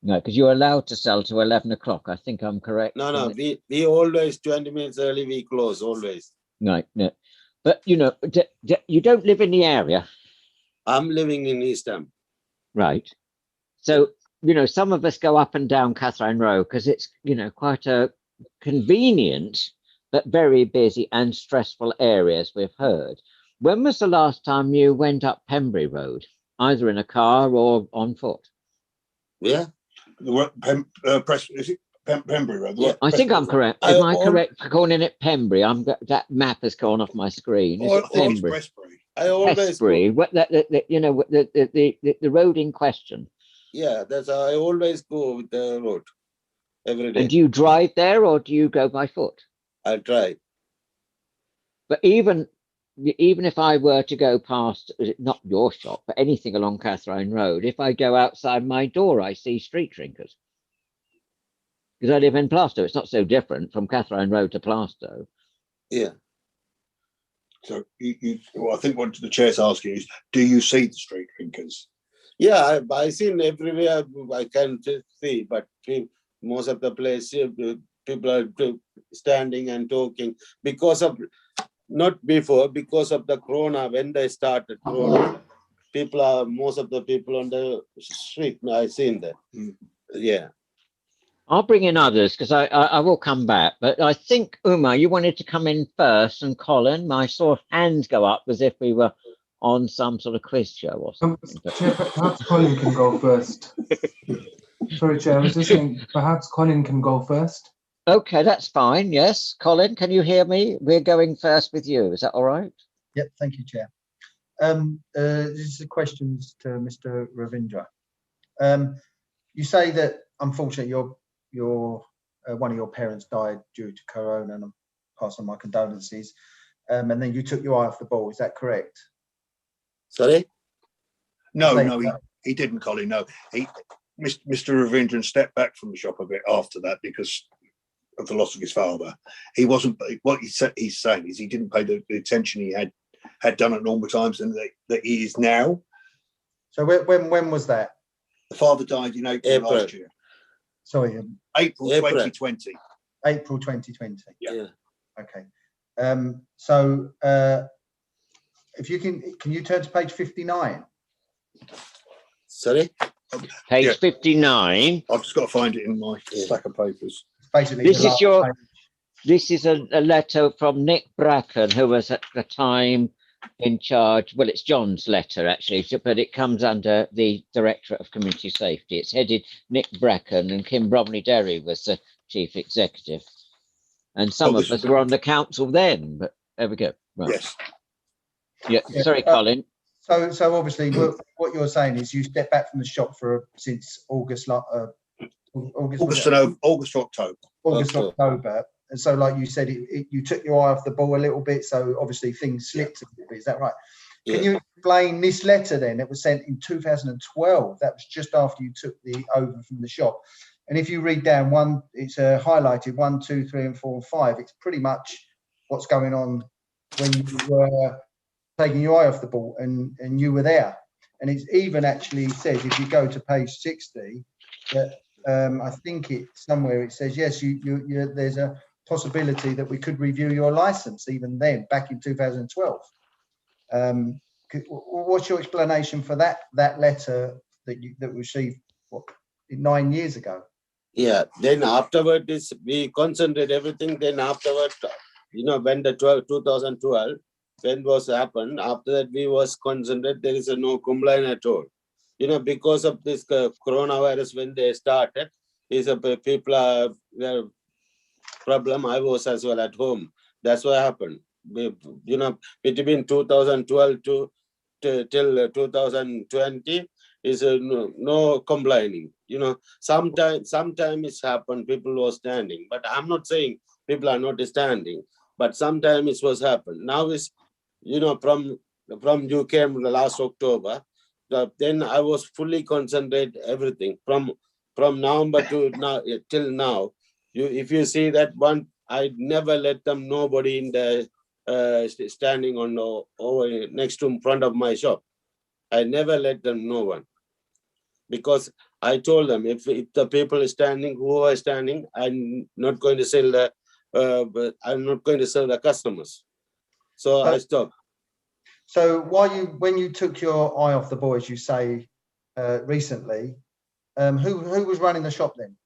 No, because you're allowed to sell to 11 o'clock. I think I'm correct. No, we always 20 minutes early, we close, always. Right, no. But, you don't live in the area. I'm living in East Ham. Right. So, some of us go up and down Catherine Road because it's, quite a convenient but very busy and stressful area, as we've heard. When was the last time you went up Pembury Road, either in a car or on foot? Yeah. Is it Pembury Road? Yeah. I think I'm correct. Am I correct for calling it Pembury? That map has gone off my screen. Is it Pembury? I always Prestbury. What the road in question? Yeah, I always go with the road every day. And do you drive there or do you go by foot? I drive. But even if I were to go past, not your shop, but anything along Catherine Road, if I go outside my door, I see street drinkers. Because I live in Plaistow. It's not so different from Catherine Road to Plaistow. Yeah. So I think what the chair's asking is, do you see the street drinkers? Yeah, I seen everywhere. I can see, but most of the places people are standing and talking because of not before, because of the corona. When they started corona, most of the people on the street. I seen that. Yeah. I'll bring in others because I will come back. But I think, Uma, you wanted to come in first, and Colin, I saw hands go up as if we were on some sort of quiz show or something. Chair, perhaps Colin can go first. Sorry, Chair, I was just saying perhaps Colin can go first. Okay, that's fine. Yes, Colin, can you hear me? We're going first with you. Is that all right? Yep, thank you, Chair. This is questions to Mr. Ravindra. You say that unfortunately your one of your parents died due to corona, and I'm passing my condolences. And then you took your eye off the ball. Is that correct? Sorry? No, he didn't, Colin. No, Mr. Ravindran stepped back from the shop a bit after that because of the loss of his father. He wasn't. What he's saying is he didn't pay the attention he had done at normal times, and that he is now. So when was that? The father died in April last year. Sorry, April 2020. April 2020. Yeah. Okay. So if you can you turn to page 59? Sorry? Page 59. I've just got to find it in my stack of papers. Basically, this is a letter from Nick Bracken, who was at the time in charge. Well, it's John's letter actually, but it comes under the Directorate of Community Safety. It's headed Nick Bracken, and Kim Bromley-Derry was the chief executive. And some of us were on the council then, but there we go. Right. Yes. Yeah. Sorry, Colin. So obviously, what you're saying is you stepped back from the shop since August to October. And so, like you said, you took your eye off the ball a little bit. So obviously, things slipped a little bit. Is that right? Yeah. Can you explain this letter then? It was sent in 2012. That was just after you took over from the shop. And if you read down it's highlighted 1, 2, 3, and 4, and 5. It's pretty much what's going on when you were taking your eye off the ball and you were there. And it's even actually says, if you go to page 60, that I think somewhere it says, yes, there's a possibility that we could review your license even then, back in 2012. What's your explanation for that letter that received 9 years ago? Yeah, then afterward we concentrate everything. Then afterward, when the 2012, when was happened, after that we was concentrated, there is no complaint at all. Because of this coronavirus, when they started, people are problem. I was as well at home. That's what happened. Between 2012 till 2020 is no complaining. Sometimes it's happened. People were standing, but I'm not saying people are not standing. But sometimes it was happened. Now is from you came last October. Then I was fully concentrated everything from November to now till now. If you see that one, I never let them nobody in the standing on over next to in front of my shop. I never let them no one, because I told them if the people are standing, who are standing, I'm not going to sell the customers. So I stopped. So when you took your eye off the ball, as you say, recently, who was running the shop then?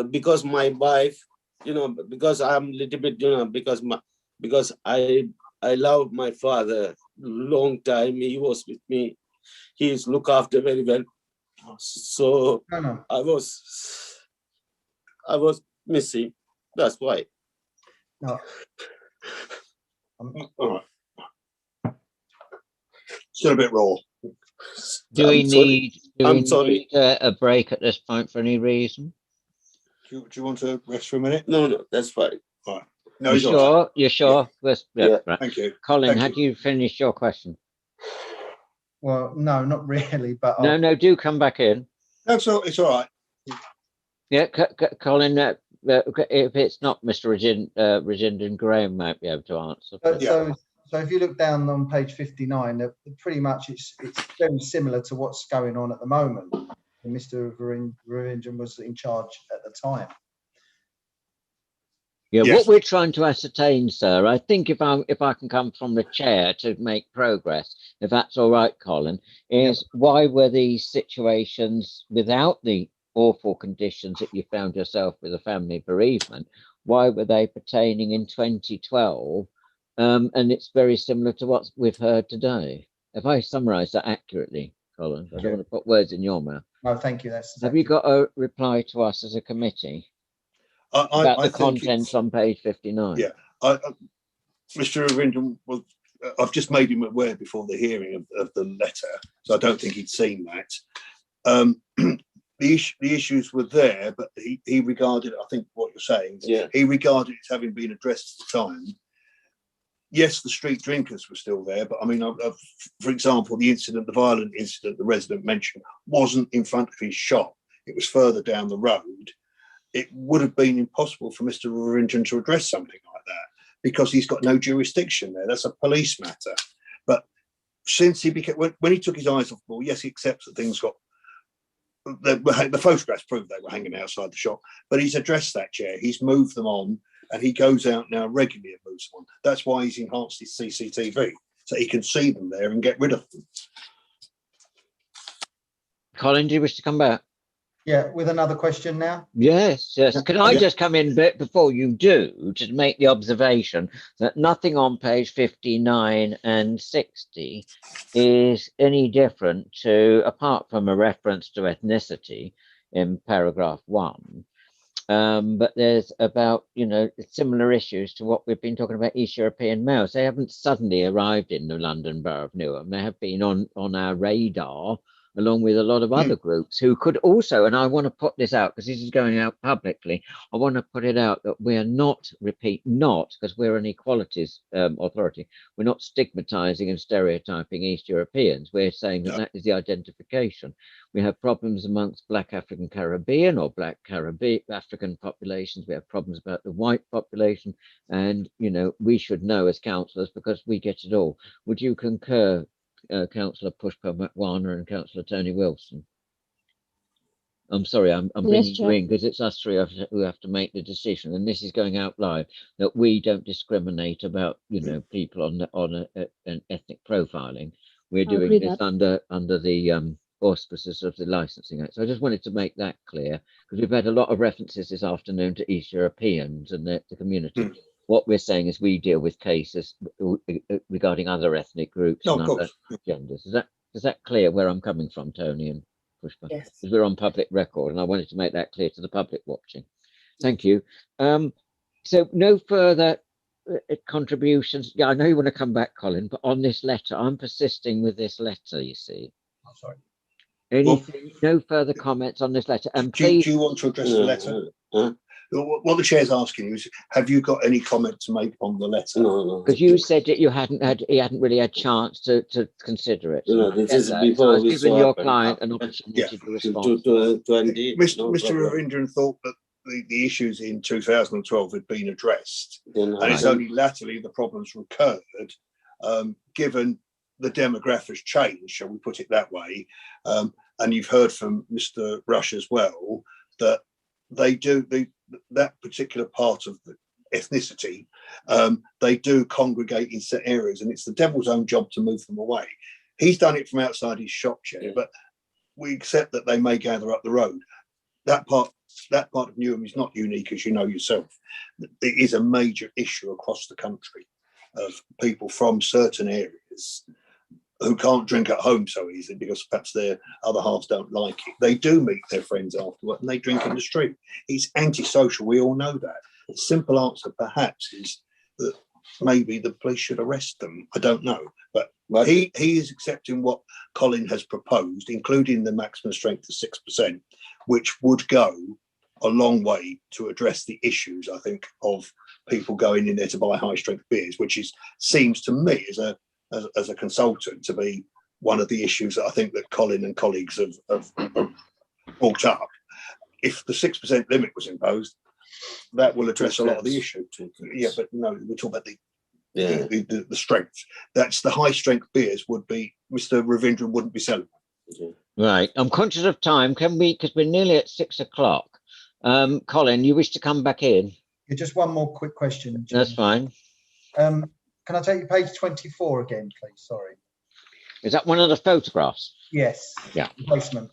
Because my wife, because I'm a little bit, because I love my father long time. He was with me. He's looked after very well. So I was missing. That's why. No. All right. Still a bit raw. Do we need a break at this point for any reason? Do you want to rest for a minute? No, that's fine. All right. No, you sure? You're sure? Yeah. Right. Thank you. Colin, had you finished your question? Well, no, not really, but no, do come back in. No, so it's all right. Yeah, Colin, if it's not Mr. Rajinder, Graham might be able to answer. So if you look down on page 59, pretty much it's very similar to what's going on at the moment. And Mr. Varangian was in charge at the time. Yeah, Yes. what we're trying to ascertain, sir, I think if I can come from the chair to make progress, if that's all right, Colin, is why were these situations without the awful conditions that you found yourself with a family bereavement, why were they pertaining in 2012? And it's very similar to what we've heard today. If I summarise that accurately, Colin, I don't want to put words in your mouth. No, thank you. That's Have you got a reply to us as a committee? About the contents on page 59. Yeah, Mr. Arindam was. I've just made him aware before the hearing of the letter, so I don't think he'd seen that. The issues were there, but he regarded. I think what you're saying. Yeah. He regarded it as having been addressed at the time. Yes, the street drinkers were still there, but I mean, for example, the violent incident the resident mentioned wasn't in front of his shop. It was further down the road. It would have been impossible for Mr. Varangian to address something like that because he's got no jurisdiction there. That's a police matter. But since he became, when he took his eyes off the ball, yes, he accepts that things got, the photographs prove they were hanging outside the shop, but he's addressed that, Chair. He's moved them on and he goes out now regularly and moves them on. That's why he's enhanced his CCTV, so he can see them there and get rid of them. Colin, do you wish to come back? Yeah, with another question now? Yes, yes. Can I just come in before you do to make the observation that nothing on page 59 and 60 is any different to, apart from a reference to ethnicity in paragraph 1, but there's about, similar issues to what we've been talking about East European males. They haven't suddenly arrived in the London Borough of Newham. They have been on our radar, along with a lot of other groups who could also, and I want to put this out because this is going out publicly, I want to put it out that we're not, because we're an equalities authority, we're not stigmatizing and stereotyping East Europeans. We're saying that that is the identification. We have problems amongst Black African Caribbean or Black African populations. We have problems about the white population, and we should know as councillors because we get it all. Would you concur, Councillor Pushpa Makwana and Councillor Tony Wilson? I'm sorry, I'm bringing you in because it's us three who have to make the decision, and this is going out live, that we don't discriminate about people on an ethnic profiling. We're doing this under the auspices of the Licensing Act. So I just wanted to make that clear because we've had a lot of references this afternoon to East Europeans and the community. What we're saying is we deal with cases regarding other ethnic groups and other genders. Is that clear where I'm coming from, Tony and Pushpa? Yes. Because we're on public record, and I wanted to make that clear to the public watching. Thank you. So no further contributions. Yeah, I know you want to come back, Colin, but on this letter, I'm persisting with this letter, you see. I'm sorry. Anything, no further comments on this letter? And please, do you want to address the letter? What the chair's asking you is, have you got any comment to make on the letter? No. Because you said that he hadn't really had chance to consider it. No, this is before so I was giving your client an opportunity to respond. Mr. Ravindran thought that the issues in 2012 had been addressed, and it's only latterly the problems recurred, given the demographics change, shall we put it that way. And you've heard from Mr. Rush as well that that particular part of the ethnicity, they do congregate in set areas, and it's the devil's own job to move them away. He's done it from outside his shop, Chair, but we accept that they may gather up the road. That part of Newham is not unique, as you know yourself. It is a major issue across the country of people from certain areas who can't drink at home so easily because perhaps their other halves don't like it. They do meet their friends afterward and they drink in the street. It's antisocial, we all know that. The simple answer perhaps is that maybe the police should arrest them. I don't know. But he is accepting what Colin has proposed, including the maximum strength of 6%, which would go a long way to address the issues, I think, of people going in there to buy high strength beers, which seems to me as a consultant to be one of the issues that I think that Colin and colleagues have brought up. If the 6% limit was imposed, that will address a lot of the issue. Yeah, but no, we're talking about Yeah. The strength. That's the high strength beers would be Mr. Ravindran wouldn't be selling. Right. I'm conscious of time. Can we, because we're nearly at 6 o'clock. Colin, you wish to come back in? Yeah, just one more quick question, Jim. That's fine. Can I take you page 24 again, please? Sorry. Is that one of the photographs? Yes. Yeah. Replacement.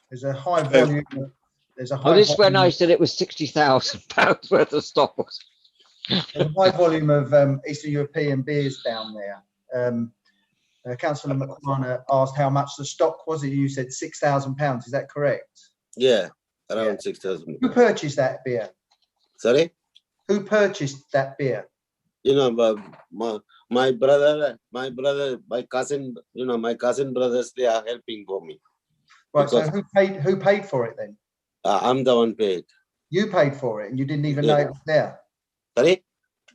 There's a high volume. There's a high. Oh, this is when volume, I said it was £60,000 worth of stock. there's a high volume of Eastern European beers down there. Councillor McMahon asked how much the stock was. You said £6,000. Is that correct? Yeah, around 6,000. Who purchased that beer? Sorry? Who purchased that beer? You know, my brother, my cousin, you know, my cousin brothers, they are helping for me. Right. Because, so who paid for it then? I'm the one paid. You paid for it, and you didn't even know it was there. Sorry?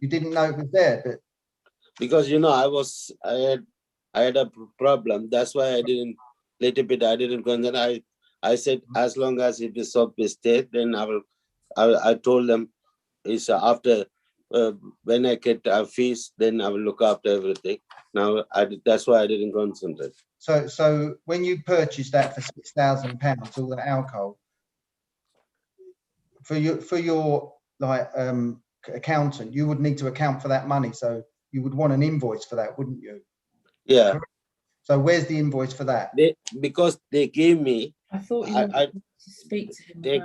You didn't know it was there, but because you know I had a problem. That's why I didn't I didn't go. And then I said as long as if the shop is dead, then I told them it's after when I get a fees, then I will look after everything. Now that's why I didn't concentrate. So when you purchased that for £6,000, all that alcohol, for your like accountant, you would need to account for that money. So you would want an invoice for that, wouldn't you? Yeah. So where's the invoice for that? Because they gave me. I thought you wanted to speak to him. They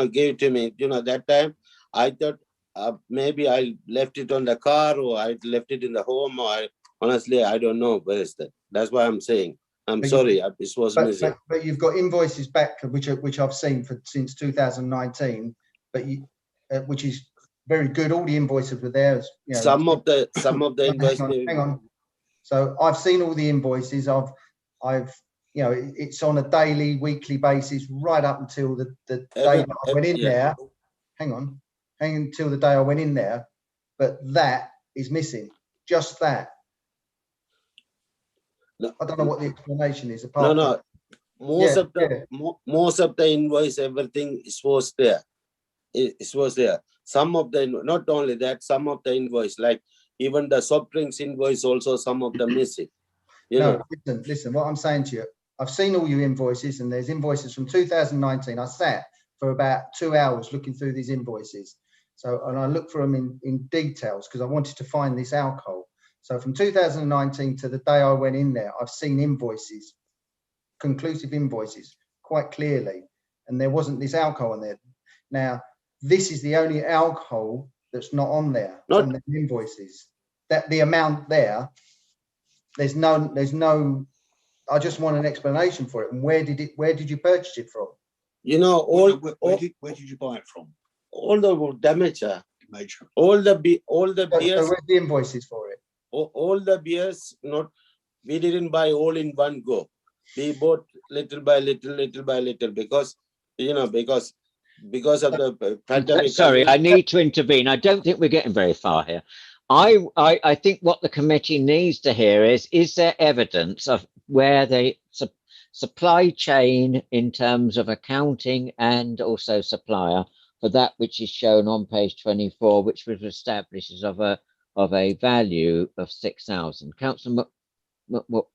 gave to me. You know, that time I thought maybe I left it on the car or I left it in the home. Or honestly, I don't know where is that. That's why I'm saying. I'm sorry, this was missing. But you've got invoices back, which I've seen since 2019, but which is very good. All the invoices were there. You know, some of the invoices. Hang on. So I've seen all the invoices. I've you know, it's on a daily, weekly basis right up until the day that I went in there. Hang on, until the day I went in there. But that is missing. Just that. No, I don't know what the explanation is. No. Most of the invoice, everything was there. It was there. Some of the, not only that, some of the invoice, like even the soft drinks invoice, also some of them missing. You know. Listen. What I'm saying to you, I've seen all your invoices, and there's invoices from 2019. I sat for about 2 hours looking through these invoices. So, and I looked for them in details because I wanted to find this alcohol. So from 2019 to the day I went in there, I've seen invoices, conclusive invoices, quite clearly, and there wasn't this alcohol in there. Now, this is the only alcohol that's not on there on the invoices. That the amount there, there's no. I just want an explanation for it. And where did you purchase it from? You know, where did you buy it from? All the damage. All the beers. So where's the invoices for it? All the beers, we didn't buy all in one go. We bought little by little, because you know, because of the pandemic. Sorry, I need to intervene. I don't think we're getting very far here. I think what the committee needs to hear is there evidence of where the supply chain in terms of accounting and also supplier for that which is shown on page 24, which was established as of a value of 6,000. Councillor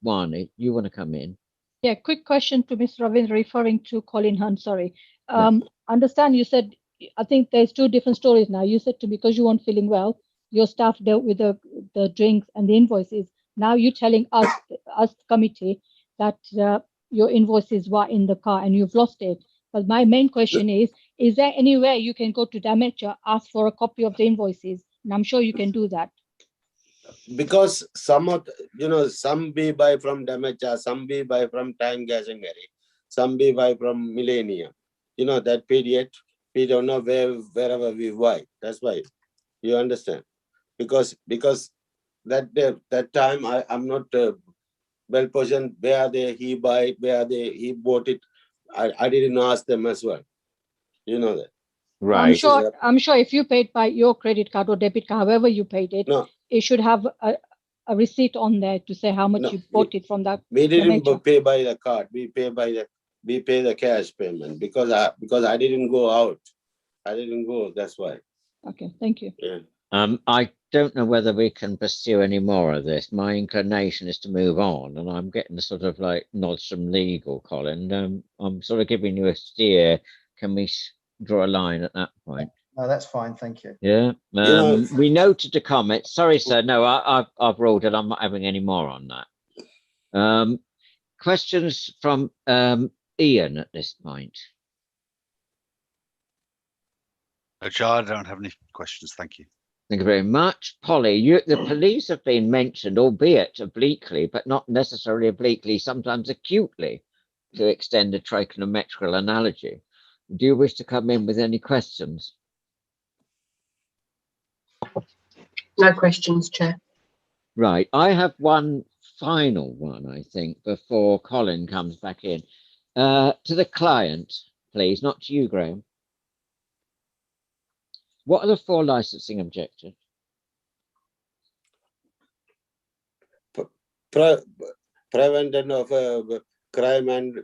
Wani, you want to come in? Yeah, quick question to Mr. Ravindra, referring to Colin Hunt, sorry. Understand you said, I think there's two different stories now. You said to me, because you weren't feeling well, your staff dealt with the drinks and the invoices. Now you're telling us committee, that your invoices were in the car and you've lost it. But my main question is there any way you can go to Damager, ask for a copy of the invoices? And I'm sure you can do that. Because some of some we buy from Damager, some we buy from Time Gas and Gary, some we buy from Millennium. You know, that period, we don't know wherever we buy. That's why. You understand? Because that time I'm not well positioned where he bought it. I didn't ask them as well. You know that. Right. I'm sure if you paid by your credit card or debit card, however you paid it, it should have a receipt on there to say how much you bought it from that. We didn't pay by the card. We pay the cash payment because I didn't go out. I didn't go. That's why. Okay, thank you. Yeah. I don't know whether we can pursue any more of this. My inclination is to move on, and I'm getting the sort of like nods from legal, Colin. I'm sort of giving you a steer. Can we draw a line at that point? No, that's fine. Thank you. Yeah. know, We noted the comment. Sorry, sir. No, I've ruled it. I'm not having any more on that. Questions from Ian at this point? No, Chair, I don't have any questions. Thank you. Thank you very much. Polly, the police have been mentioned, albeit obliquely, but not necessarily obliquely, sometimes acutely, to extend a trigonometrical analogy. Do you wish to come in with any questions? No questions, Chair. Right. I have one final one, I think, before Colin comes back in. To the client, please, not to you, Graham. What are the 4 licensing objectives? Prevention of crime and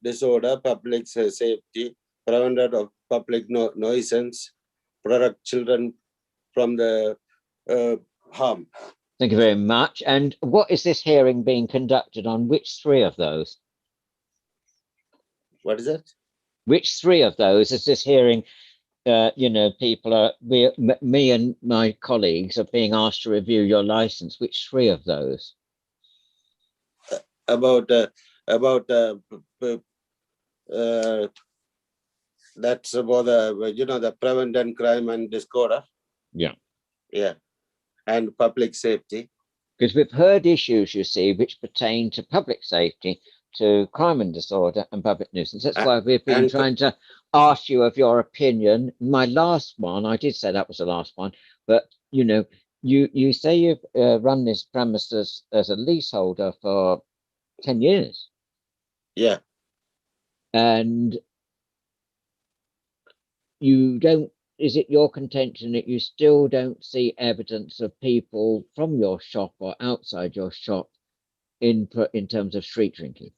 disorder, public safety, prevention of public nuisance, protect children from the harm. Thank you very much. And what is this hearing being conducted on? Which 3 of those? What is it? Which 3 of those is this hearing? You know, me and my colleagues are being asked to review your license. Which 3 of those? About that's about the the prevention crime and disorder. Yeah. Yeah. And public safety. Because we've heard issues, you see, which pertain to public safety, to crime and disorder and public nuisance. That's why we've been trying to ask you of your opinion. My last one, I did say that was the last one, but you know, you say you've run this premises as a leaseholder for 10 years. Yeah. And you don't, is it your contention that you still don't see evidence of people from your shop or outside your shop in terms of street drinking?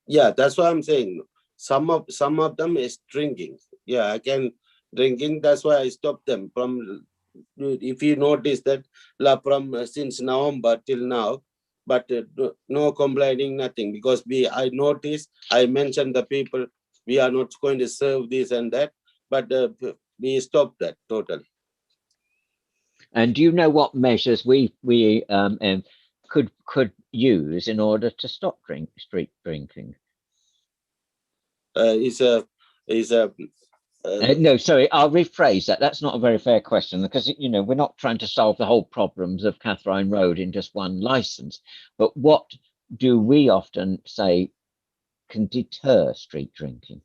Yeah, that's what I'm saying. Some of them is drinking. Yeah, I can drinking. That's why I stopped them from. If you notice that from since November till now, but no complaining, nothing, because I noticed, I mentioned the people, we are not going to serve this and that, but we stopped that totally. And do you know what measures we could use in order to stop street drinking? No, sorry, I'll rephrase that. That's not a very fair question, because you know, we're not trying to solve the whole problems of Catherine Road in just one license. But what do we often say can deter street drinking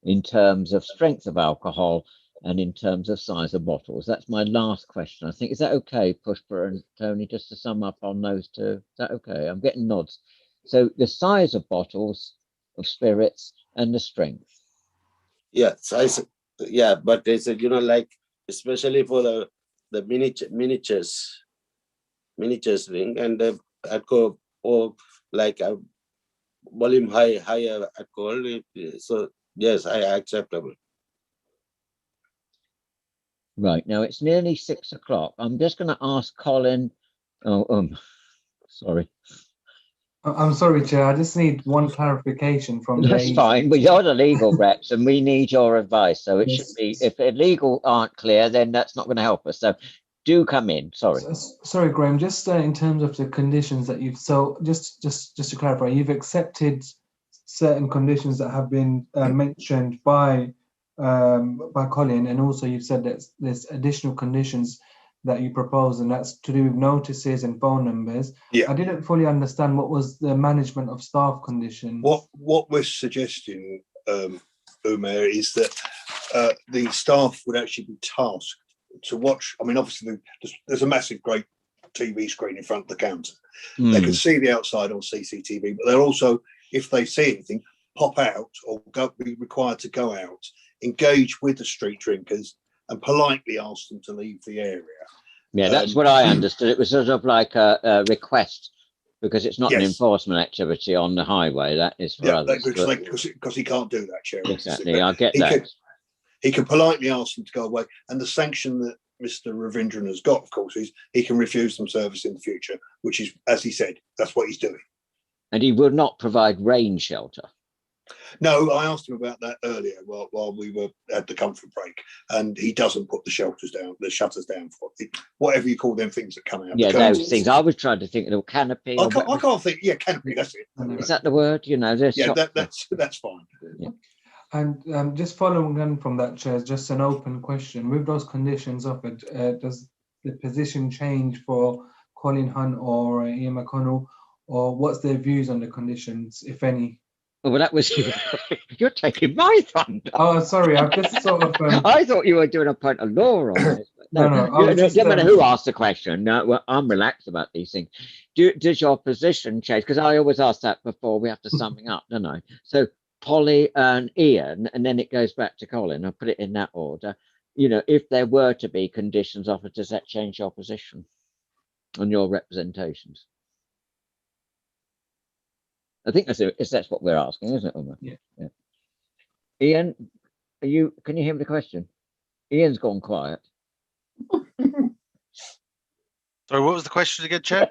in terms of strength of alcohol and in terms of size of bottles? That's my last question, I think. Is that okay, Pushpa and Tony, just to sum up on those 2? Is that okay? I'm getting nods. So the size of bottles of spirits and the strength. Yeah, size. Yeah, but it's like especially for the miniatures ring and the alcohol, or like a volume higher alcohol. So yes, acceptable. Right, now it's nearly 6 o'clock. I'm just going to ask Colin. Sorry. I'm sorry, Chair. I just need one clarification from That's fine. We are the legal reps and we need your advice. So it should be, if the legal aren't clear, then that's not going to help us. So do come in. Sorry. Sorry, Graham. Just in terms of the conditions that you've, so just to clarify, you've accepted certain conditions that have been mentioned by Colin, and also you've said that there's additional conditions that you propose, and that's to do with notices and phone numbers. Yeah. I didn't fully understand what was the management of staff condition. What we're suggesting, Umair, is that the staff would actually be tasked to watch. I mean, obviously, there's a massive, great TV screen in front of the counter. They can see the outside on CCTV, but they'll also, if they see anything, pop out or be required to go out, engage with the street drinkers, and politely ask them to leave the area. Yeah, that's what I understood. It was sort of like a request, because it's not an enforcement activity on the highway. That is for others. Because he can't do that, Chair. Exactly, I get that. He can politely ask them to go away, and the sanction that Mr. Ravindran has got, of course, is he can refuse them service in the future, which is, as he said, that's what he's doing. And he will not provide rain shelter. No, I asked him about that earlier while we were at the comfort break, and he doesn't put the shutters down for it, whatever you call them things that come out. Yeah, those things. I was trying to think of a canopy. I can't think. Yeah, canopy. That's it. Is that the word? You know, yeah, that's fine. Yeah. And just following on from that, Chair, just an open question. With those conditions offered, does the position change for Colin Hunt or Ian McConnell, or what's their views on the conditions, if any? Oh, well, that was you're taking my thunder. Oh, sorry, I've just sort of. I thought you were doing a point of law on this. No, it doesn't matter who asked the question. No, well, I'm relaxed about these things. Does your position change? Because I always ask that before we have to summing up, don't I? So Polly and Ian, and then it goes back to Colin. I'll put it in that order. You know, if there were to be conditions offered, does that change your position on your representations? I think that's what we're asking, isn't it, Umar? Yeah. Ian, can you hear the question? Ian's gone quiet. Sorry, what was the question again, Chair?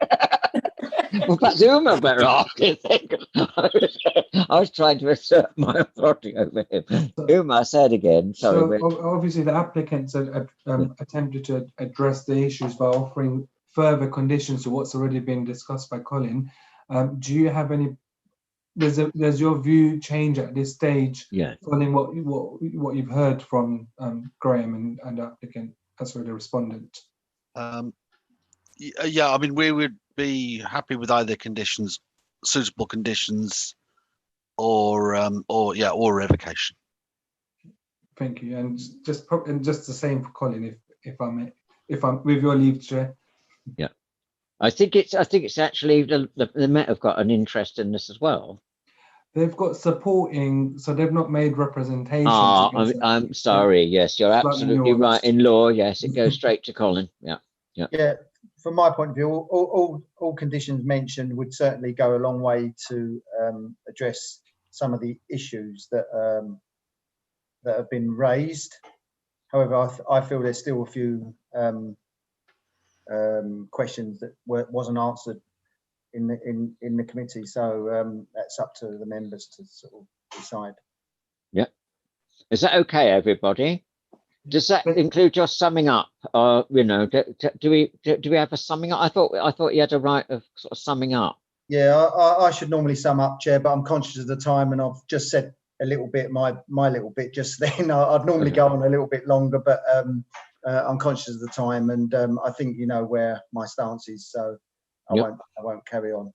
Well, perhaps Umar better ask. I was trying to assert my authority over him. Umar, said again. Sorry. So obviously the applicants attempted to address the issues by offering further conditions to what's already been discussed by Colin. Do you have any? Does your view change at this stage? Yeah. Following what you've heard from Graham and the applicant, sorry, the respondent. Yeah, I mean, we would be happy with either conditions, suitable conditions, or revocation. Thank you, and just the same for Colin, if I'm with your leave, Chair. Yeah, I think it's actually the Met have got an interest in this as well. They've got supporting, so they've not made representations. I'm sorry. Yes, you're absolutely right. In law, yes, it goes straight to Colin. Yeah. Yeah. From my point of view, all conditions mentioned would certainly go a long way to address some of the issues that have been raised. However, I feel there's still a few questions that wasn't answered in the committee. So that's up to the members to sort of decide. Yeah. Is that okay, everybody? Does that include your summing up? You know, do we have a summing up? I thought you had a right of sort of summing up. Yeah, I should normally sum up, Chair, but I'm conscious of the time, and I've just said a little bit, my little bit just then. I'd normally go on a little bit longer, but I'm conscious of the time, and I think you know where my stance is, so I won't carry on.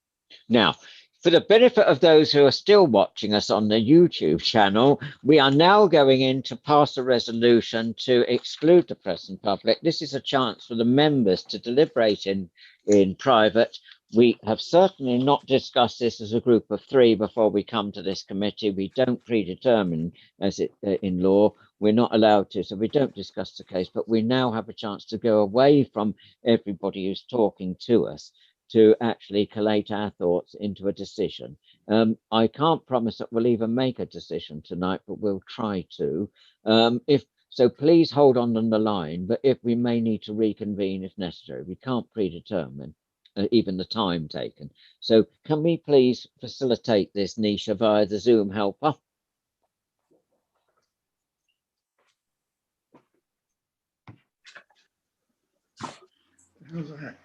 Now, for the benefit of those who are still watching us on the YouTube channel, we are now going in to pass a resolution to exclude the press and public. This is a chance for the members to deliberate in private. We have certainly not discussed this as a group of three before we come to this committee. We don't predetermine as it in law. We're not allowed to, so we don't discuss the case, but we now have a chance to go away from everybody who's talking to us to actually collate our thoughts into a decision. I can't promise that we'll even make a decision tonight, but we'll try to. So please hold on the line, but if we may need to reconvene if necessary, we can't predetermine even the time taken. So can we please facilitate this, Nisha, via the Zoom helper? How's that?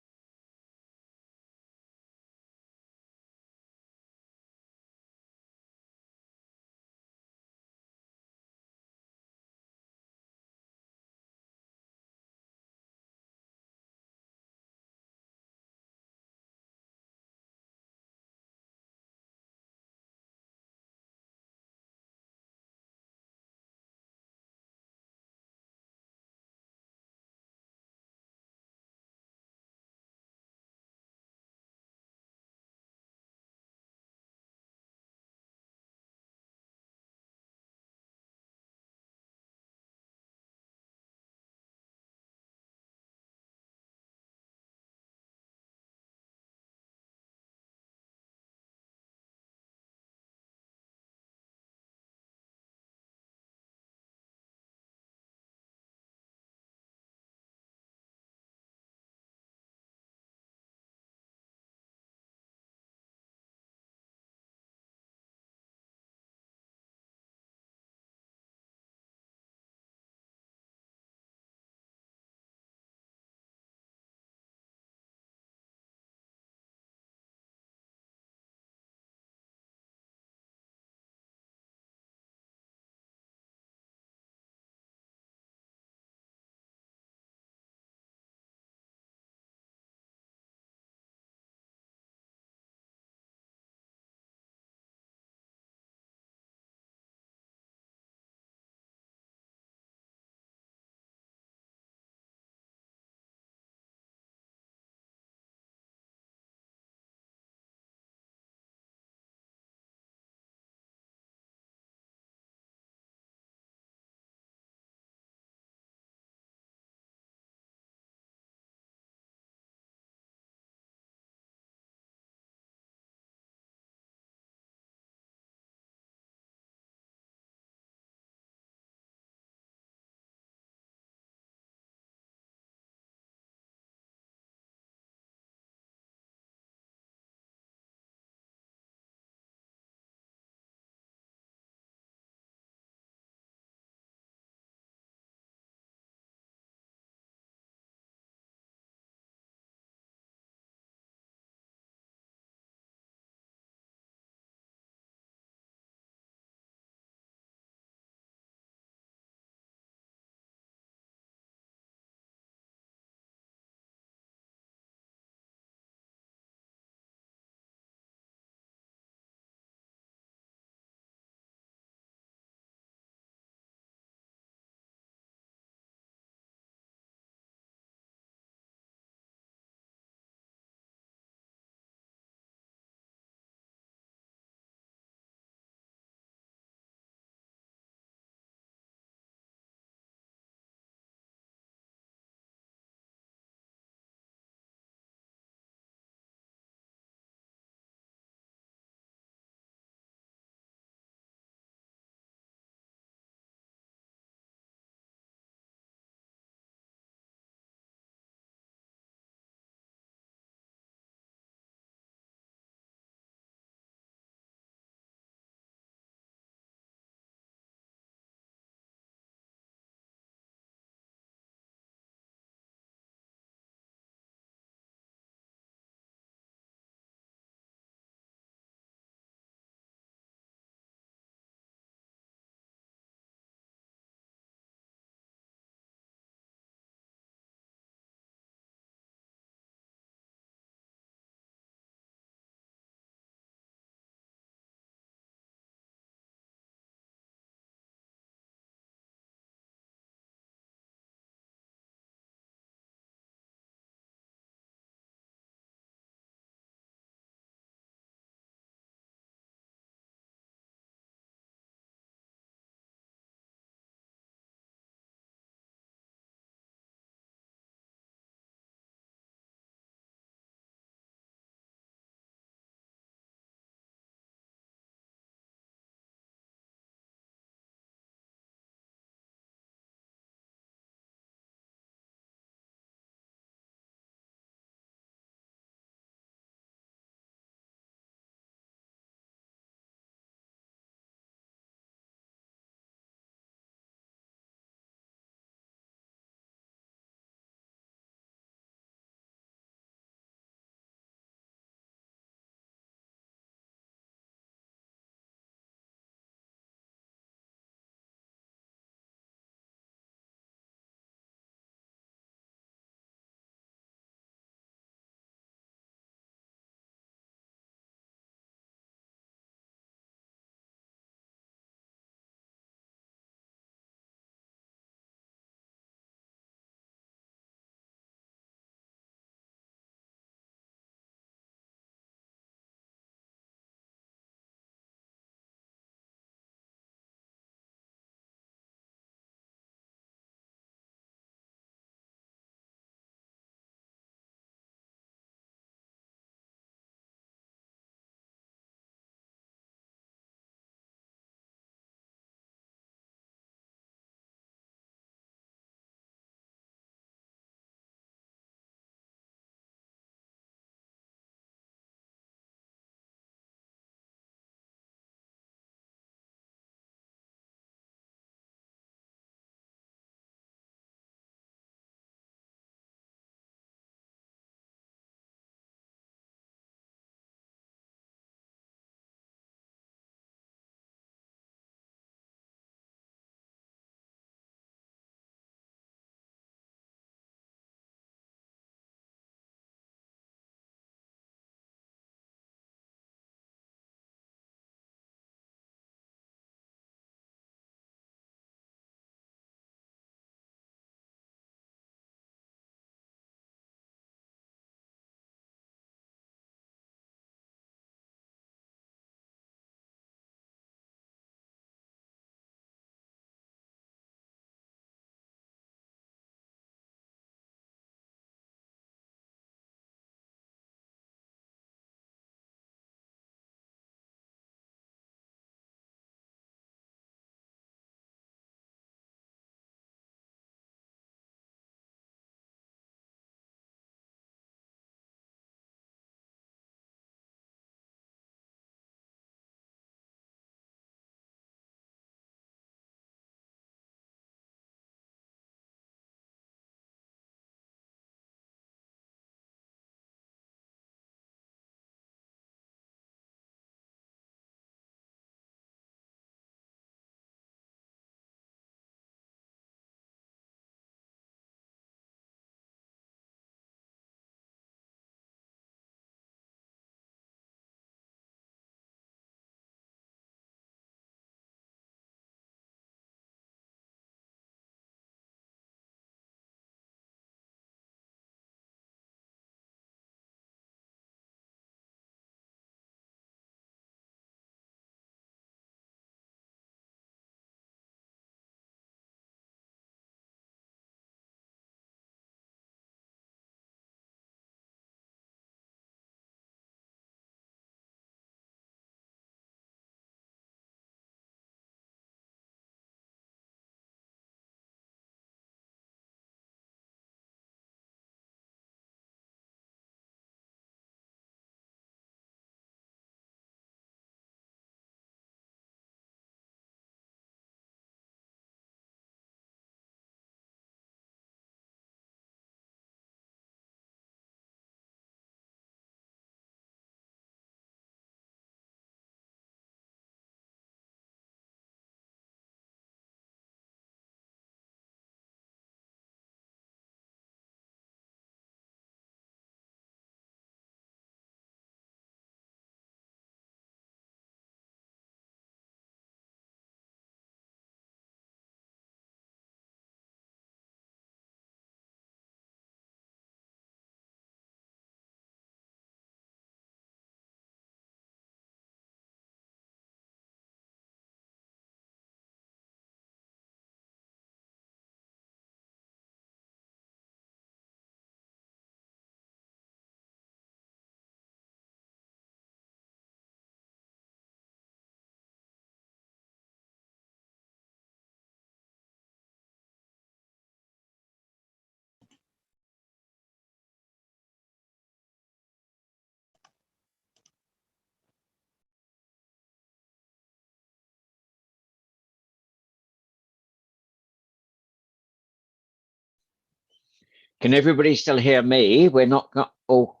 Can everybody still hear me? We're not got all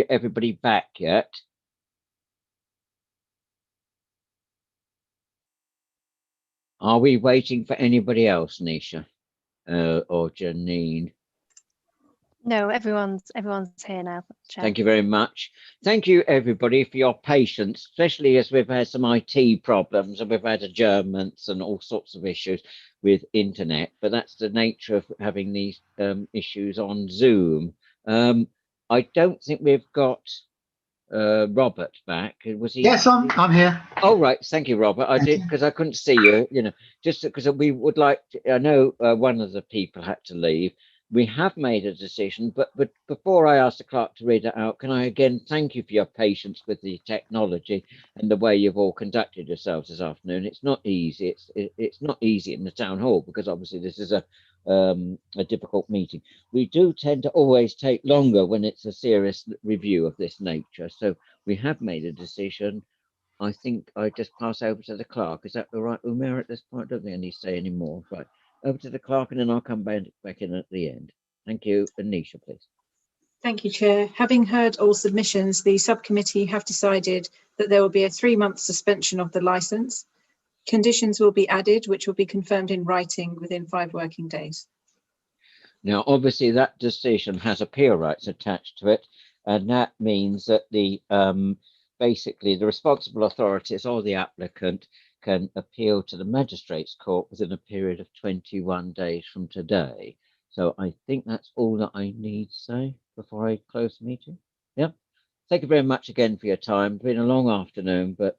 everybody back yet. Are we waiting for anybody else, Nisha or Janine? No, everyone's here now, Chair. Thank you very much. Thank you, everybody, for your patience, especially as we've had some IT problems and we've had adjournments and all sorts of issues with internet. But that's the nature of having these issues on Zoom. I don't think we've got Robert back. Was he? Yes, I'm here. Oh, right. Thank you, Robert. I did, because I couldn't see you, you know, just because we would like to, I know one of the people had to leave. We have made a decision, but before I ask the clerk to read it out, can I again thank you for your patience with the technology and the way you've all conducted yourselves this afternoon. It's not easy. It's not easy in the town hall because obviously this is a difficult meeting. We do tend to always take longer when it's a serious review of this nature. So we have made a decision. I think I just pass over to the clerk. Is that all right, Umair, at this point? I don't think I need to say any more. Right. Over to the clerk and then I'll come back in at the end. Thank you. Anisha, please. Thank you, Chair. Having heard all submissions, the subcommittee have decided that there will be a 3-month suspension of the licence. Conditions will be added, which will be confirmed in writing within 5 working days. Now, obviously, that decision has appeal rights attached to it, and that means that the basically the responsible authorities or the applicant can appeal to the Magistrates' Court within a period of 21 days from today. So I think that's all that I need to say before I close the meeting. Yeah. Thank you very much again for your time. It's been a long afternoon, but